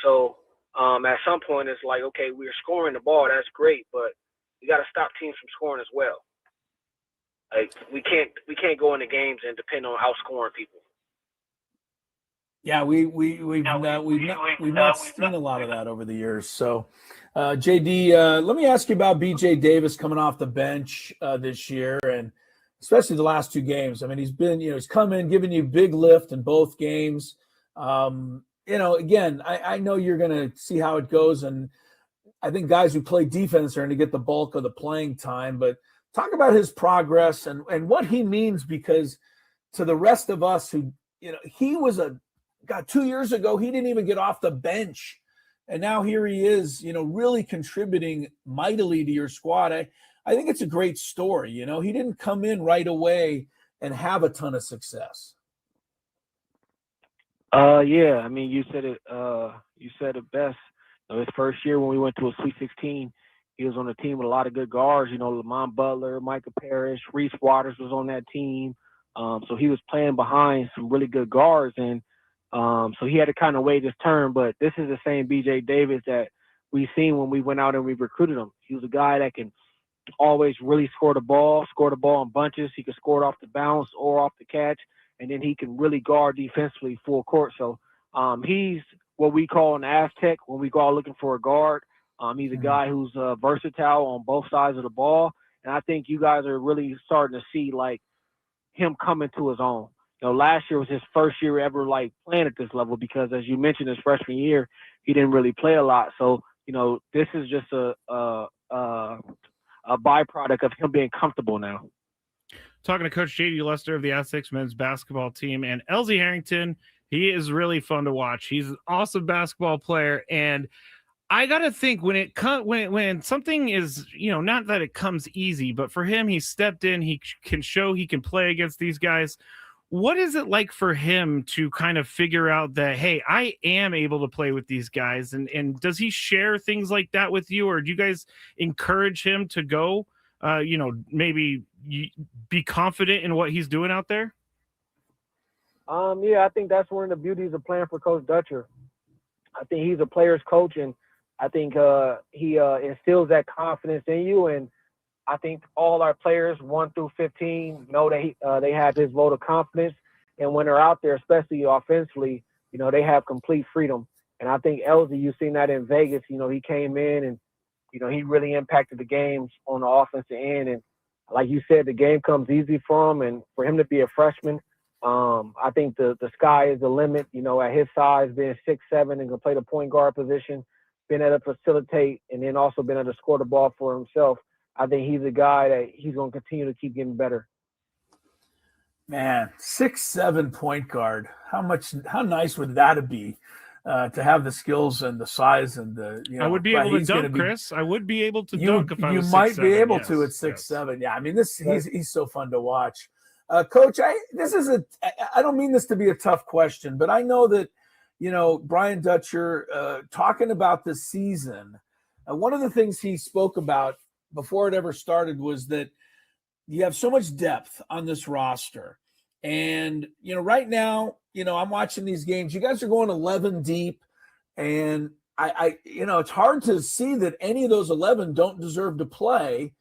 So at some point it's like, okay, we're scoring the ball. That's great, but we got to stop teams from scoring as well. Like we can't go into games and depend on outscoring people. Yeah, we've not seen a lot of that over the years. So, JD, let me ask you about BJ Davis coming off the bench this year, and especially the last 2 games. I mean, he's come in, giving you big lift in both games. Again, I know you're going to see how it goes, and I think guys who play defense are going to get the bulk of the playing time. But talk about his progress and what he means, because to the rest of us who, he was 2 years ago, he didn't even get off the bench. And now here he is, really contributing mightily to your squad. I think it's a great story. He didn't come in right away and have a ton of success. I mean, you said it best. His first year when we went to a Sweet 16, he was on a team with a lot of good guards, Lamont Butler, Micah Parrish, Reese Waters was on that team. So he was playing behind some really good guards, and so he had to kind of wait his turn. But this is the same BJ Davis that we seen when we went out and we recruited him. He was a guy that can always really score the ball in bunches. He can score it off the bounce or off the catch, and then he can really guard defensively full court. So he's what we call an Aztec when we go out looking for a guard. He's a guy who's versatile on both sides of the ball. And I think you guys are really starting to see, like, him coming to his own. Last year was his first year ever like playing at this level because, as you mentioned, his freshman year he didn't really play a lot. So this is just a byproduct of him being comfortable now. Talking to Coach J.D. Lester of the Aztecs men's basketball team, and Elsie Harrington, he is really fun to watch. He's an awesome basketball player, and I gotta think when something is, not that it comes easy, but for him, he stepped in, he can show he can play against these guys. What is it like for him to kind of figure out that, hey, I am able to play with these guys? And does he share things like that with you, or do you guys encourage him to go, maybe be confident in what he's doing out there? Yeah, I think that's one of the beauties of playing for Coach Dutcher. I think he's a player's coach, and I think he instills that confidence in you. And I think all our players, 1 through 15, know that they have his vote of confidence. And when they're out there, especially offensively, they have complete freedom. And I think Elsie, you've seen that in Vegas. He came in and, he really impacted the games on the offensive end. And like you said, the game comes easy for him. And for him to be a freshman, I think the sky is the limit. At his size, being 6'7" and can play the point guard position, being able to facilitate, and then also being able to score the ball for himself. I think he's a guy that he's going to continue to keep getting better. Man, 6'7" point guard. How nice would that be to have the skills and the size and the, I would be able to dunk, Chris. I would be able to dunk if I was 6'7". You might be able to at 6'7". Yeah, I mean, he's so fun to watch. Coach, I don't mean this to be a tough question, but I know that, Brian Dutcher talking about the season, one of the things he spoke about before it ever started was that you have so much depth on this roster. And, right now, I'm watching these games. You guys are going 11 deep. And it's hard to see that any of those 11 don't deserve to play.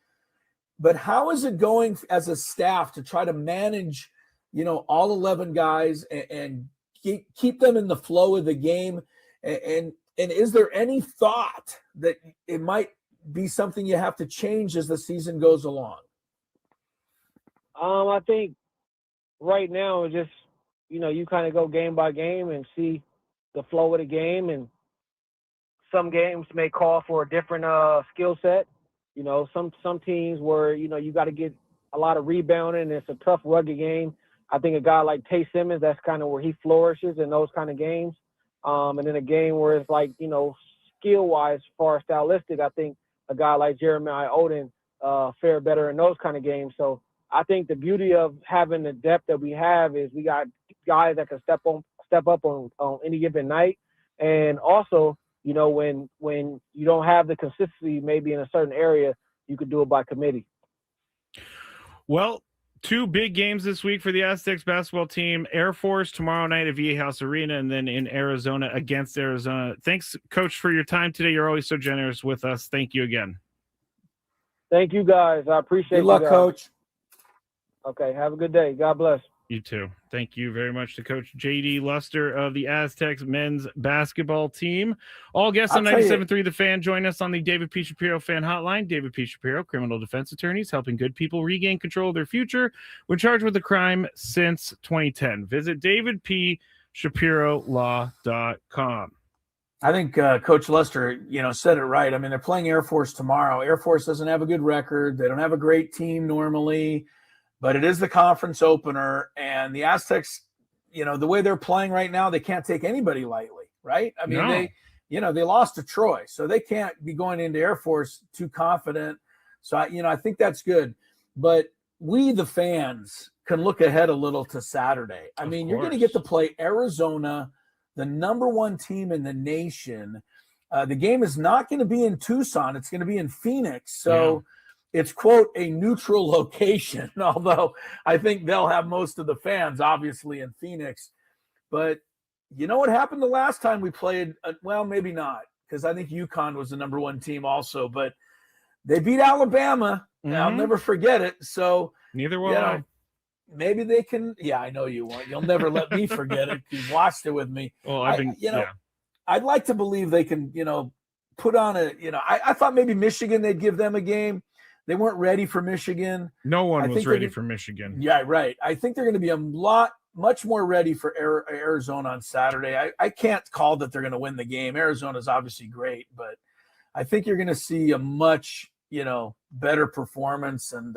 But how is it going as a staff to try to manage, all 11 guys and keep them in the flow of the game? And is there any thought that it might be something you have to change as the season goes along? I think right now it's just, you kind of go game by game and see the flow of the game. And some games may call for a different skill set. Some teams where, you got to get a lot of rebounding and it's a tough, rugged game. I think a guy like Tay Simmons, that's kind of where he flourishes in those kind of games. And then a game where it's like, skill-wise, far stylistic, I think a guy like Jeremiah Odin fare better in those kind of games. So I think the beauty of having the depth that we have is we got guys that can step up on any given night. And also, when you don't have the consistency maybe in a certain area, you could do it by committee. Well, 2 big games this week for the Aztecs basketball team. Air Force tomorrow night at Viejas Arena, and then in Arizona against Arizona. Thanks, Coach, for your time today. You're always so generous with us. Thank you again. Thank you, guys. I appreciate it. Good luck, Coach. Okay, have a good day. God bless. You too. Thank you very much to Coach J.D. Luster of the Aztecs men's basketball team. All guests on 97.3 The Fan join us on the David P. Shapiro Fan Hotline. David P. Shapiro, criminal defense attorneys, helping good people regain control of their future when charged with a crime since 2010. Visit davidpshapirolaw.com. I think Coach Luster, said it right. I mean, they're playing Air Force tomorrow. Air Force doesn't have a good record. They don't have a great team normally. But it is the conference opener, and the Aztecs, the way they're playing right now, they can't take anybody lightly, right? I mean, they lost to Troy, so they can't be going into Air Force too confident. So, I think that's good. But we, the fans, can look ahead a little to Saturday. I mean, you're going to get to play Arizona, the number 1 team in the nation. The game is not going to be in Tucson. It's going to be in Phoenix. So it's, quote, a neutral location, although I think they'll have most of the fans, obviously, in Phoenix. But you know what happened the last time we played? Well, maybe not, because I think UConn was the number 1 team also. But they beat Alabama, and I'll never forget it. So neither will I. Maybe they can. Yeah, I know you won't. You'll never let me forget it. You've watched it with me. Well, I'd like to believe they can, put on I thought maybe Michigan, they'd give them a game. They weren't ready for Michigan. No one I was think ready for Michigan. Yeah, right. I think they're going to be much more ready for Arizona on Saturday. I can't call that they're going to win the game. Arizona's obviously great, but I think you're going to see a much, better performance and,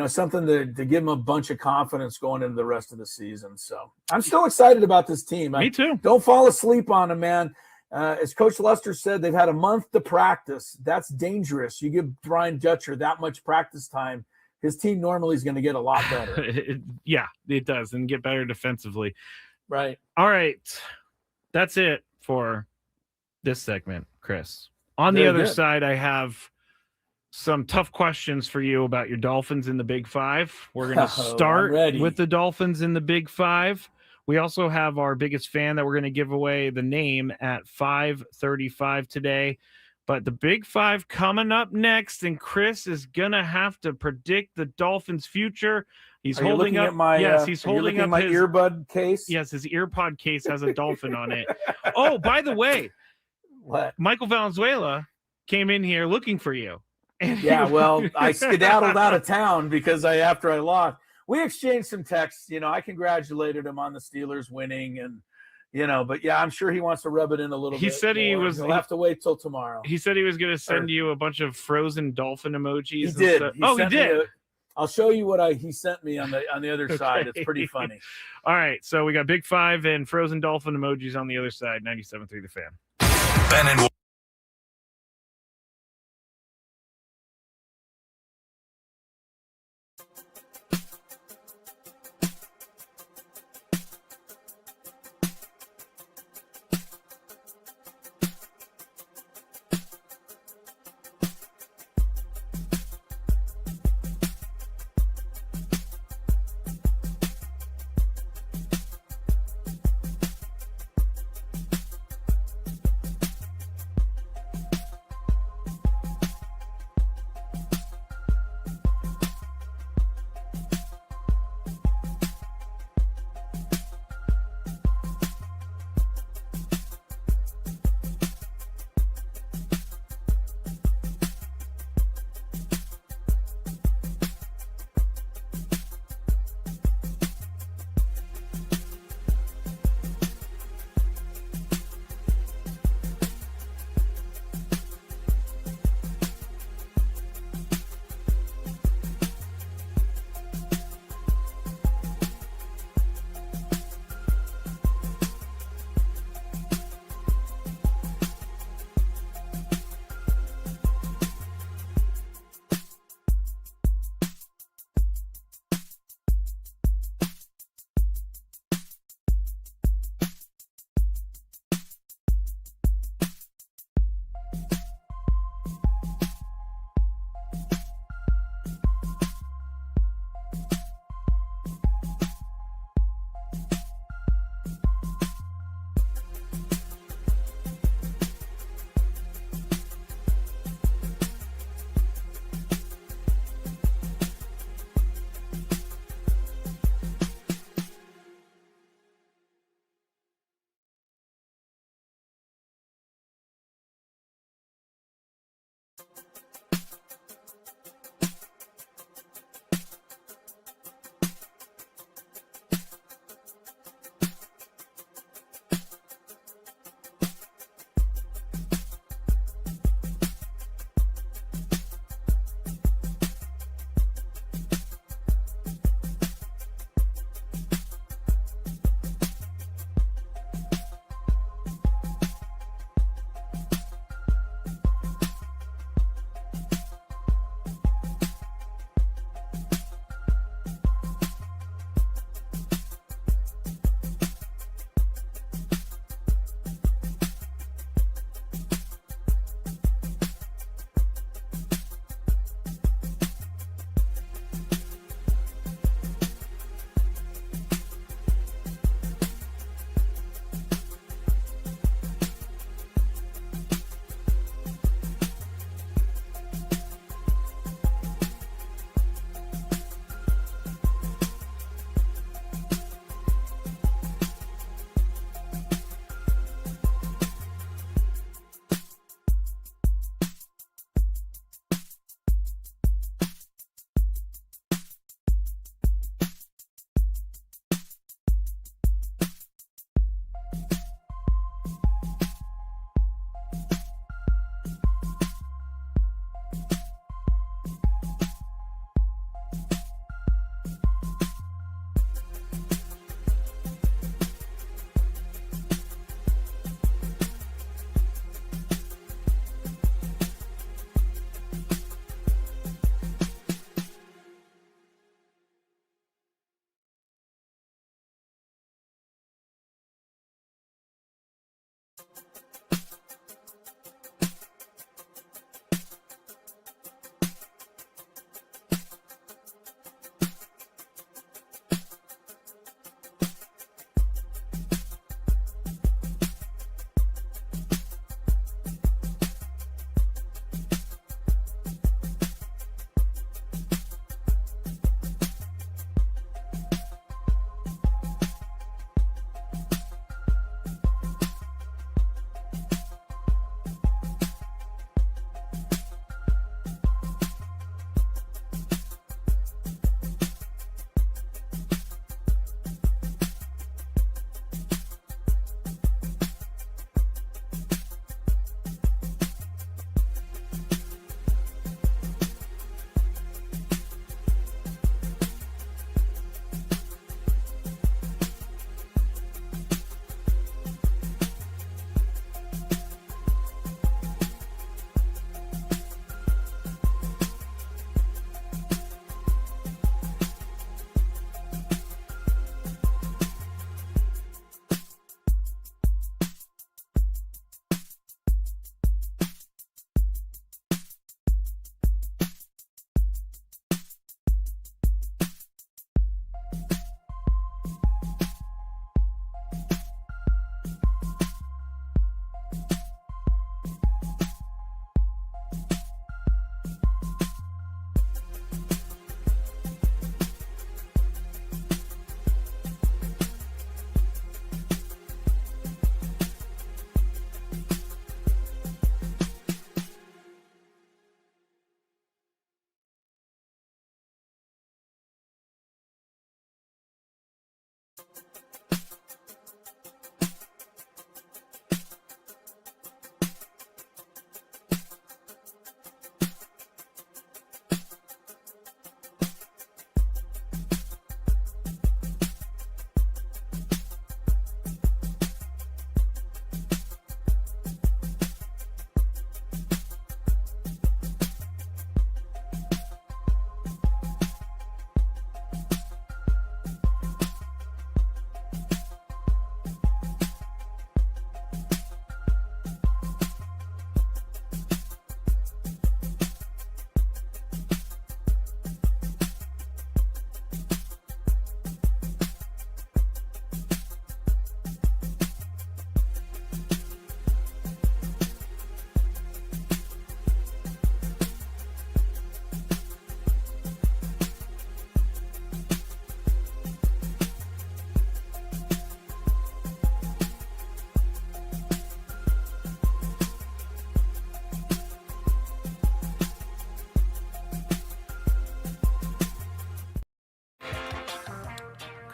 something to give them a bunch of confidence going into the rest of the season. So I'm still excited about this team. Me too. Don't fall asleep on them, man. As Coach Lester said, they've had a month to practice. That's dangerous. You give Brian Dutcher that much practice time, his team normally is going to get a lot better. It does, and get better defensively. Right. All right. That's it for this segment, Chris. On the Very other good. side, I have some tough questions for you about your Dolphins in the Big Five. We're going to start with the Dolphins in the Big Five. We also have our biggest fan that we're going to give away the name at 5:35 today. But the Big Five coming up next, and Chris is going to have to predict the Dolphins' future. He's holding up he's holding up my earbud case. Yes, his earpod case has a dolphin on it. Oh, by the way, what? Michael Valenzuela came in here looking for you. Yeah, well, I skedaddled out of town because after I lost. We exchanged some texts. I congratulated him on the Steelers winning, and but yeah, I'm sure he wants to rub it in a little bit. He said more. He'll have to wait till tomorrow. He said he was going to send you a bunch of frozen dolphin emojis. He did. He did. I'll show you what he sent me on the other side. It's pretty funny. All right, so we got Big Five and frozen dolphin emojis on the other side. 97.3 The Fan. Ben and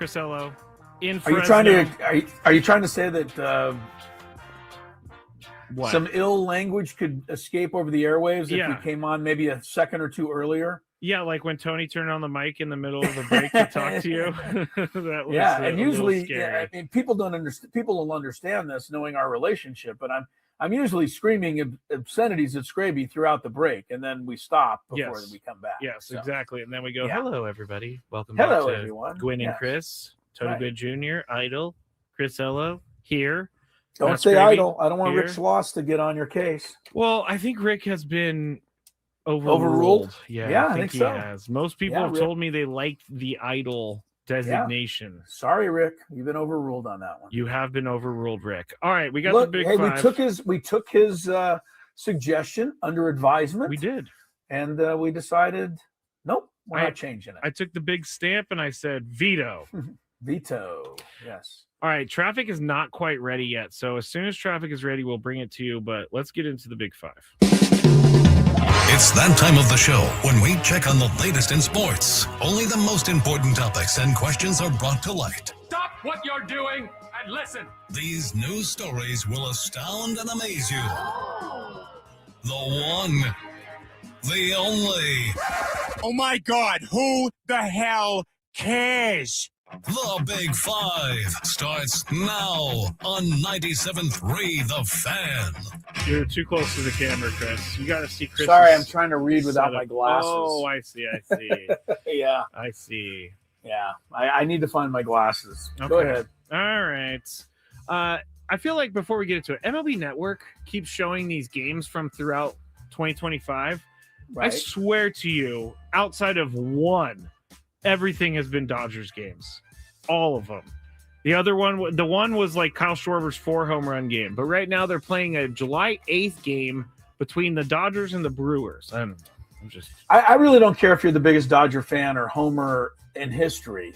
Crisello in Are Fresno. you trying to say that What? some ill language could escape over the airwaves if Yeah. we came on maybe a second or two earlier? Yeah, like when Tony turned on the mic in the middle of the break to talk to you. That was And a usually, little scary. I mean, people don't understand. People will understand this, knowing our relationship. But I'm usually screaming obscenities at Skraby throughout the break, and then we stop before Yes. we come back. Yes, So, exactly. And then we go, Yeah. hello, everybody. Welcome Hello, back to everyone. Gwynn and Yes. Chris, Tony Right. Good Jr., Idol, Crisello, here. Don't Matt say Skraby, idle. I don't want here. Rick Schloss to get on your case. Well, I think Rick has been Overruled? overruled. Yeah, Yeah, I I think think he so. has. Most people Yeah, have Rick. told me they liked the Idol designation. Sorry, Rick. You've been overruled on that one. You have been overruled, Rick. All right, we got Look, the big hey, five. we took his suggestion under advisement. We did. And we decided, nope, we're I- not changing it. I took the big stamp and I said veto. Veto. Yes. All right, traffic is not quite ready yet. So as soon as traffic is ready, we'll bring it to you. But let's get into the big five. It's that time of the show when we check on the latest in sports. Only the most important topics and questions are brought to light. Stop what you're doing and listen. These news stories will astound and amaze you. The one, the only. Oh my God, who the hell cares? The Big Five starts now on 97.3 The Fan. You're too close to the camera, Chris. You got to see Chris. Sorry, I'm trying to read without my glasses. Oh, I see. I see. Yeah. I see. Yeah. I need to find my glasses. Go Okay. ahead. All right. I feel like before we get into it, MLB Network keeps showing these games from throughout 2025. I Right. swear to you, outside of one, everything has been Dodgers games. All of them. The one was like Kyle Schwarber's 4 home run game. But right now they're playing a July 8th game between the Dodgers and the Brewers. I really don't care if you're the biggest Dodger fan or homer in history.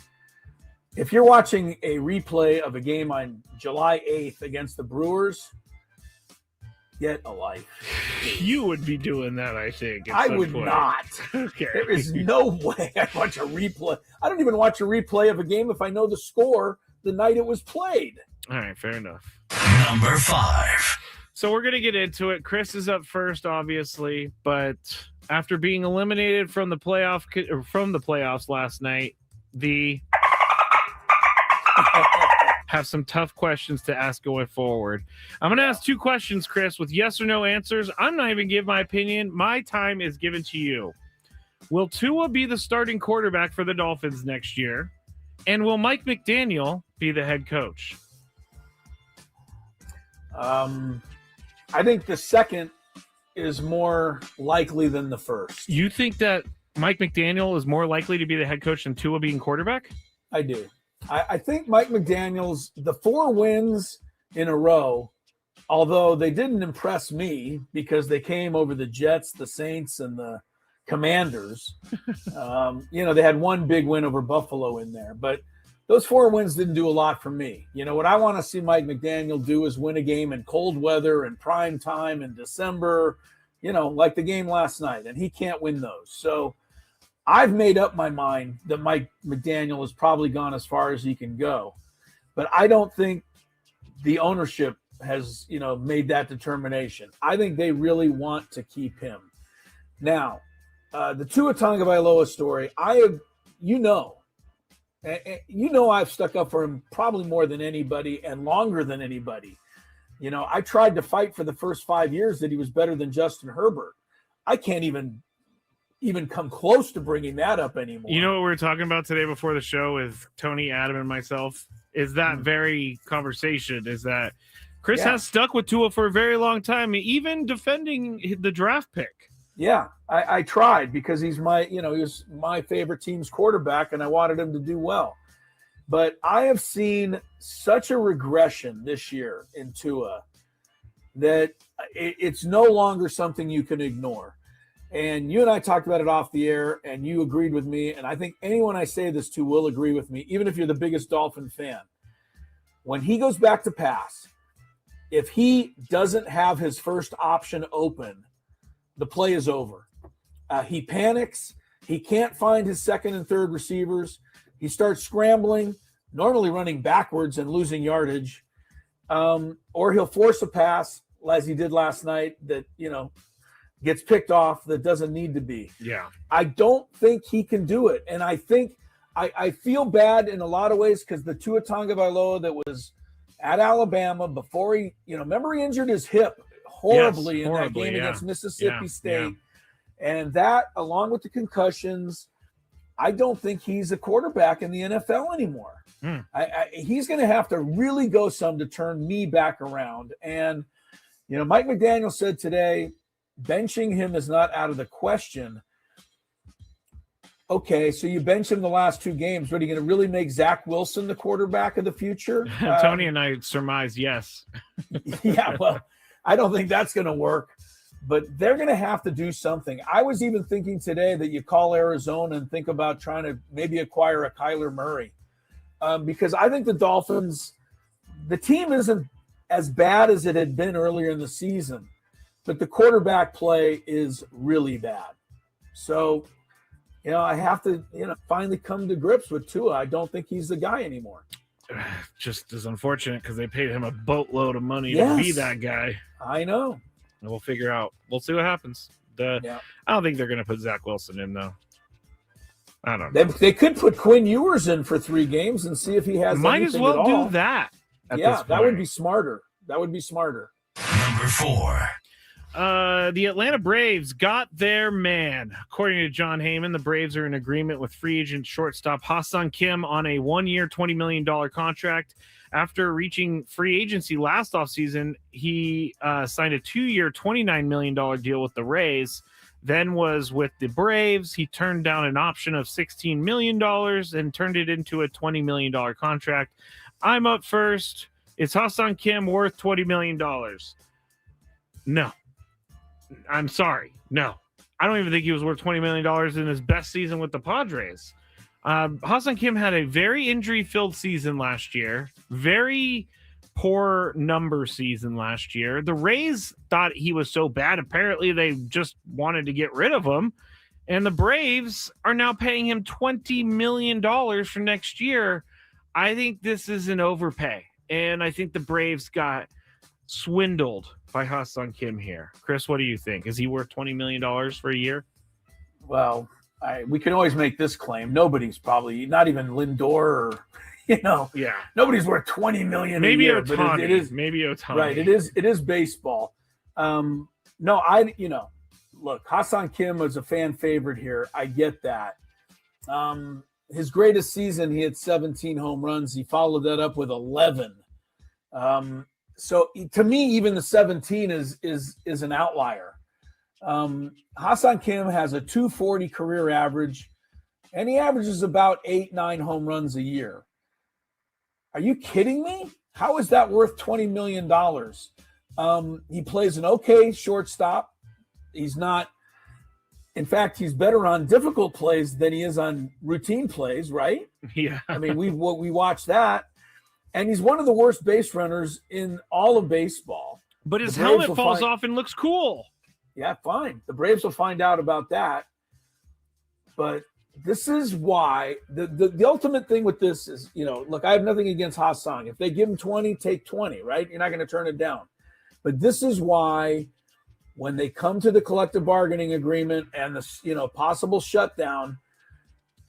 If you're watching a replay of a game on July 8th against the Brewers, get a life. You would be doing that, I think. at I some would point. not. Okay. There is no way I'd watch a replay. I don't even watch a replay of a game if I know the score the night it was played. All right, fair enough. Number 5. So we're going to get into it. Chris is up first, obviously, but after being eliminated from the playoffs last night, the have some tough questions to ask going forward. I'm going to ask 2 questions, Chris, with yes or no answers. I'm not even give my opinion. My time is given to you. Will Tua be the starting quarterback for the Dolphins next year? And will Mike McDaniel be the head coach? I think the second is more likely than the first. You think that Mike McDaniel is more likely to be the head coach than Tua being quarterback? I do. I think Mike McDaniel's, the 4 wins in a row, although they didn't impress me because they came over the Jets, the Saints, and the Commanders. They had one big win over Buffalo in there, but those 4 wins didn't do a lot for me. What I want to see Mike McDaniel do is win a game in cold weather and prime time in December, like the game last night, and he can't win those. So I've made up my mind that Mike McDaniel has probably gone as far as he can go, but I don't think the ownership has, made that determination. I think they really want to keep him. Now, the Tua Tagovailoa story, I've stuck up for him probably more than anybody and longer than anybody. I tried to fight for the first 5 years that he was better than Justin Herbert. I can't even come close to bringing that up anymore. You know what we were talking about today before the show with Tony, Adam, and myself? Is that very conversation, is that Chris has stuck with Tua for a very long time, even defending the draft pick. Yeah, I tried because he was my favorite team's quarterback and I wanted him to do well. But I have seen such a regression this year in Tua that it's no longer something you can ignore. And you and I talked about it off the air and you agreed with me. And I think anyone I say this to will agree with me, even if you're the biggest Dolphin fan. When he goes back to pass, if he doesn't have his first option open, the play is over. He panics. He can't find his second and third receivers. He starts scrambling. normally running backwards and losing yardage, or he'll force a pass as he did last night that, gets picked off that doesn't need to be. Yeah. I don't think he can do it. And I think I feel bad in a lot of ways because the Tua Tagovailoa that was at Alabama before he, remember he injured his hip horribly in that game against Mississippi State. And that, along with the concussions, I don't think he's a quarterback in the NFL anymore. He's going to have to really go some to turn me back around. And, Mike McDaniel said today, benching him is not out of the question. Okay, so you bench him the last 2 games. What, are you going to really make Zach Wilson the quarterback of the future? Tony and I surmise yes. Yeah, well, I don't think that's going to work. But they're going to have to do something. I was even thinking today that you call Arizona and think about trying to maybe acquire a Kyler Murray. Because I think the Dolphins, the team isn't as bad as it had been earlier in the season, but the quarterback play is really bad. So, I have to, finally come to grips with Tua. I don't think he's the guy anymore. Just as unfortunate because they paid him a boatload of money to be that guy. I know. And we'll figure out. We'll see what happens. I don't think they're going to put Zach Wilson in, though. I don't know. They could put Quinn Ewers in for 3 games and see if he has Might as well do that. That would be smarter. Number 4. The Atlanta Braves got their man. According to John Heyman, the Braves are in agreement with free agent shortstop Ha-Seong Kim on a 1-year, $20 million contract. After reaching free agency last offseason, he signed a 2-year, $29 million deal with the Rays, then was with the Braves. He turned down an option of $16 million and turned it into a $20 million contract. I'm up first. Is Ha-Seong Kim worth $20 million? No. I'm sorry. No. I don't even think he was worth $20 million in his best season with the Padres. Ha-Seong Kim had a very injury-filled season last year. Very poor number season last year. The Rays thought he was so bad. Apparently, they just wanted to get rid of him. And the Braves are now paying him $20 million for next year. I think this is an overpay. And I think the Braves got swindled by Ha-Seong Kim here. Chris, what do you think? Is he worth $20 million for a year? Well, we can always make this claim. Nobody's probably, not even Lindor or, nobody's worth $20 million a year. Ohtani. It is, maybe Ohtani. Right. It is baseball. Look, Ha-Seong Kim was a fan favorite here. I get that. His greatest season, he had 17 home runs. He followed that up with 11. So to me, even the 17 is an outlier. Ha-Seong Kim has a 240 career average, and he averages about 8-9 home runs a year. Are you kidding me? How is that worth $20 million? He plays an okay shortstop. He's not. In fact, he's better on difficult plays than he is on routine plays, right? Yeah. I mean, we watched that. And he's one of the worst base runners in all of baseball. But his helmet falls off and looks cool. Yeah, fine. The Braves will find out about that. But this is why the ultimate thing with this is, look, I have nothing against Ha-Seong. If they give him 20, take 20, right? You're not going to turn it down. But this is why when they come to the collective bargaining agreement and the possible shutdown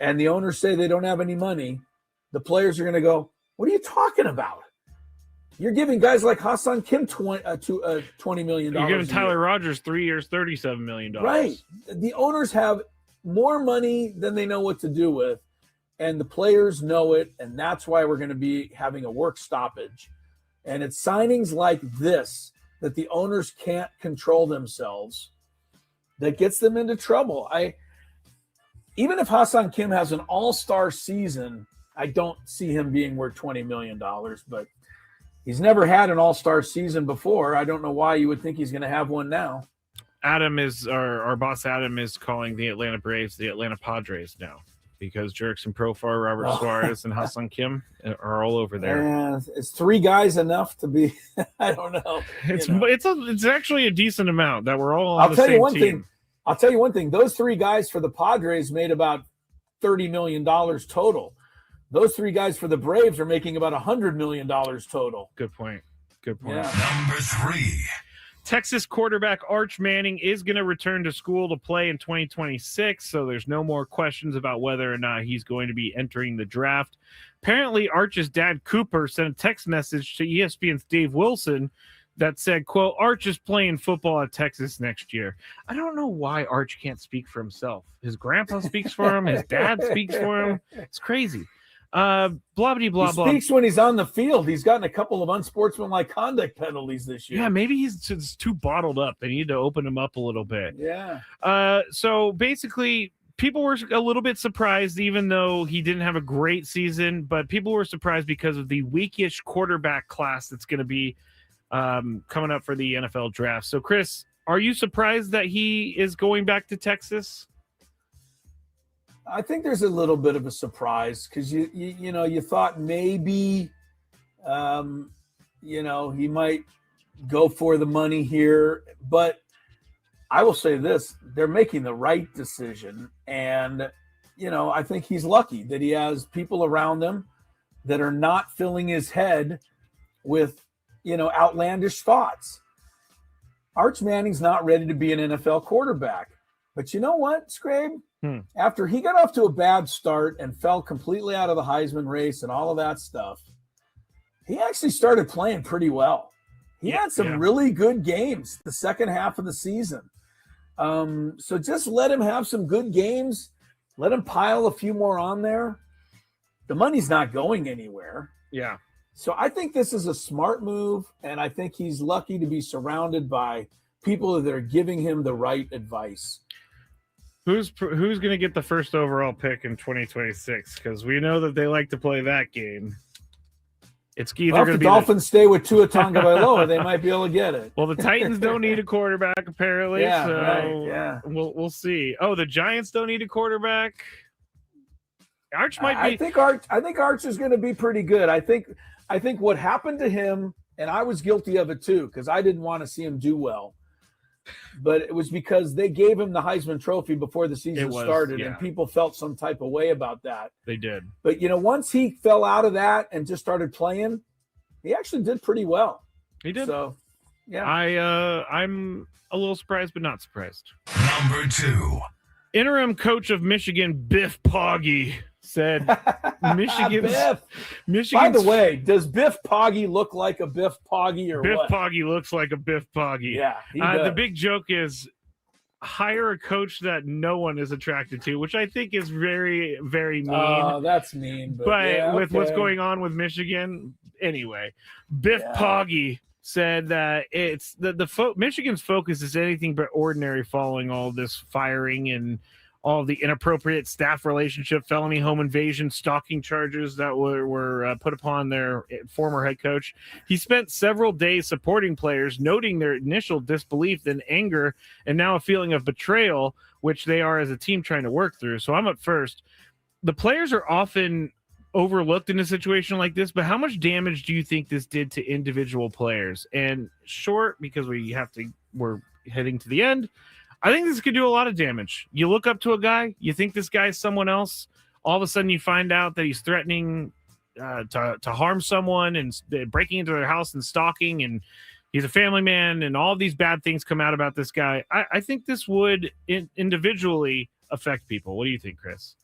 and the owners say they don't have any money, the players are going to go, what are you talking about? You're giving guys like Ha-Seong Kim $20 million. You're giving Tyler Rogers 3 years, $37 million. Right. The owners have more money than they know what to do with, and the players know it, and that's why we're going to be having a work stoppage. And it's signings like this that the owners can't control themselves that gets them into trouble. Even if Ha-Seong Kim has an all-star season, I don't see him being worth $20 million, but he's never had an all-star season before. I don't know why you would think he's going to have one now. Our boss Adam is calling the Atlanta Braves the Atlanta Padres now because Jurickson Profar, Robert Suarez, and Ha-Seong Kim are all over there. Is 3 guys enough to be? I don't know. It's actually a decent amount that we're all on the same team. I'll tell you one thing. Those 3 guys for the Padres made about $30 million total. those three guys for the Braves are making about $100 million total. Good point. Yeah. Number 3. Texas quarterback Arch Manning is going to return to school to play in 2026, so there's no more questions about whether or not he's going to be entering the draft. Apparently, Arch's dad, Cooper, sent a text message to ESPN's Dave Wilson that said, quote, Arch is playing football at Texas next year. I don't know why Arch can't speak for himself. His grandpa speaks for him. His dad speaks for him. It's crazy. Blah, blah, blah, blah. He speaks when he's on the field. He's gotten a couple of unsportsmanlike conduct penalties this year. Yeah, maybe he's just too bottled up. They need to open him up a little bit. Yeah. So basically, people were a little bit surprised, even though he didn't have a great season, but people were surprised because of the weakish quarterback class that's going to be coming up for the NFL draft. So, Chris, are you surprised that he is going back to Texas? I think there's a little bit of a surprise because you thought maybe he might go for the money here, but I will say this: they're making the right decision, and I think he's lucky that he has people around him that are not filling his head with outlandish thoughts. Arch Manning's not ready to be an NFL quarterback, but you know what, Skraby? After he got off to a bad start and fell completely out of the Heisman race and all of that stuff, he actually started playing pretty well. He had some really good games the second half of the season. So just let him have some good games. Let him pile a few more on there. The money's not going anywhere. Yeah. So I think this is a smart move, and I think he's lucky to be surrounded by people that are giving him the right advice. Who's going to get the first overall pick in 2026? Because we know that they like to play that game. It's either Well, if going to the be Dolphins stay with Tua Tagovailoa, they might be able to get it. Well, the Titans don't need a quarterback apparently. Yeah, so right, yeah. We'll see. Oh, the Giants don't need a quarterback. Arch might be. I think Arch is going to be pretty good. I think what happened to him, and I was guilty of it too, because I didn't want to see him do well. But it was because they gave him the Heisman Trophy before the season started, and people felt some type of way about that. They did. But, once he fell out of that and just started playing, he actually did pretty well. He did. So, yeah. I'm a little surprised, but not surprised. Number 2. Interim coach of Michigan, Biff Poggi, said Michigan's. By the way, does Biff Poggi look like a Biff Poggi or Biff what? Poggi looks like a Biff Poggi. Yeah, he does. The big joke is hire a coach that no one is attracted to, which I think is very, very mean. Oh, that's mean. But with what's going on with Michigan, anyway, Biff Poggi said that it's Michigan's focus is anything but ordinary following all this firing and all the inappropriate staff relationship, felony home invasion, stalking charges that were put upon their former head coach. He spent several days supporting players, noting their initial disbelief and anger, and now a feeling of betrayal, which they are as a team trying to work through. So I'm up first. The players are often overlooked in a situation like this, but how much damage do you think this did to individual players? And short, because we're heading to the end, I think this could do a lot of damage. You look up to a guy, you think this guy's someone else, all of a sudden you find out that he's threatening to harm someone and breaking into their house and stalking, and he's a family man, and all these bad things come out about this guy. I think this would individually affect people. What do you think, Chris?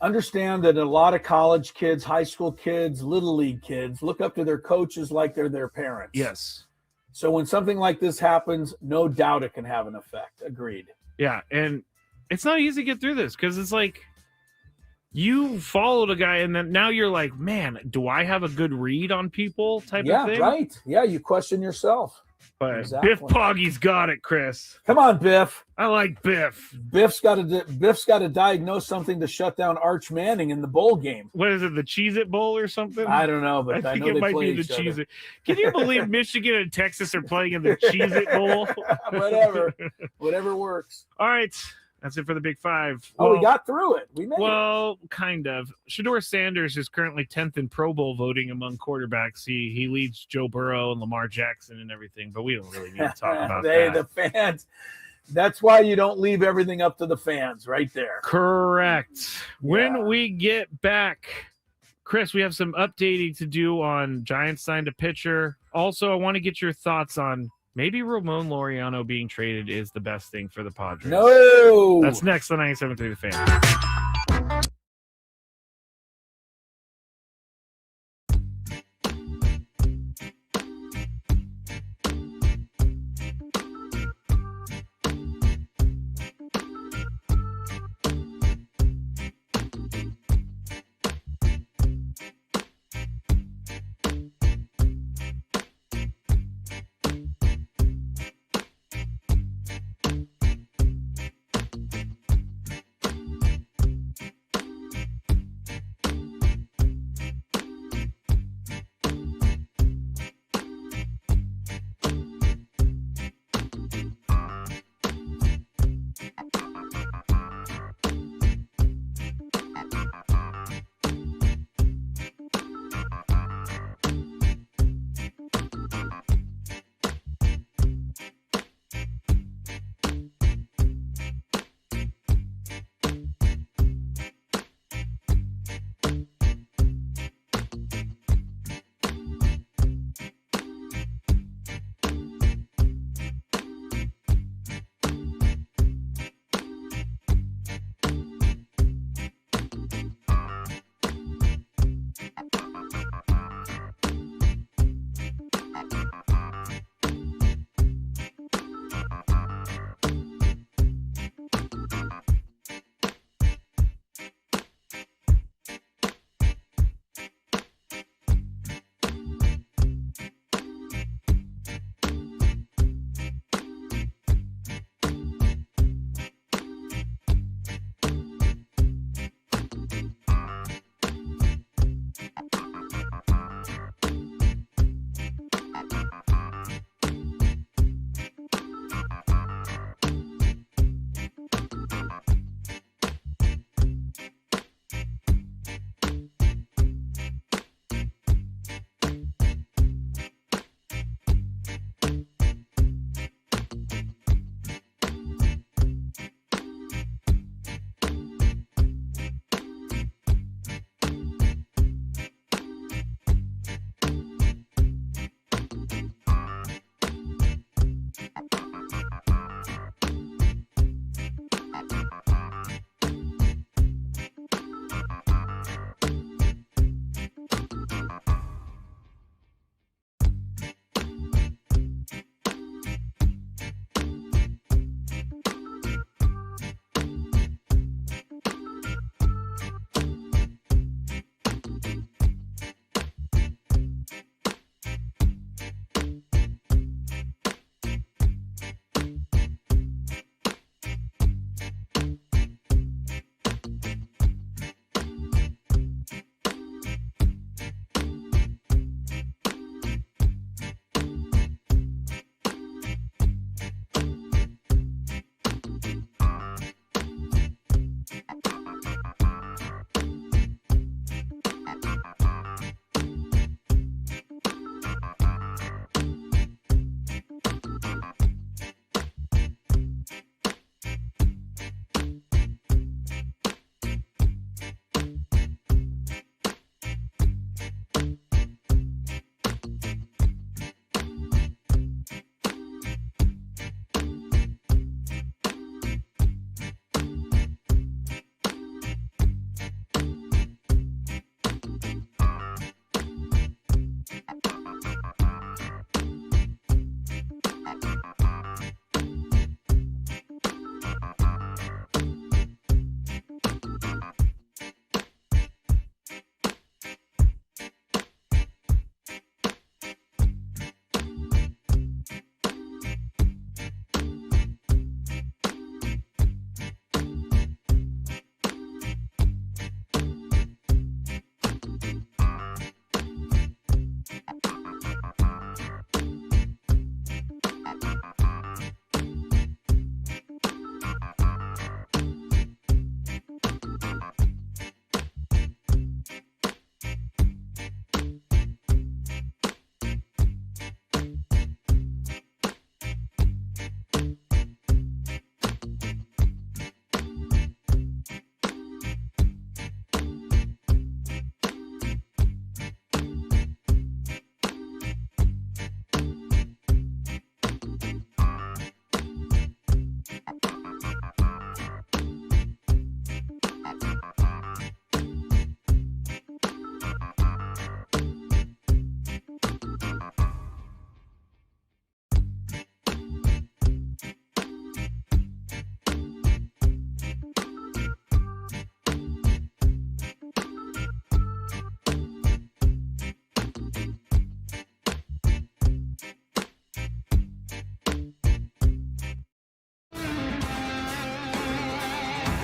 Understand that a lot of college kids, high school kids, little league kids look up to their coaches like they're their parents. Yes. So when something like this happens, no doubt it can have an effect. Agreed. Yeah, and it's not easy to get through this because it's like you followed a guy and then now you're like, man, do I have a good read on people type of thing? Yeah, right. Yeah, you question yourself. But Exactly. Biff Poggi's got it, Chris. Come on, Biff. I like Biff. Biff's got to diagnose something to shut down Arch Manning in the bowl game. What is it, the Cheez-It Bowl or something? I don't know, but I think know it they might play be the each other. Cheez-It. Can you believe Michigan and Texas are playing in the Cheez-It Bowl? Whatever works. All right. That's it for the Big Five. We got through it. We made it. Well, kind of. Shedeur Sanders is currently 10th in Pro Bowl voting among quarterbacks. He leads Joe Burrow and Lamar Jackson and everything, but we don't really need to talk about that. The fans. That's why you don't leave everything up to the fans right there. Correct. When we get back, Chris, we have some updating to do on Giants signed a pitcher. Also, I want to get your thoughts on maybe Ramon Laureano being traded is the best thing for the Padres. No. That's next on 97.3 The Fan.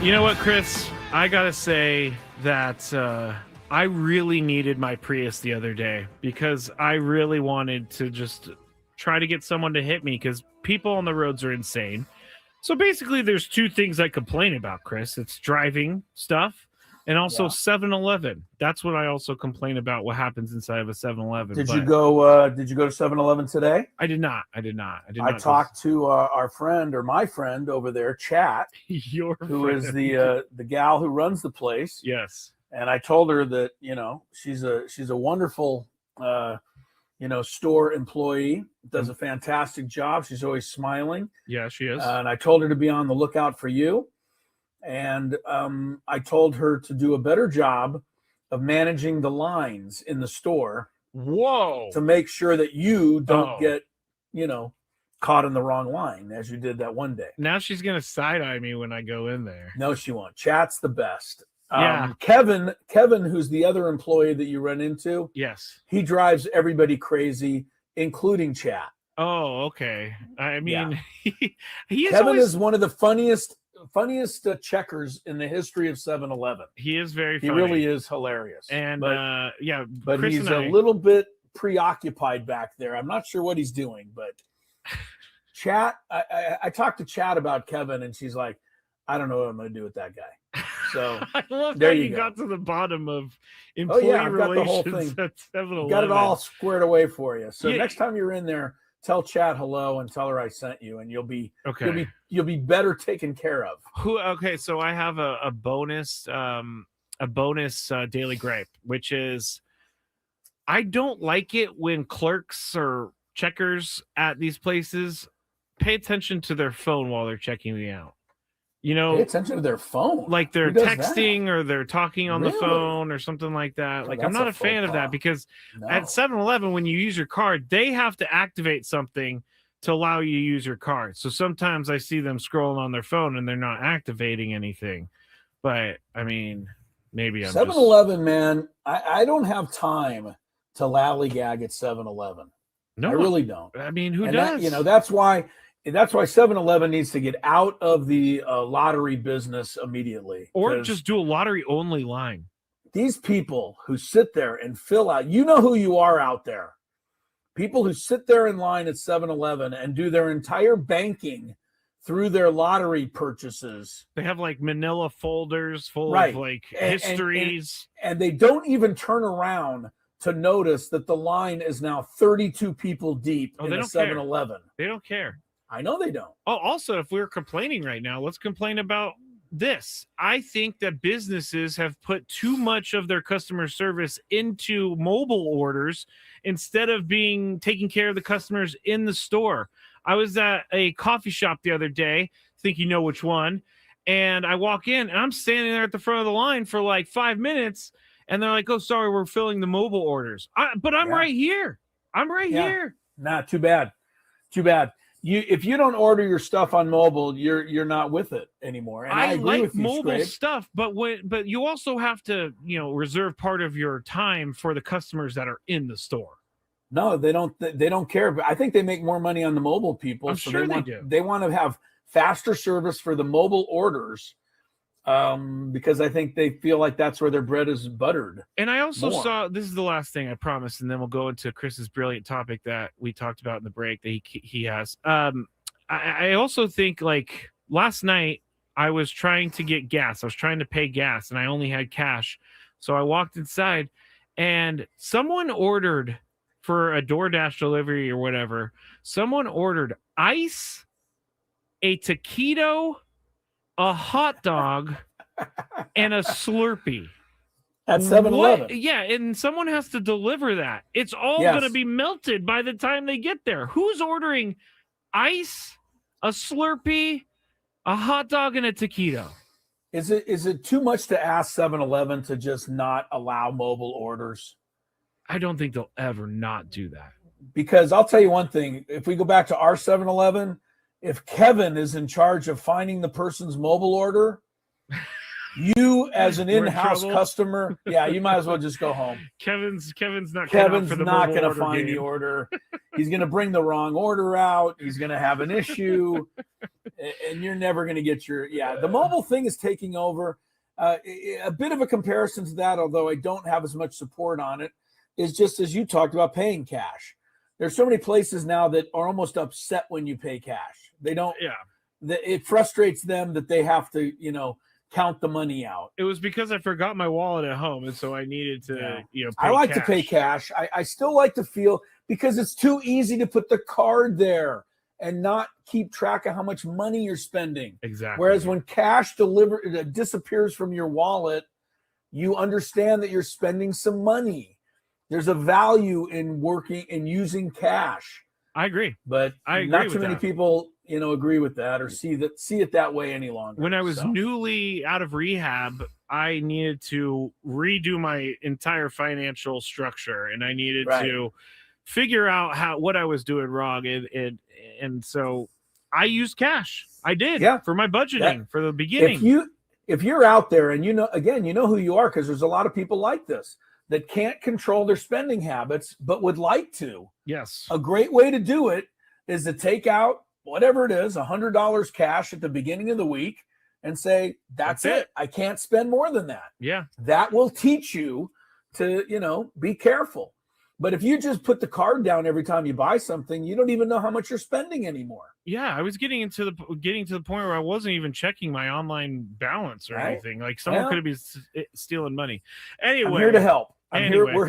You know what, Chris? I gotta say that I really needed my Prius the other day because I really wanted to just try to get someone to hit me because people on the roads are insane. So basically, there's two things I complain about, Chris. It's driving stuff and also 7-Eleven. That's what I also complain about, what happens inside of a 7-Eleven. Did you go to 7-Eleven today? I did not. I talked to our friend, or my friend over there, Chat, who is the gal who runs the place. Yes. And I told her that, she's a wonderful store employee, does a fantastic job. She's always smiling. Yeah, she is. And I told her to be on the lookout for you. And I told her to do a better job of managing the lines in the store. Whoa. To make sure that you don't get, caught in the wrong line as you did that one day. Now she's going to side-eye me when I go in there. No, she won't. Chat's the best. Yeah. Kevin, who's the other employee that you run into. Yes. He drives everybody crazy, including Chat. Oh, okay. I mean, he is Kevin is one of the funniest checkers in the history of 7-Eleven. He is very funny. He really is hilarious. And but Chris he's and a little bit preoccupied back there. I'm not sure what he's doing, but Chat, I talked to Chat about Kevin, and she's like, I don't know what I'm going to do with that guy. So I love there that you you go. got to the bottom of employee I've got the whole relations thing. at 7-Eleven. Got it all squared away for you. So Yeah. next time you're in there, tell Chat hello and tell her I sent you, and you'll be Okay. You'll be better taken care of. Okay, so I have a bonus daily gripe, which is I don't like it when clerks or checkers at these places pay attention to their phone while they're checking me out. Pay attention to their phone. Like they're Who does that? texting or they're talking on the Really? phone or something like that. Oh, Like that's I'm not a a fan faux of that pas. because No. at 7-Eleven, when you use your card, they have to activate something to allow you to use your card. So sometimes I see them scrolling on their phone and they're not activating anything. But I mean, maybe I'm 7-Eleven, man, I don't have time to lollygag at 7-Eleven. No, I really don't. I mean, who And does? that's why 7-Eleven needs to get out of the lottery business immediately. Or 'Cause just do a lottery only line. these people who sit there and fill out, you know who you are out there. People who sit there in line at 7-Eleven and do their entire banking through their lottery purchases. They have like manila folders full Right. of like And- histories. And they don't even turn around to notice that the line is now 32 people deep Oh, in they a don't care. 7-Eleven. They don't care. I know they don't. Oh, also, if we're complaining right now, let's complain about this. I think that businesses have put too much of their customer service into mobile orders instead of taking care of the customers in the store. I was at a coffee shop the other day, think you know which one, and I walk in and I'm standing there at the front of the line for like 5 minutes, and they're like, "Oh, sorry, we're filling the mobile orders." But I'm right here. I'm right here. Nah, too bad. Too bad. If you don't order your stuff on mobile, you're not with it anymore. And I agree like with you, mobile Scrape. stuff, but you also have to, reserve part of your time for the customers that are in the store. No, they don't care. But I think they make more money on the mobile people. I'm sure they do. They want to have faster service for the mobile orders, because I think they feel like that's where their bread is buttered. And I also more. saw, this is the last thing I promise, and then we'll go into Chris's brilliant topic that we talked about in the break that he has. I also think, like, last night I was trying to get gas. I was trying to pay gas, and I only had cash. So I walked inside, and someone ordered for a DoorDash delivery or whatever. Someone ordered ice, a taquito, a hot dog, and a Slurpee. At 7-Eleven. What? Yeah, and someone has to deliver that. It's all Yes. going to be melted by the time they get there. Who's ordering ice, a Slurpee, a hot dog, and a taquito? Is it too much to ask 7-Eleven to just not allow mobile orders? I don't think they'll ever not do that. Because I'll tell you one thing, if we go back to our 7-Eleven, if Kevin is in charge of finding the person's mobile order, you as an We're in in-house trouble. customer, you might as well just go home. Kevin's not Kevin's for the not mobile going to order find game. the order. He's going to bring the wrong order out. He's going to have an issue. and you're never going to get the mobile thing is taking over. A bit of a comparison to that, although I don't have as much support on it, is just as you talked about paying cash. There's so many places now that are almost upset when you pay cash. They don't. Yeah. It frustrates them that they have to, count the money out. It was because I forgot my wallet at home, and so I needed to, pay I like cash. to pay cash. I still like to feel, because it's too easy to put the card there and not keep track of how much money you're spending. Exactly. Whereas when cash disappears from your wallet, you understand that you're spending some money. There's a value in working and using cash. I agree. But I agree not with too many that. people, agree with that or see it that way any longer. When I was newly out of rehab, I needed to redo my entire financial structure, and I needed to figure out what I was doing wrong, and so I used cash. I did for my budgeting for the beginning. If you're out there and you know who you are, because there's a lot of people like this that can't control their spending habits but would like to. Yes. A great way to do it is to take out whatever it is, $100 cash at the beginning of the week, and say, that's it. I can't spend more than that. Yeah. That will teach you to, be careful. But if you just put the card down every time you buy something, you don't even know how much you're spending anymore. Yeah, I was getting to the point where I wasn't even checking my online balance or anything. Like someone could have been stealing money. Anyway, I'm here to help. We're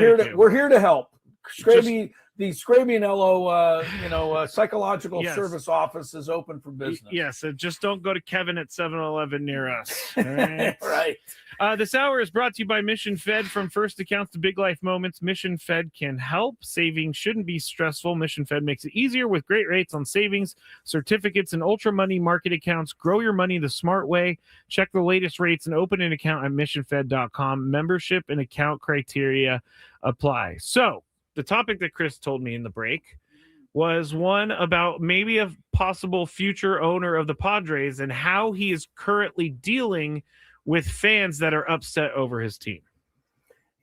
here to help. Skraby, the Skraby and Ello, psychological service office is open for business. Yes, so just don't go to Kevin at 7-Eleven near us. All right. Right. This hour is brought to you by Mission Fed. From first accounts to big life moments, Mission Fed can help. Saving shouldn't be stressful. Mission Fed makes it easier with great rates on savings, certificates, and ultra money market accounts. Grow your money the smart way. Check the latest rates and open an account at missionfed.com. Membership and account criteria apply. So the topic that Chris told me in the break was one about maybe a possible future owner of the Padres and how he is currently dealing with fans that are upset over his team.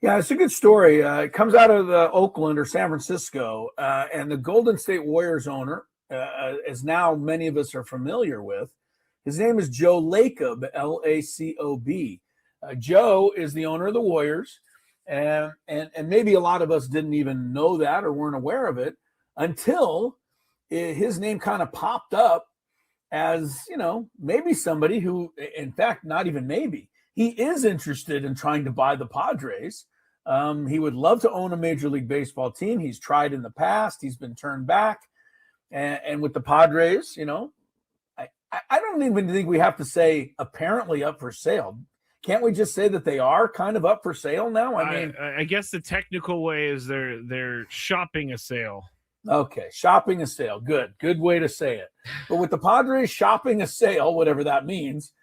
Yeah, it's a good story. It comes out of Oakland or San Francisco, and the Golden State Warriors owner, as now many of us are familiar with, his name is Joe Lacob, Lacob. Joe is the owner of the Warriors, and maybe a lot of us didn't even know that or weren't aware of it until his name kind of popped up as, maybe somebody who, in fact, not even maybe, he is interested in trying to buy the Padres. He would love to own a Major League Baseball team. He's tried in the past. He's been turned back. And with the Padres, I don't even think we have to say apparently up for sale. Can't we just say that they are kind of up for sale now? I guess the technical way is they're shopping a sale. Okay, shopping a sale. Good way to say it. But with the Padres shopping a sale, whatever that means,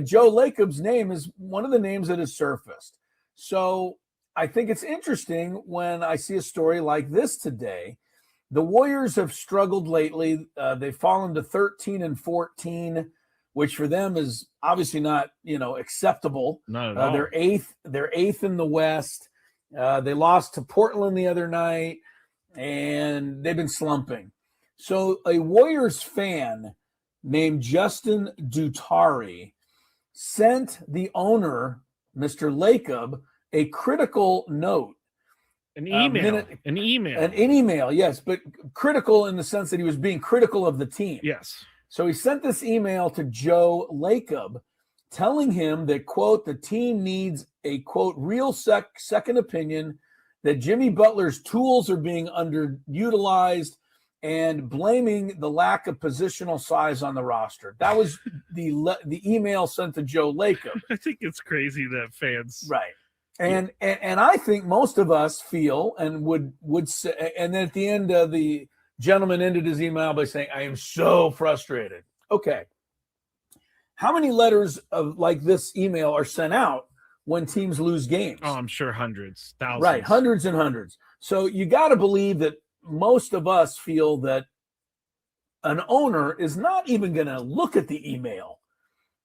Joe Lacob's name is one of the names that has surfaced. So I think it's interesting when I see a story like this today. The Warriors have struggled lately. They've fallen to 13-14, which for them is obviously not, acceptable. Not at all. They're eighth in the West. They lost to Portland the other night, and they've been slumping. So a Warriors fan named Justin Dutari sent the owner, Mr. Lacob, a critical note. An email. An email, yes, but critical in the sense that he was being critical of the team. Yes. So he sent this email to Joe Lacob telling him that, quote, the team needs a, quote, real second opinion, that Jimmy Butler's tools are being underutilized, and blaming the lack of positional size on the roster. That was the email sent to Joe Lacob. I think it's crazy that fans. Right. And I think most of us feel and would say, and then at the end, the gentleman ended his email by saying, I am so frustrated. Okay. How many letters of like this email are sent out when teams lose games? Oh, I'm sure hundreds, thousands. Right, hundreds and hundreds. So you got to believe that most of us feel that an owner is not even going to look at the email,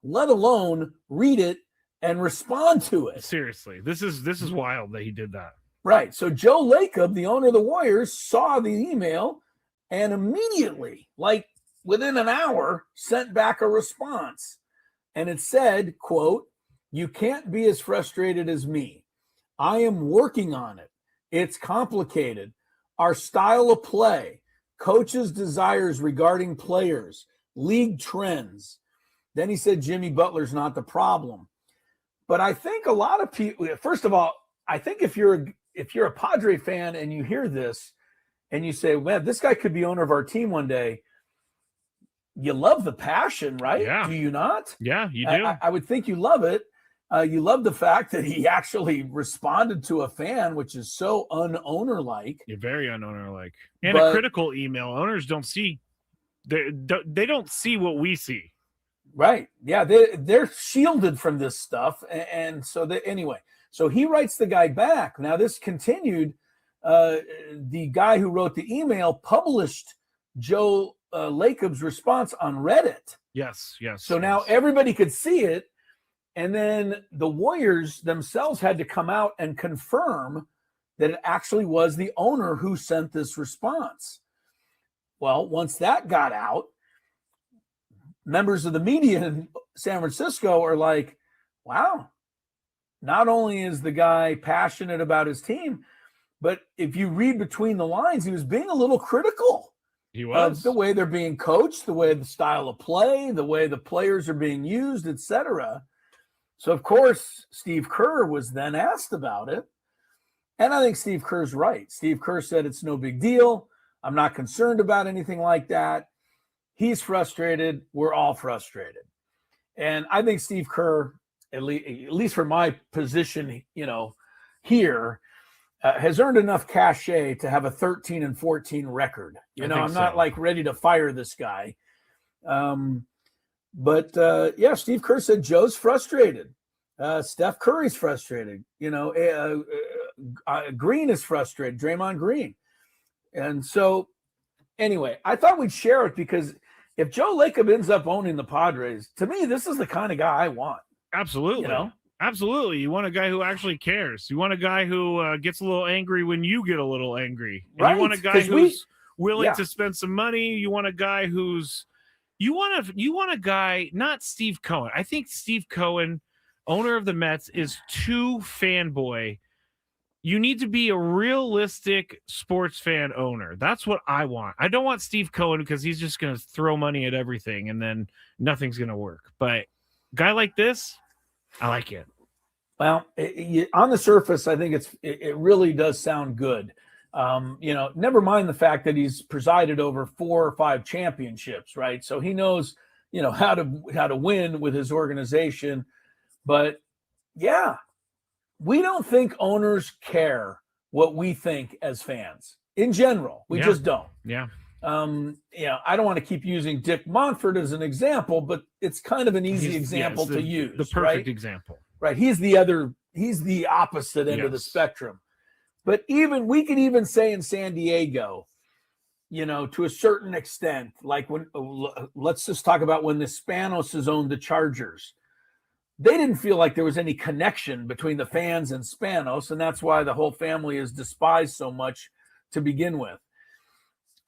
let alone read it and respond to it. Seriously, this is wild that he did that. Right. So Joe Lacob, the owner of the Warriors, saw the email and immediately, like, within an hour, sent back a response. And it said, quote, "You can't be as frustrated as me. I am working on it. It's complicated. Our style of play, coaches' desires regarding players, league trends." Then he said, "Jimmy Butler's not the problem." But I think a lot of people, first of all, I think if you're a Padre fan and you hear this and you say, "Man, this guy could be owner of our team one day," you love the passion, right? Yeah. Do you not? Yeah, you do. I would think you love it. You love the fact that he actually responded to a fan, which is so un-owner-like. You're very un-owner-like. And But- a critical email. Owners don't see. They don't see what we see. Right. Yeah, they're shielded from this stuff. And so anyway, so he writes the guy back. Now this continued. The guy who wrote the email published Joe Lacob's response on Reddit. Yes. So now everybody could see it. And then the Warriors themselves had to come out and confirm that it actually was the owner who sent this response. Well, once that got out, members of the media in San Francisco are like, wow, not only is the guy passionate about his team, but if you read between the lines, he was being a little critical of the way they're being coached, the way the style of play, the way the players are being used, etc. So, of course, Steve Kerr was then asked about it. And I think Steve Kerr's right. Steve Kerr said it's no big deal. I'm not concerned about anything like that. He's frustrated. We're all frustrated. And I think Steve Kerr, at least for my position, here, has earned enough cachet to have a 13-14 record. I'm not like ready to fire this guy. But Steve Kerr said Joe's frustrated. Steph Curry's frustrated. Green is frustrated. Draymond Green. And so, anyway, I thought we'd share it because if Joe Lacob ends up owning the Padres, to me, this is the kind of guy I want. Absolutely. Absolutely. You want a guy who actually cares. You want a guy who gets a little angry when you get a little angry. And you want a guy who's willing to spend some money. You want a guy who's you want a guy, not Steve Cohen. I think Steve Cohen, owner of the Mets, is too fanboy. You need to be a realistic sports fan owner. That's what I want. I don't want Steve Cohen because he's just going to throw money at everything and then nothing's going to work. But guy like this, I like it. Well, on the surface, I think it really does sound good. Never mind the fact that he's presided over 4 or 5 championships, right? So he knows, how to win with his organization. But yeah, we don't think owners care what we think as fans in general. We just don't. Yeah. I don't want to keep using Dick Monfort as an example, but it's kind of an easy example to use. The perfect example. Right. He's the opposite end of the spectrum. But we could even say in San Diego, to a certain extent, like let's just talk about when the Spanos owned the Chargers. They didn't feel like there was any connection between the fans and Spanos, and that's why the whole family is despised so much to begin with.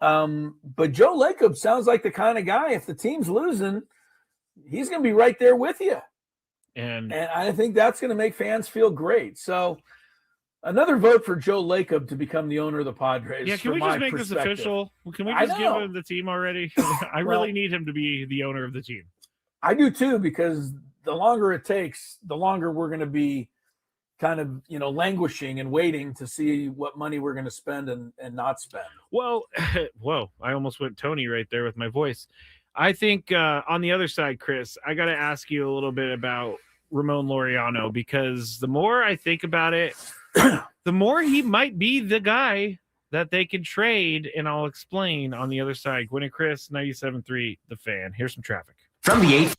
But Joe Lacob sounds like the kind of guy, if the team's losing, he's going to be right there with you. And I think that's going to make fans feel great. So another vote for Joe Lacob to become the owner of the Padres. Yeah, can we just make this official? Can we just give him the team already? I really need him to be the owner of the team. I do too, because the longer it takes, the longer we're going to be kind of, languishing and waiting to see what money we're going to spend and not spend. Well, whoa, I almost went Tony right there with my voice. I think on the other side, Chris, I got to ask you a little bit about Ramon Laureano, because the more I think about it, the more he might be the guy that they can trade, and I'll explain on the other side. Gwynn Chris, 97.3, The Fan. Here's some traffic. From the 8th.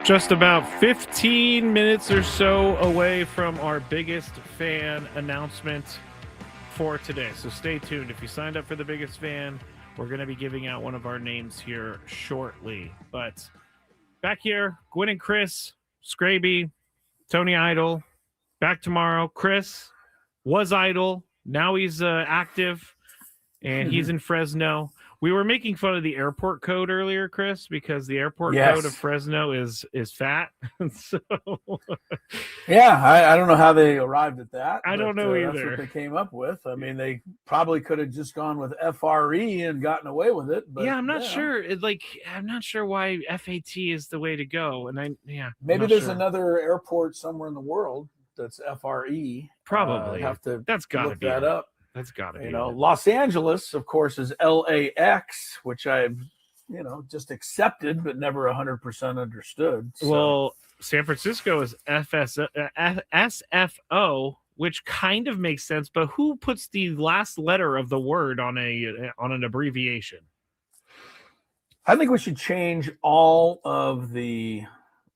just about 15 minutes or so away from our biggest fan announcement for today. So stay tuned. If you signed up for the biggest fan, we're going to be giving out one of our names here shortly. But back here, Gwynn and Chris, Skraby, Tony Idol, back tomorrow. Chris was Idol. Now he's active, and he's in Fresno. We were making fun of the airport code earlier, Chris, because the airport code of Fresno is fat. So yeah, I don't know how they arrived at that. I don't know either. That's what they came up with. I mean, they probably could have just gone with FRE and gotten away with it. But yeah, I'm not sure. I'm not sure why FAT is the way to go. And maybe there's another airport somewhere in the world that's FRE. Probably that's got to look be that up. That's got to be. Los Angeles, of course, is LAX, which I've, just accepted, but never 100% understood. So. Well, San Francisco is SFO, which kind of makes sense. But who puts the last letter of the word on an abbreviation? I think we should change all of the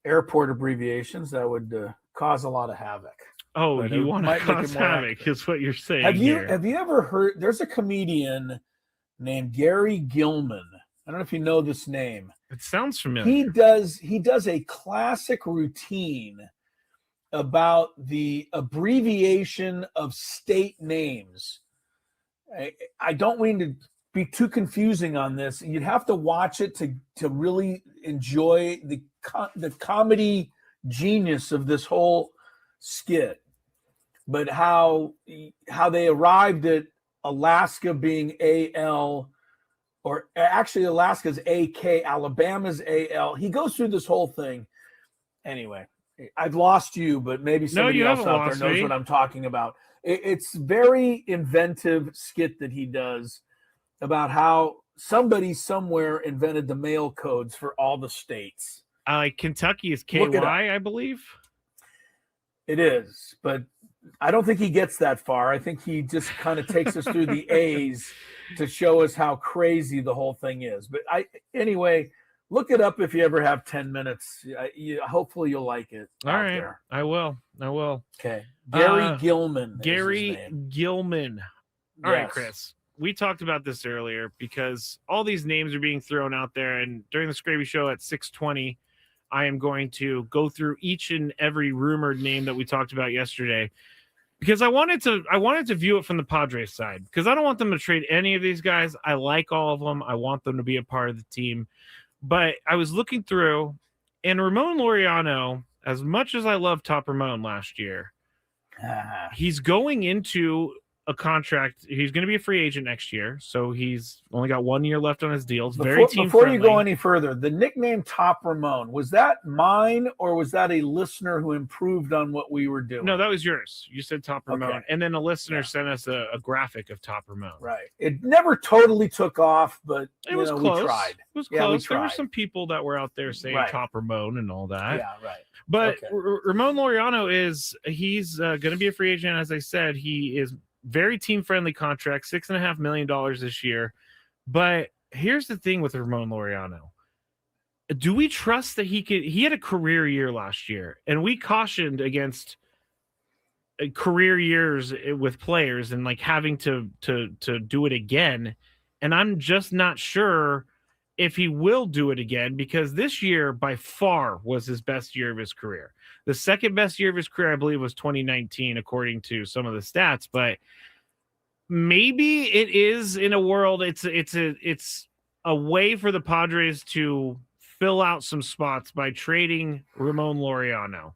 airport abbreviations. That would cause a lot of havoc. Oh, you want to cause havoc is what you're saying. Have you ever heard? There's a comedian named Gary Gilman. I don't know if you know this name. It sounds familiar. He does a classic routine about the abbreviation of state names. I don't mean to be too confusing on this. You'd have to watch it to really enjoy the comedy genius of this whole skit, but how they arrived at Alaska being AL, or actually Alaska's AK, Alabama's AL. He goes through this whole thing. Anyway, I've lost you, but maybe somebody else out there knows what I'm talking about. It's very inventive skit that he does about how somebody somewhere invented the mail codes for all the states. Kentucky is KY, I believe. It is, but I don't think he gets that far. I think he just kind of takes us through the A's to show us how crazy the whole thing is. But anyway, look it up if you ever have 10 minutes. Hopefully you'll like it. All right. There. I will. Okay. Gary Gilman. Gary Gilman. All right, Chris. We talked about this earlier because all these names are being thrown out there, and during the Skraby Show at 6:20, I am going to go through each and every rumored name that we talked about yesterday, because I wanted to view it from the Padres side, because I don't want them to trade any of these guys. I like all of them. I want them to be a part of the team. But I was looking through, and Ramon Laureano, as much as I loved Top Ramon last year, he's going into a contract. He's going to be a free agent next year, so he's only got 1 year left on his deal. It's very team before friendly. You go any further, the nickname Top Ramon, was that mine or was that a listener who improved on what we were doing? No, that was yours. You said Top Ramon, Okay. and then a listener sent us a graphic of Top Ramon. Right. It never totally took off, but it was close. We tried. It was We close. tried. There were some people that were out there saying Top Ramon and all that. Yeah, right. But Ramon Laureano he's going to be a free agent. As I said, he is very team-friendly contract, $6.5 million this year. But here's the thing with Ramon Laureano. Do we trust that he had a career year last year, and we cautioned against career years with players and like having to do it again. And I'm just not sure if he will do it again, because this year by far was his best year of his career. The second best year of his career, I believe, was 2019, according to some of the stats. But maybe it is in a world. It's a way for the Padres to fill out some spots by trading Ramon Laureano.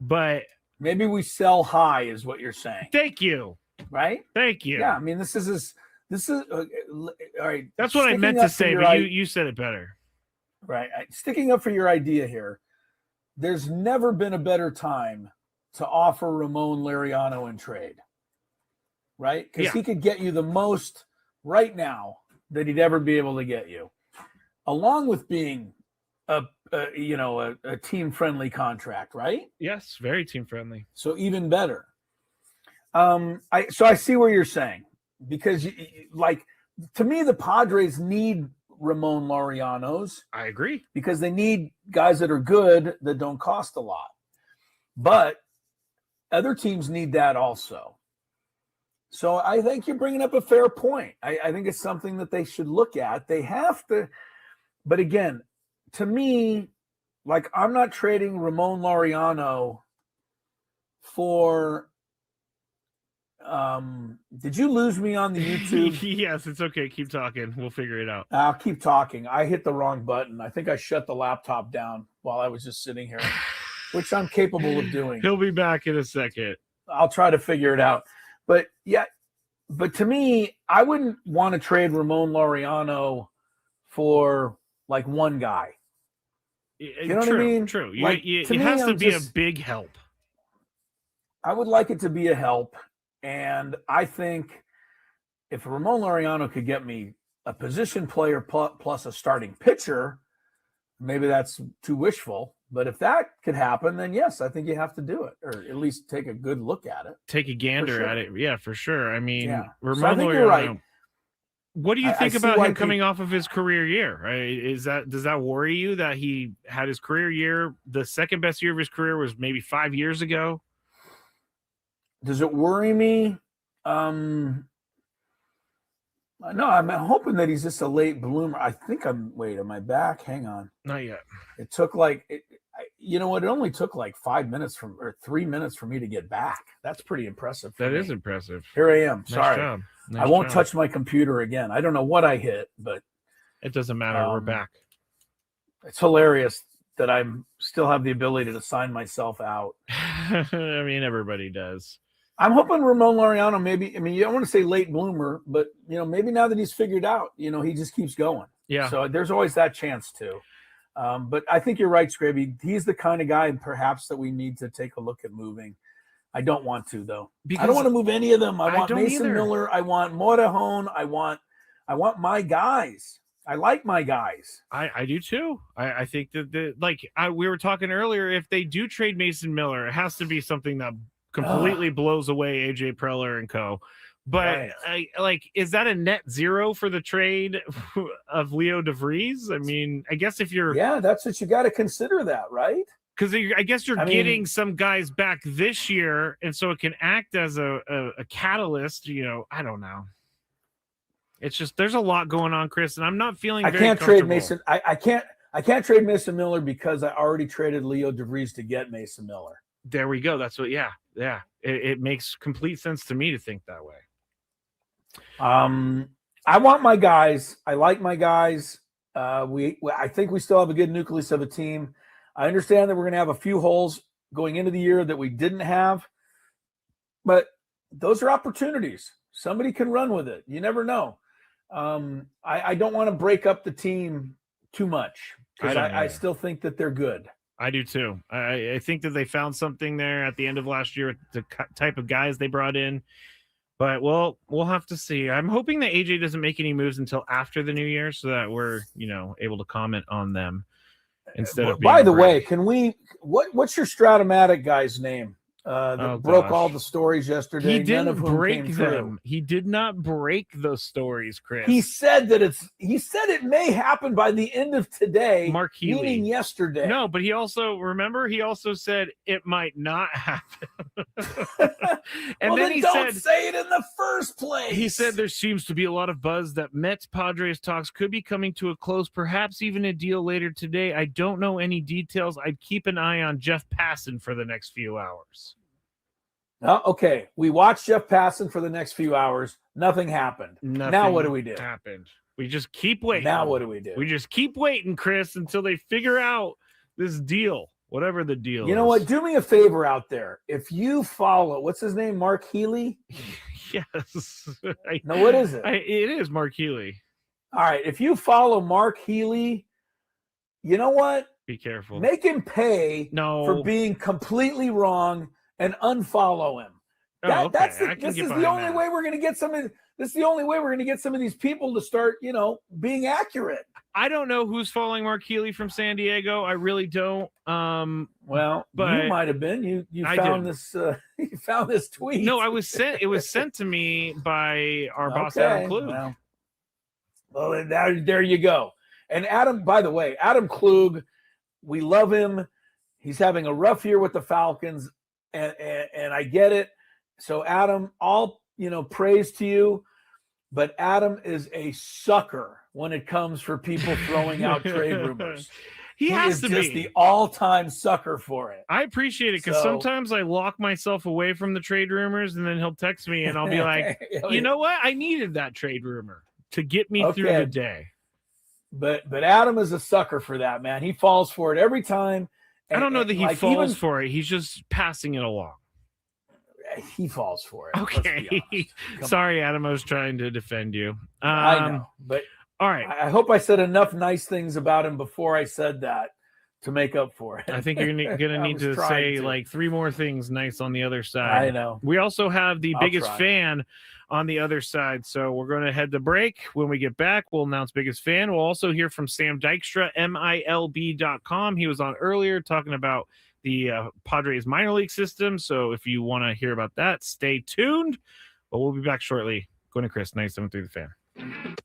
But maybe we sell high, is what you're saying. Thank you. Right? Thank you. Yeah, I mean, this is all right. That's what I meant to say, but you said it better. Right. Sticking up for your idea here. There's never been a better time to offer Ramon Laureano in trade. Right? Because he could get you the most right now that he'd ever be able to get you, along with being a team-friendly contract, right? Yes, very team-friendly. So even better. I see where you're saying, because to me, the Padres need Ramon Laureanos. I agree. Because they need guys that are good that don't cost a lot. But other teams need that also. So I think you're bringing up a fair point. I think it's something that they should look at. They have to. But again, to me, like, I'm not trading Ramon Laureano for did you lose me on the YouTube? Yes, it's okay. Keep talking. We'll figure it out. I'll keep talking. I hit the wrong button. I think I shut the laptop down while I was just sitting here, which I'm capable of doing. He'll be back in a second. I'll try to figure it out. But yeah, but to me, I wouldn't want to trade Ramon Laureano for like one guy. You know what I mean? True. Like, It has to be a big help. I would like it to be a help. And I think if Ramon Laureano could get me a position player plus a starting pitcher, maybe that's too wishful. But if that could happen, then yes, I think you have to do it, or at least take a good look at it. Take a gander at it. Yeah, for sure. I mean, Ramon so I think you're right. What do you think about him coming off of his career year? Right? Does that worry you that he had his career year? The second best year of his career was maybe 5 years ago. Does it worry me? No, I'm hoping that he's just a late bloomer. I think am I back? Hang on. Not yet. It took you know what? It only took like 5 minutes or 3 minutes for me to get back. That's pretty impressive. That is impressive. Here I am. Nice Sorry. job. Nice I won't job. touch my computer again. I don't know what I hit, but it doesn't matter. We're back. It's hilarious that I still have the ability to sign myself out. I mean, everybody does. I'm hoping Ramon Laureano maybe, I mean, you don't want to say late bloomer, but, you know, maybe now that he's figured out, you know, he just keeps going. Yeah. So there's always that chance too. But I think you're right, Skraby. He's the kind of guy perhaps that we need to take a look at moving. I don't want to, though. I don't want to move any of them. I want Mason Miller. I want Morejon. I want my guys. I like my guys. I do too. I think that we were talking earlier, if they do trade Mason Miller, it has to be something that completely blows away AJ Preller and co. But is that a net zero for the trade of Leo DeVries? I mean, I guess if you're that's what you got to consider, that, right? Because I guess you're getting some guys back this year, and so it can act as a catalyst. You know, I don't know. It's just there's a lot going on, Chris, and I'm not feeling. I can't trade Mason. I can't trade Mason Miller because I already traded Leo DeVries to get Mason Miller. There we go. That's what. Yeah. It makes complete sense to me to think that way. I want my guys. I like my guys. I think we still have a good nucleus of a team. I understand that we're going to have a few holes going into the year that we didn't have, but those are opportunities. Somebody can run with it. You never know. I don't want to break up the team too much because I still think that they're good. I do too. I think that they found something there at the end of last year, the type of guys they brought in. But we'll have to see. I'm hoping that AJ doesn't make any moves until after the new year so that we're, able to comment on them instead of being By the way, can we what's your Stratomatic guy's name? Broke all the stories yesterday. He didn't break them. He did not break those stories, Chris. He said it may happen by the end of today. Mark Healy. Meaning yesterday. No, but he also said it might not happen. And then he don't say it in the first place. He said there seems to be a lot of buzz that Mets Padres talks could be coming to a close, perhaps even a deal later today. I don't know any details. I'd keep an eye on Jeff Passan for the next few hours. Okay, we watched Jeff Passan for the next few hours. Nothing happened. Now what do we do? Happened. We just keep waiting. Now what do we do? We just keep waiting, Chris, until they figure out this deal, whatever the deal is. You know what? Do me a favor out there. If you follow, what's his name? Mark Healy? Yes. No, what is it? It is Mark Healy. All right. If you follow Mark Healy, you know what? Be careful. Make him pay for being completely wrong and unfollow him. This is the only way we're going to get some of. This is the only way we're going to get some of these people to start, being accurate. I don't know who's following Mark Healy from San Diego. I really don't. Well, but you might have been. You found this. You found this tweet. No, it was sent to me by our boss Adam Klug. Well, there you go. And Adam, by the way, Adam Klug, we love him. He's having a rough year with the Falcons, and I get it. So Adam, all praise to you. But Adam is a sucker when it comes for people throwing out trade rumors. He has to just be the all-time sucker for it. I appreciate it because sometimes I lock myself away from the trade rumors, and then he'll text me, and I'll be like, you know what? I needed that trade rumor to get me through the day. But Adam is a sucker for that, man. He falls for it every time. I don't know that he falls for it. He's just passing it along. He falls for it. Okay. Sorry, Adam. I was trying to defend you. I know, but all right. I hope I said enough nice things about him before I said that to make up for it. I think you're going to need to say like 3 more things nice on the other side. I know. We also have the biggest try. fan on the other side. So we're going to head to break. When we get back, we'll announce biggest fan. We'll also hear from Sam Dykstra, MILB.com. He was on earlier talking about the Padres minor league system. So if you want to hear about that, stay tuned. But we'll be back shortly. Gwynn Chris, 97.3 The Fan.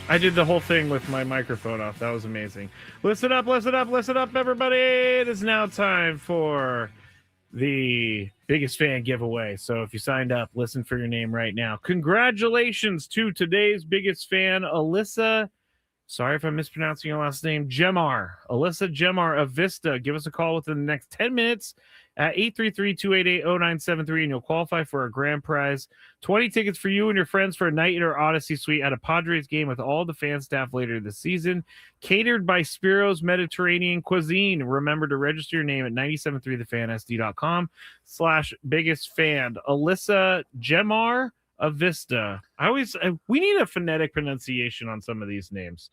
I did the whole thing with my microphone off. That was amazing. Listen up, everybody. It is now time for the biggest fan giveaway. So if you signed up, listen for your name right now. Congratulations to today's biggest fan, Alyssa. Sorry if I'm mispronouncing your last name. Gemar. Alyssa Gemar of Vista. Give us a call within the next 10 minutes at 833-288-0973, and you'll qualify for a grand prize. 20 tickets for you and your friends for a night in our Odyssey Suite at a Padres game with all the fan staff later this season. Catered by Spiro's Mediterranean Cuisine. Remember to register your name at 973thefansd.com/biggest fan. Alyssa Gemar of Vista. We need a phonetic pronunciation on some of these names,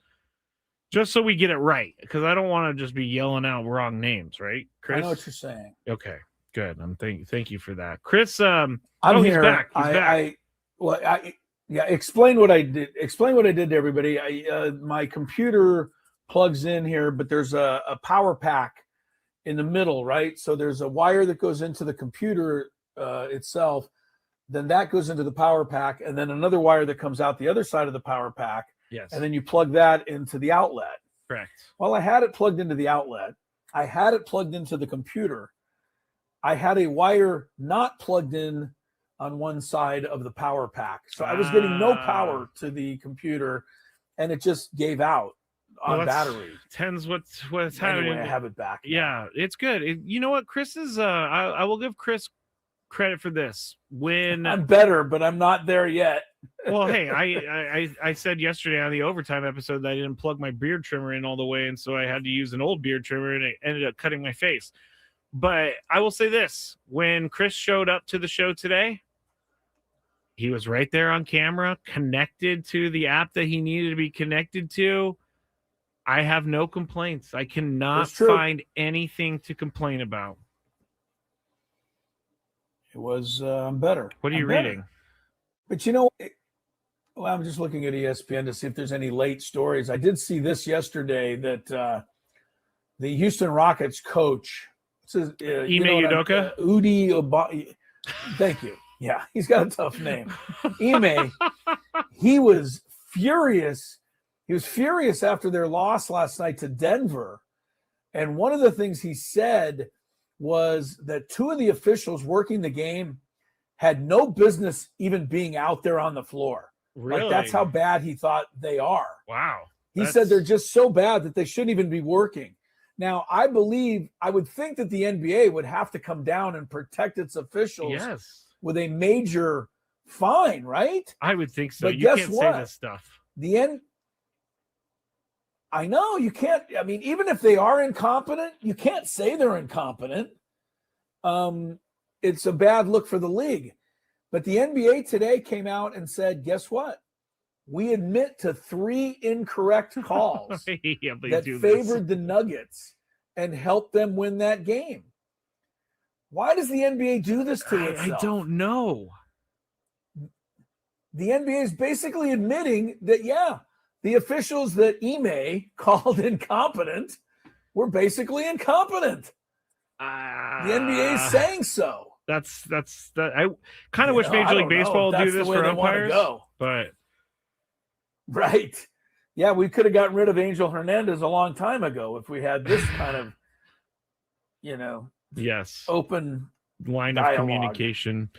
just so we get it right, because I don't want to just be yelling out wrong names, right, Chris? I know what you're saying. Okay, good. Thank you for that, Chris. I'm here. He's back. Explain what I did. Explain what I did to everybody. My computer plugs in here, but there's a power pack in the middle, right? So there's a wire that goes into the computer itself. Then that goes into the power pack, and then another wire that comes out the other side of the power pack. Yes. And then you plug that into the outlet. Correct. Well, I had it plugged into the outlet. I had it plugged into the computer. I had a wire not plugged in on one side of the power pack. So I was getting no power to the computer, and it just gave out on battery. Tens what's happening. Anyway, I have it back. Yeah, it's good. You know what? Chris is I will give Chris credit for this. When I'm better, but I'm not there yet. Well, hey, I said yesterday on the overtime episode that I didn't plug my beard trimmer in all the way, and so I had to use an old beard trimmer, and it ended up cutting my face. But I will say this: when Chris showed up to the show today, he was right there on camera, connected to the app that he needed to be connected to. I have no complaints. I cannot find anything to complain about. It was better. What are you reading? But you know, well, I'm just looking at ESPN to see if there's any late stories. I did see this yesterday that the Houston Rockets coach, Ime Udoka, Udi Oba. Thank you. Yeah, he's got a tough name. Ime. He was furious. He was furious after their loss last night to Denver, and one of the things he said was that two of the officials working the game had no business even being out there on the floor. Really? Like, that's how bad he thought they are. Wow. He said they're just so bad that they shouldn't even be working. Now, I would think that the NBA would have to come down and protect its officials with a major fine, right? I would think so. But You guess can't what? say this stuff. I know you can't. I mean, even if they are incompetent, you can't say they're incompetent. It's a bad look for the league. But the NBA today came out and said, guess what? We admit to 3 incorrect calls that favored the Nuggets and helped them win that game. Why does the NBA do this to itself? I don't know. The NBA is basically admitting that, the officials that Ime called incompetent were basically incompetent. The NBA is saying so. That's that. I kind of wish Major League Baseball would do this for umpires, but right. Yeah, we could have gotten rid of Angel Hernandez a long time ago if we had this kind of, open line dialogue. of communication.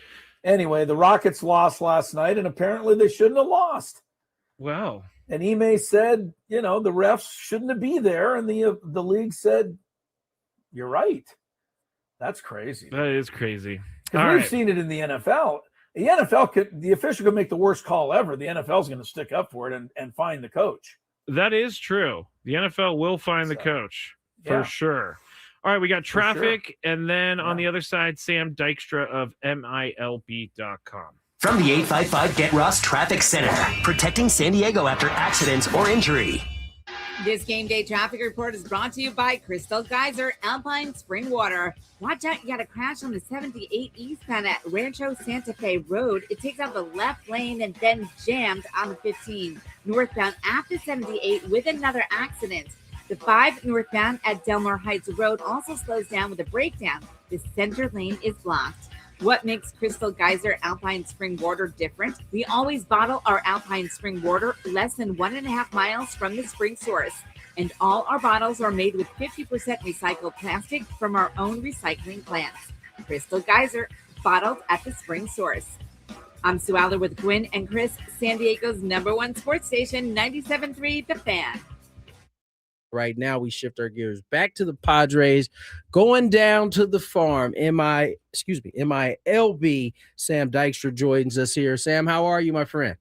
Anyway, the Rockets lost last night, and apparently they shouldn't have lost. Wow. And Ime said, the refs shouldn't be there, and the league said, "You're right." That's crazy. That is crazy. Because we've seen it in the NFL. The NFL the official could make the worst call ever. The NFL is going to stick up for it and fine the coach. That is true. The NFL will fine the coach for sure. All right, we got traffic, and then on the other side, Sam Dykstra of MILB.com. From the 855 Get Ross Traffic Center, protecting San Diego after accidents or injury. This game day traffic report is brought to you by Crystal Geyser Alpine Spring Water. Watch out, you got a crash on the 78 eastbound at Rancho Santa Fe Road. It takes out the left lane and then jammed on the 15 northbound after 78 with another accident. The 5 northbound at Delmar Heights Road also slows down with a breakdown. The center lane is blocked. What makes Crystal Geyser Alpine Spring Water different? We always bottle our Alpine Spring Water less than 1.5 miles from the spring source. And all our bottles are made with 50% recycled plastic from our own recycling plants. Crystal Geyser, bottled at the spring source. I'm Sue Aller with Gwynn and Chris, San Diego's #1 sports station, 97.3 The Fan. Right now, we shift our gears back to the Padres, going down to the farm. MILB. Sam Dykstra joins us here. Sam, how are you, my friend?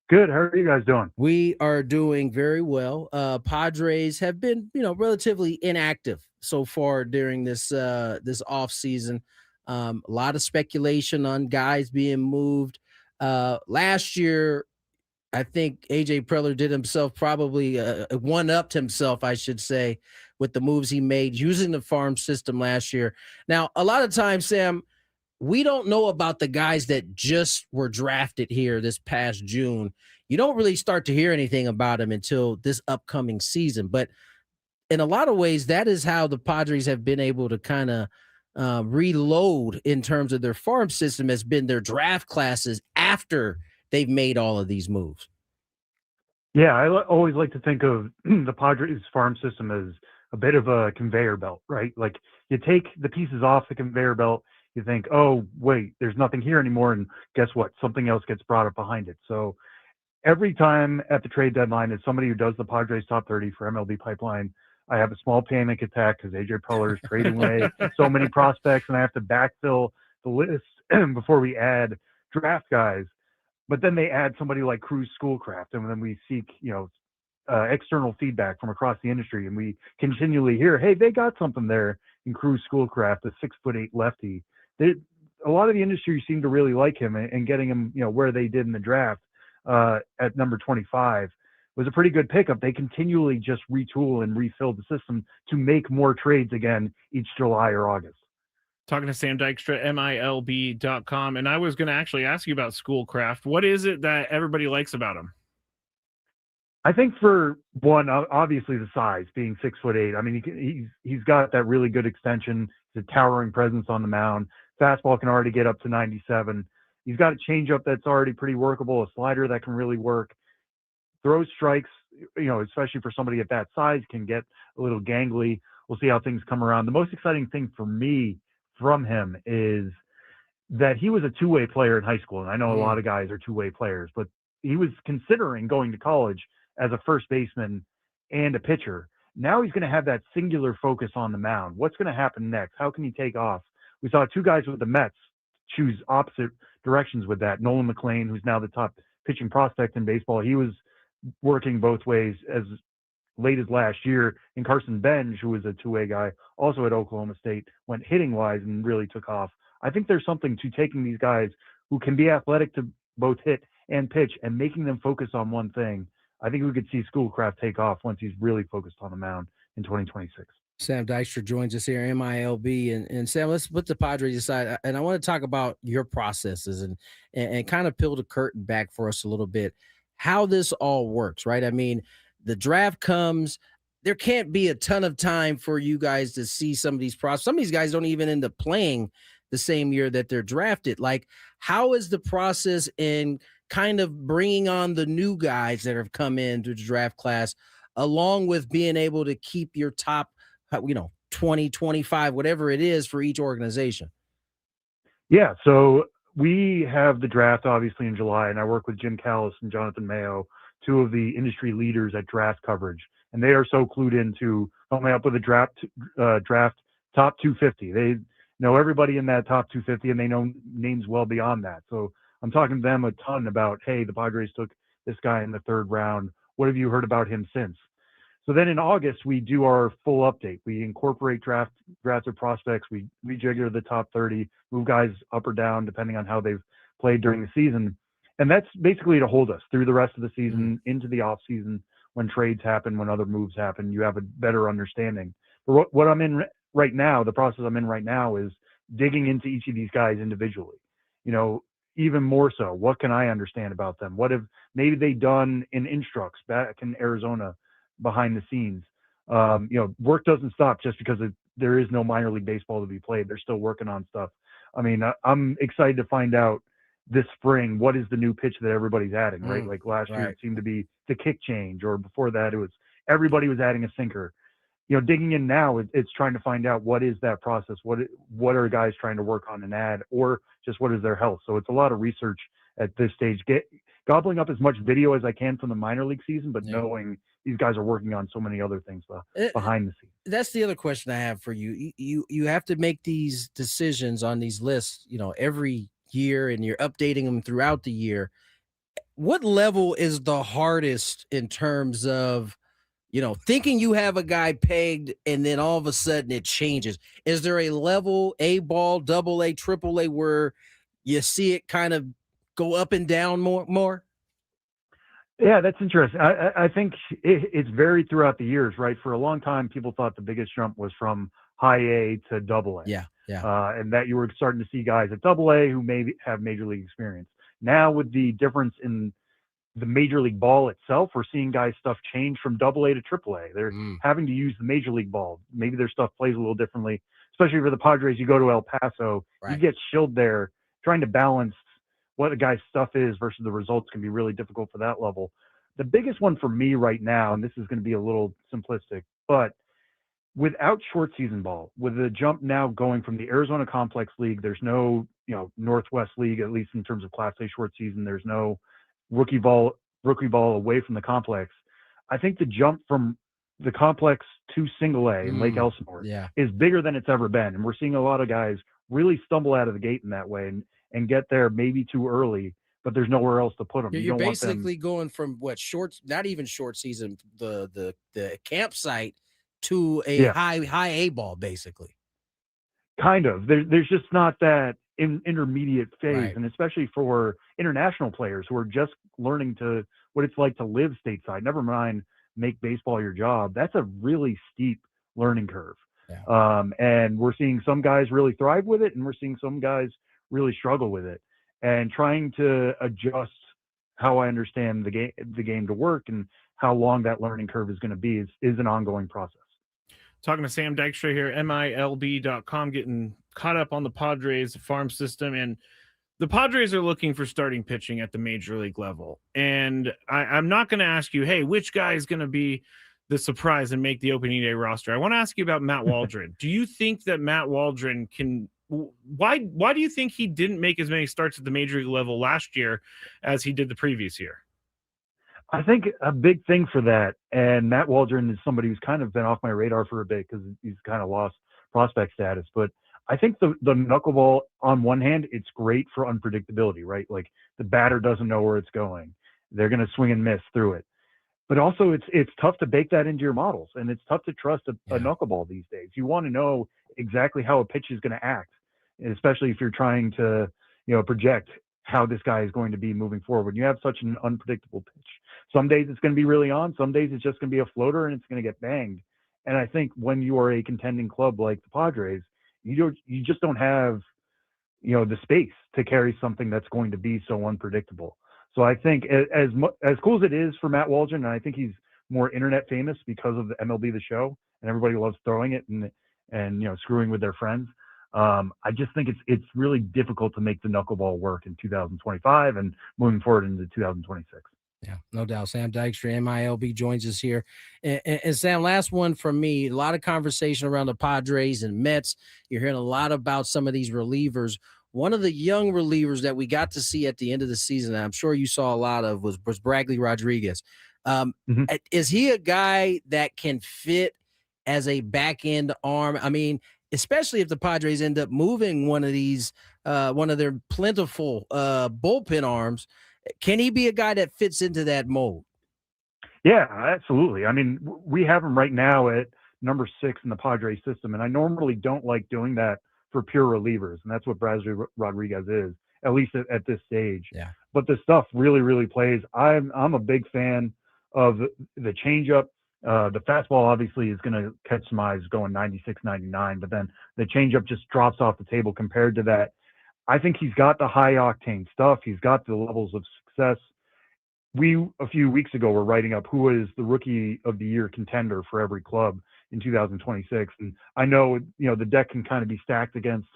Good. How are you guys doing? We are doing very well. Padres have been, relatively inactive so far during this off season. A lot of speculation on guys being moved. Last year, I think AJ Preller did himself probably one-upped himself, I should say, with the moves he made using the farm system last year. Now, a lot of times, Sam, we don't know about the guys that just were drafted here this past June. You don't really start to hear anything about them until this upcoming season. But in a lot of ways, that is how the Padres have been able to kind of reload in terms of their farm system, has been their draft classes after they've made all of these moves. Yeah, I always like to think of the Padres farm system as a bit of a conveyor belt, right? Like you take the pieces off the conveyor belt, you think, oh, wait, there's nothing here anymore. And guess what? Something else gets brought up behind it. So every time at the trade deadline, as somebody who does the Padres top 30 for MLB Pipeline, I have a small panic attack because AJ Preller is trading away so many prospects, and I have to backfill the list before we add draft guys. But then they add somebody like Cruz Schoolcraft, and then we seek, external feedback from across the industry, and we continually hear, hey, they got something there in Cruz Schoolcraft, a 6'8" lefty. A lot of the industry seemed to really like him, and getting him, where they did in the draft at number 25 was a pretty good pickup. They continually just retool and refill the system to make more trades again each July or August. Talking to Sam Dykstra, MILB.com. And I was going to actually ask you about Schoolcraft. What is it that everybody likes about him? I think for one, obviously the size, being 6'8". I mean, he's got that really good extension. He's a towering presence on the mound. Fastball can already get up to 97. He's got a changeup that's already pretty workable, a slider that can really work. Throws strikes, especially for somebody at that size, can get a little gangly. We'll see how things come around. The most exciting thing for me from him is that he was a two-way player in high school. And I know a lot of guys are two-way players, but he was considering going to college as a first baseman and a pitcher. Now he's going to have that singular focus on the mound. What's going to happen next? How can he take off? We saw two guys with the Mets choose opposite directions with that. Nolan McLean, who's now the top pitching prospect in baseball, he was working both ways as late as last year. And Carson Benj, who was a two-way guy, also at Oklahoma State, went hitting-wise and really took off. I think there's something to taking these guys who can be athletic to both hit and pitch and making them focus on one thing. I think we could see Schoolcraft take off once he's really focused on the mound in 2026. Sam Dykstra joins us here, MILB. And Sam, let's put the Padres aside. And I want to talk about your processes and kind of peel the curtain back for us a little bit, how this all works, right? I mean, the draft comes, there can't be a ton of time for you guys to see some of these prospects. Some of these guys don't even end up playing the same year that they're drafted. Like, how is the process in kind of bringing on the new guys that have come in to the draft class, along with being able to keep your top, 20, 25, whatever it is for each organization? Yeah, so we have the draft obviously in July, and I work with Jim Callis and Jonathan Mayo, two of the industry leaders at draft coverage, and they are so clued into coming up with a draft top 250. They know everybody in that top 250, and they know names well beyond that. So I'm talking to them a ton about, hey, the Padres took this guy in the third round. What have you heard about him since? So then in August, we do our full update. We incorporate drafted prospects. We rejigger the top 30, move guys up or down depending on how they've played during the season. And that's basically to hold us through the rest of the season, into the off season, when trades happen, when other moves happen. You have a better understanding. But what I'm in right now, the process I'm in right now, is digging into each of these guys individually. Even more so, what can I understand about them? What have maybe they done in instructs back in Arizona behind the scenes? Work doesn't stop just because there is no minor league baseball to be played. They're still working on stuff. I mean, I'm excited to find out this spring what is the new pitch that everybody's adding, right? Like last year it seemed to be the kick change, or before that it was everybody was adding a sinker. Digging in now, it's trying to find out what is that process, what are guys trying to work on and add, or just what is their health. So it's a lot of research at this stage, gobbling up as much video as I can from the minor league season, but knowing these guys are working on so many other things behind the scenes. That's the other question I have for you. You have to make these decisions on these lists, every year, and you're updating them throughout the year. What level is the hardest in terms of thinking you have a guy pegged and then all of a sudden it changes? Is there a level, A ball, double A, triple A, where you see it kind of go up and down more? Yeah, that's interesting. I think it's varied throughout the years, right? For a long time, people thought the biggest jump was from high A to double A. Yeah. And that you were starting to see guys at double A who maybe have major league experience. Now with the difference in the major league ball itself, we're seeing guys' stuff change from double A to triple A. They're having to use the major league ball. Maybe their stuff plays a little differently, especially for the Padres. You go to El Paso, you get shilled there. Trying to balance what a guy's stuff is versus the results can be really difficult for that level. The biggest one for me right now, and this is going to be a little simplistic, but without short season ball, with the jump now going from the Arizona Complex League, there's no, Northwest League, at least in terms of Class A short season, there's no rookie ball away from the complex. I think the jump from the complex to single A in Lake Elsinore is bigger than it's ever been. And we're seeing a lot of guys really stumble out of the gate in that way and get there maybe too early, but there's nowhere else to put them. You're basically going from not even short season, the campsite to a high A ball, basically. Kind of. There's just not that intermediate phase, and especially for international players who are just learning what it's like to live stateside, never mind make baseball your job. That's a really steep learning curve. And we're seeing some guys really thrive with it, and we're seeing some guys really struggle with it. And trying to adjust how I understand the game to work and how long that learning curve is going to be is an ongoing process. Talking to Sam Dykstra here, MILB.com, getting caught up on the Padres farm system. And the Padres are looking for starting pitching at the major league level. And I'm not going to ask you, hey, which guy is going to be the surprise and make the opening day roster? I want to ask you about Matt Waldron. Do you think that Matt Waldron can – why do you think he didn't make as many starts at the major league level last year as he did the previous year? I think a big thing for that, and Matt Waldron is somebody who's kind of been off my radar for a bit because he's kind of lost prospect status, but I think the knuckleball, on one hand, it's great for unpredictability, right? Like the batter doesn't know where it's going. They're going to swing and miss through it. But also it's tough to bake that into your models, and it's tough to trust a knuckleball these days. You want to know exactly how a pitch is going to act, especially if you're trying to, project how this guy is going to be moving forward. When you have such an unpredictable pitch, some days it's going to be really on, some days it's just going to be a floater and it's going to get banged. And I think when you are a contending club like the Padres, you just don't have, the space to carry something that's going to be so unpredictable. So I think as cool as it is for Matt Waldron, and I think he's more internet famous because of the MLB The Show, and everybody loves throwing it and screwing with their friends. I just think it's really difficult to make the knuckleball work in 2025 and moving forward into 2026. Yeah, no doubt. Sam Dykstra, MILB, joins us here. And Sam, last one from me. A lot of conversation around the Padres and Mets. You're hearing a lot about some of these relievers. One of the young relievers that we got to see at the end of the season, and I'm sure you saw a lot of, was Bradley Rodriguez. Is he a guy that can fit as a back-end arm? I mean, especially if the Padres end up moving one of their plentiful bullpen arms, can he be a guy that fits into that mold? Yeah, absolutely. I mean, we have him right now at number 6 in the Padres system, and I normally don't like doing that for pure relievers, and that's what Bradley Rodriguez is, at least at this stage. Yeah. But the stuff really, really plays. I'm a big fan of the changeup. The fastball obviously is going to catch some eyes going 96, 99, but then the changeup just drops off the table compared to that. I think he's got the high octane stuff. He's got the levels of success. We, a few weeks ago, were writing up who is the rookie of the year contender for every club in 2026. And I know, the deck can kind of be stacked against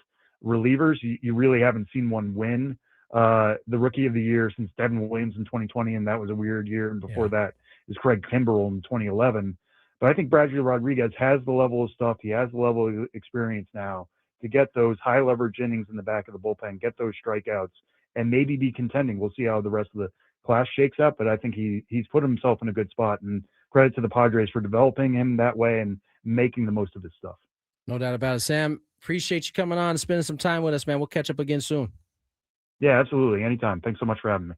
relievers, you really haven't seen one win the Rookie of the Year since Devin Williams in 2020, and that was a weird year. And before that is Craig Kimbrell in 2011. But I think Bradley Rodriguez has the level of stuff. He has the level of experience now to get those high leverage innings in the back of the bullpen, get those strikeouts, and maybe be contending. We'll see how the rest of the class shakes up, but I think he's put himself in a good spot, and credit to the Padres for developing him that way and making the most of his stuff. No doubt about it. Sam, appreciate you coming on and spending some time with us, man. We'll catch up again soon. Yeah, absolutely. Anytime. Thanks so much for having me.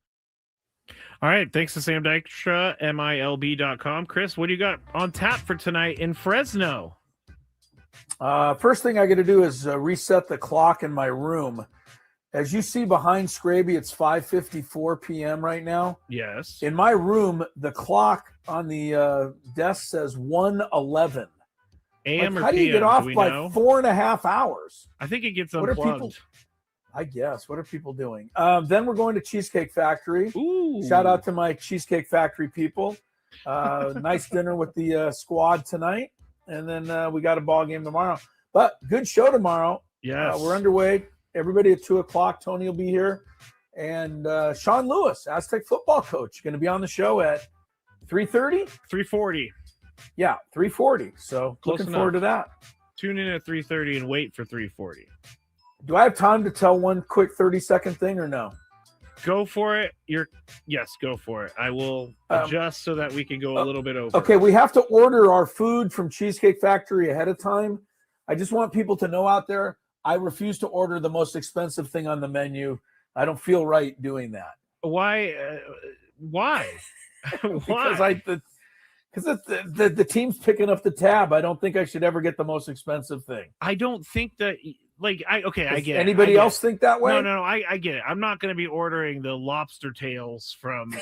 All right. Thanks to Sam Dykstra, MILB.com. Chris, what do you got on tap for tonight in Fresno? First thing I got to do is reset the clock in my room. As you see behind Skraby, it's 5:54 p.m. right now. Yes. In my room, the clock on the desk says 1:11. AM or how do you PM? get off do we by know? 4.5 hours? I think it gets What are unplugged. people? I guess. What are people doing? Then we're going to Cheesecake Factory. Ooh. Shout out to my Cheesecake Factory people. Nice dinner with the squad tonight. And then we got a ball game tomorrow. But good show tomorrow. Yes. We're underway. Everybody at 2 o'clock. Tony will be here. And Sean Lewis, Aztec football coach, going to be on the show at 3:30? 3:40. Yeah, 3:40. So Close looking forward to that. Tune in at 3:30 and wait for 3:40. Do I have time to tell one quick 30-second thing or no? Go for it. Yes, go for it. I will adjust so that we can go a little bit over. Okay, we have to order our food from Cheesecake Factory ahead of time. I just want people to know out there, I refuse to order the most expensive thing on the menu. I don't feel right doing that. Why? Why? Because the team's picking up the tab. I don't think I should ever get the most expensive thing. I don't think that. I get it. Anybody else think that way? No, I get it. I'm not going to be ordering the lobster tails from,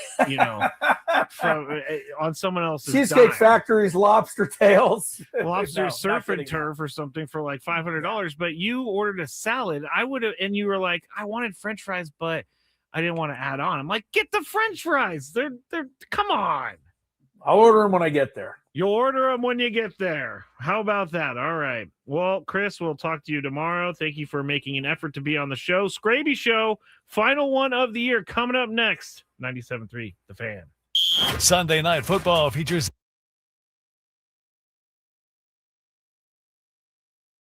on someone else's Cheesecake dime. Factory's lobster tails. Lobster No, surf not and kidding. turf or something for like $500. But you ordered a salad. I would have, and you were like, I wanted French fries, but I didn't want to add on. I'm like, get the French fries. They're come on. I'll order them when I get there. You'll order them when you get there. How about that? All right. Well, Chris, we'll talk to you tomorrow. Thank you for making an effort to be on the show. Skraby Show, final one of the year, coming up next. 97.3, The Fan. Sunday Night Football features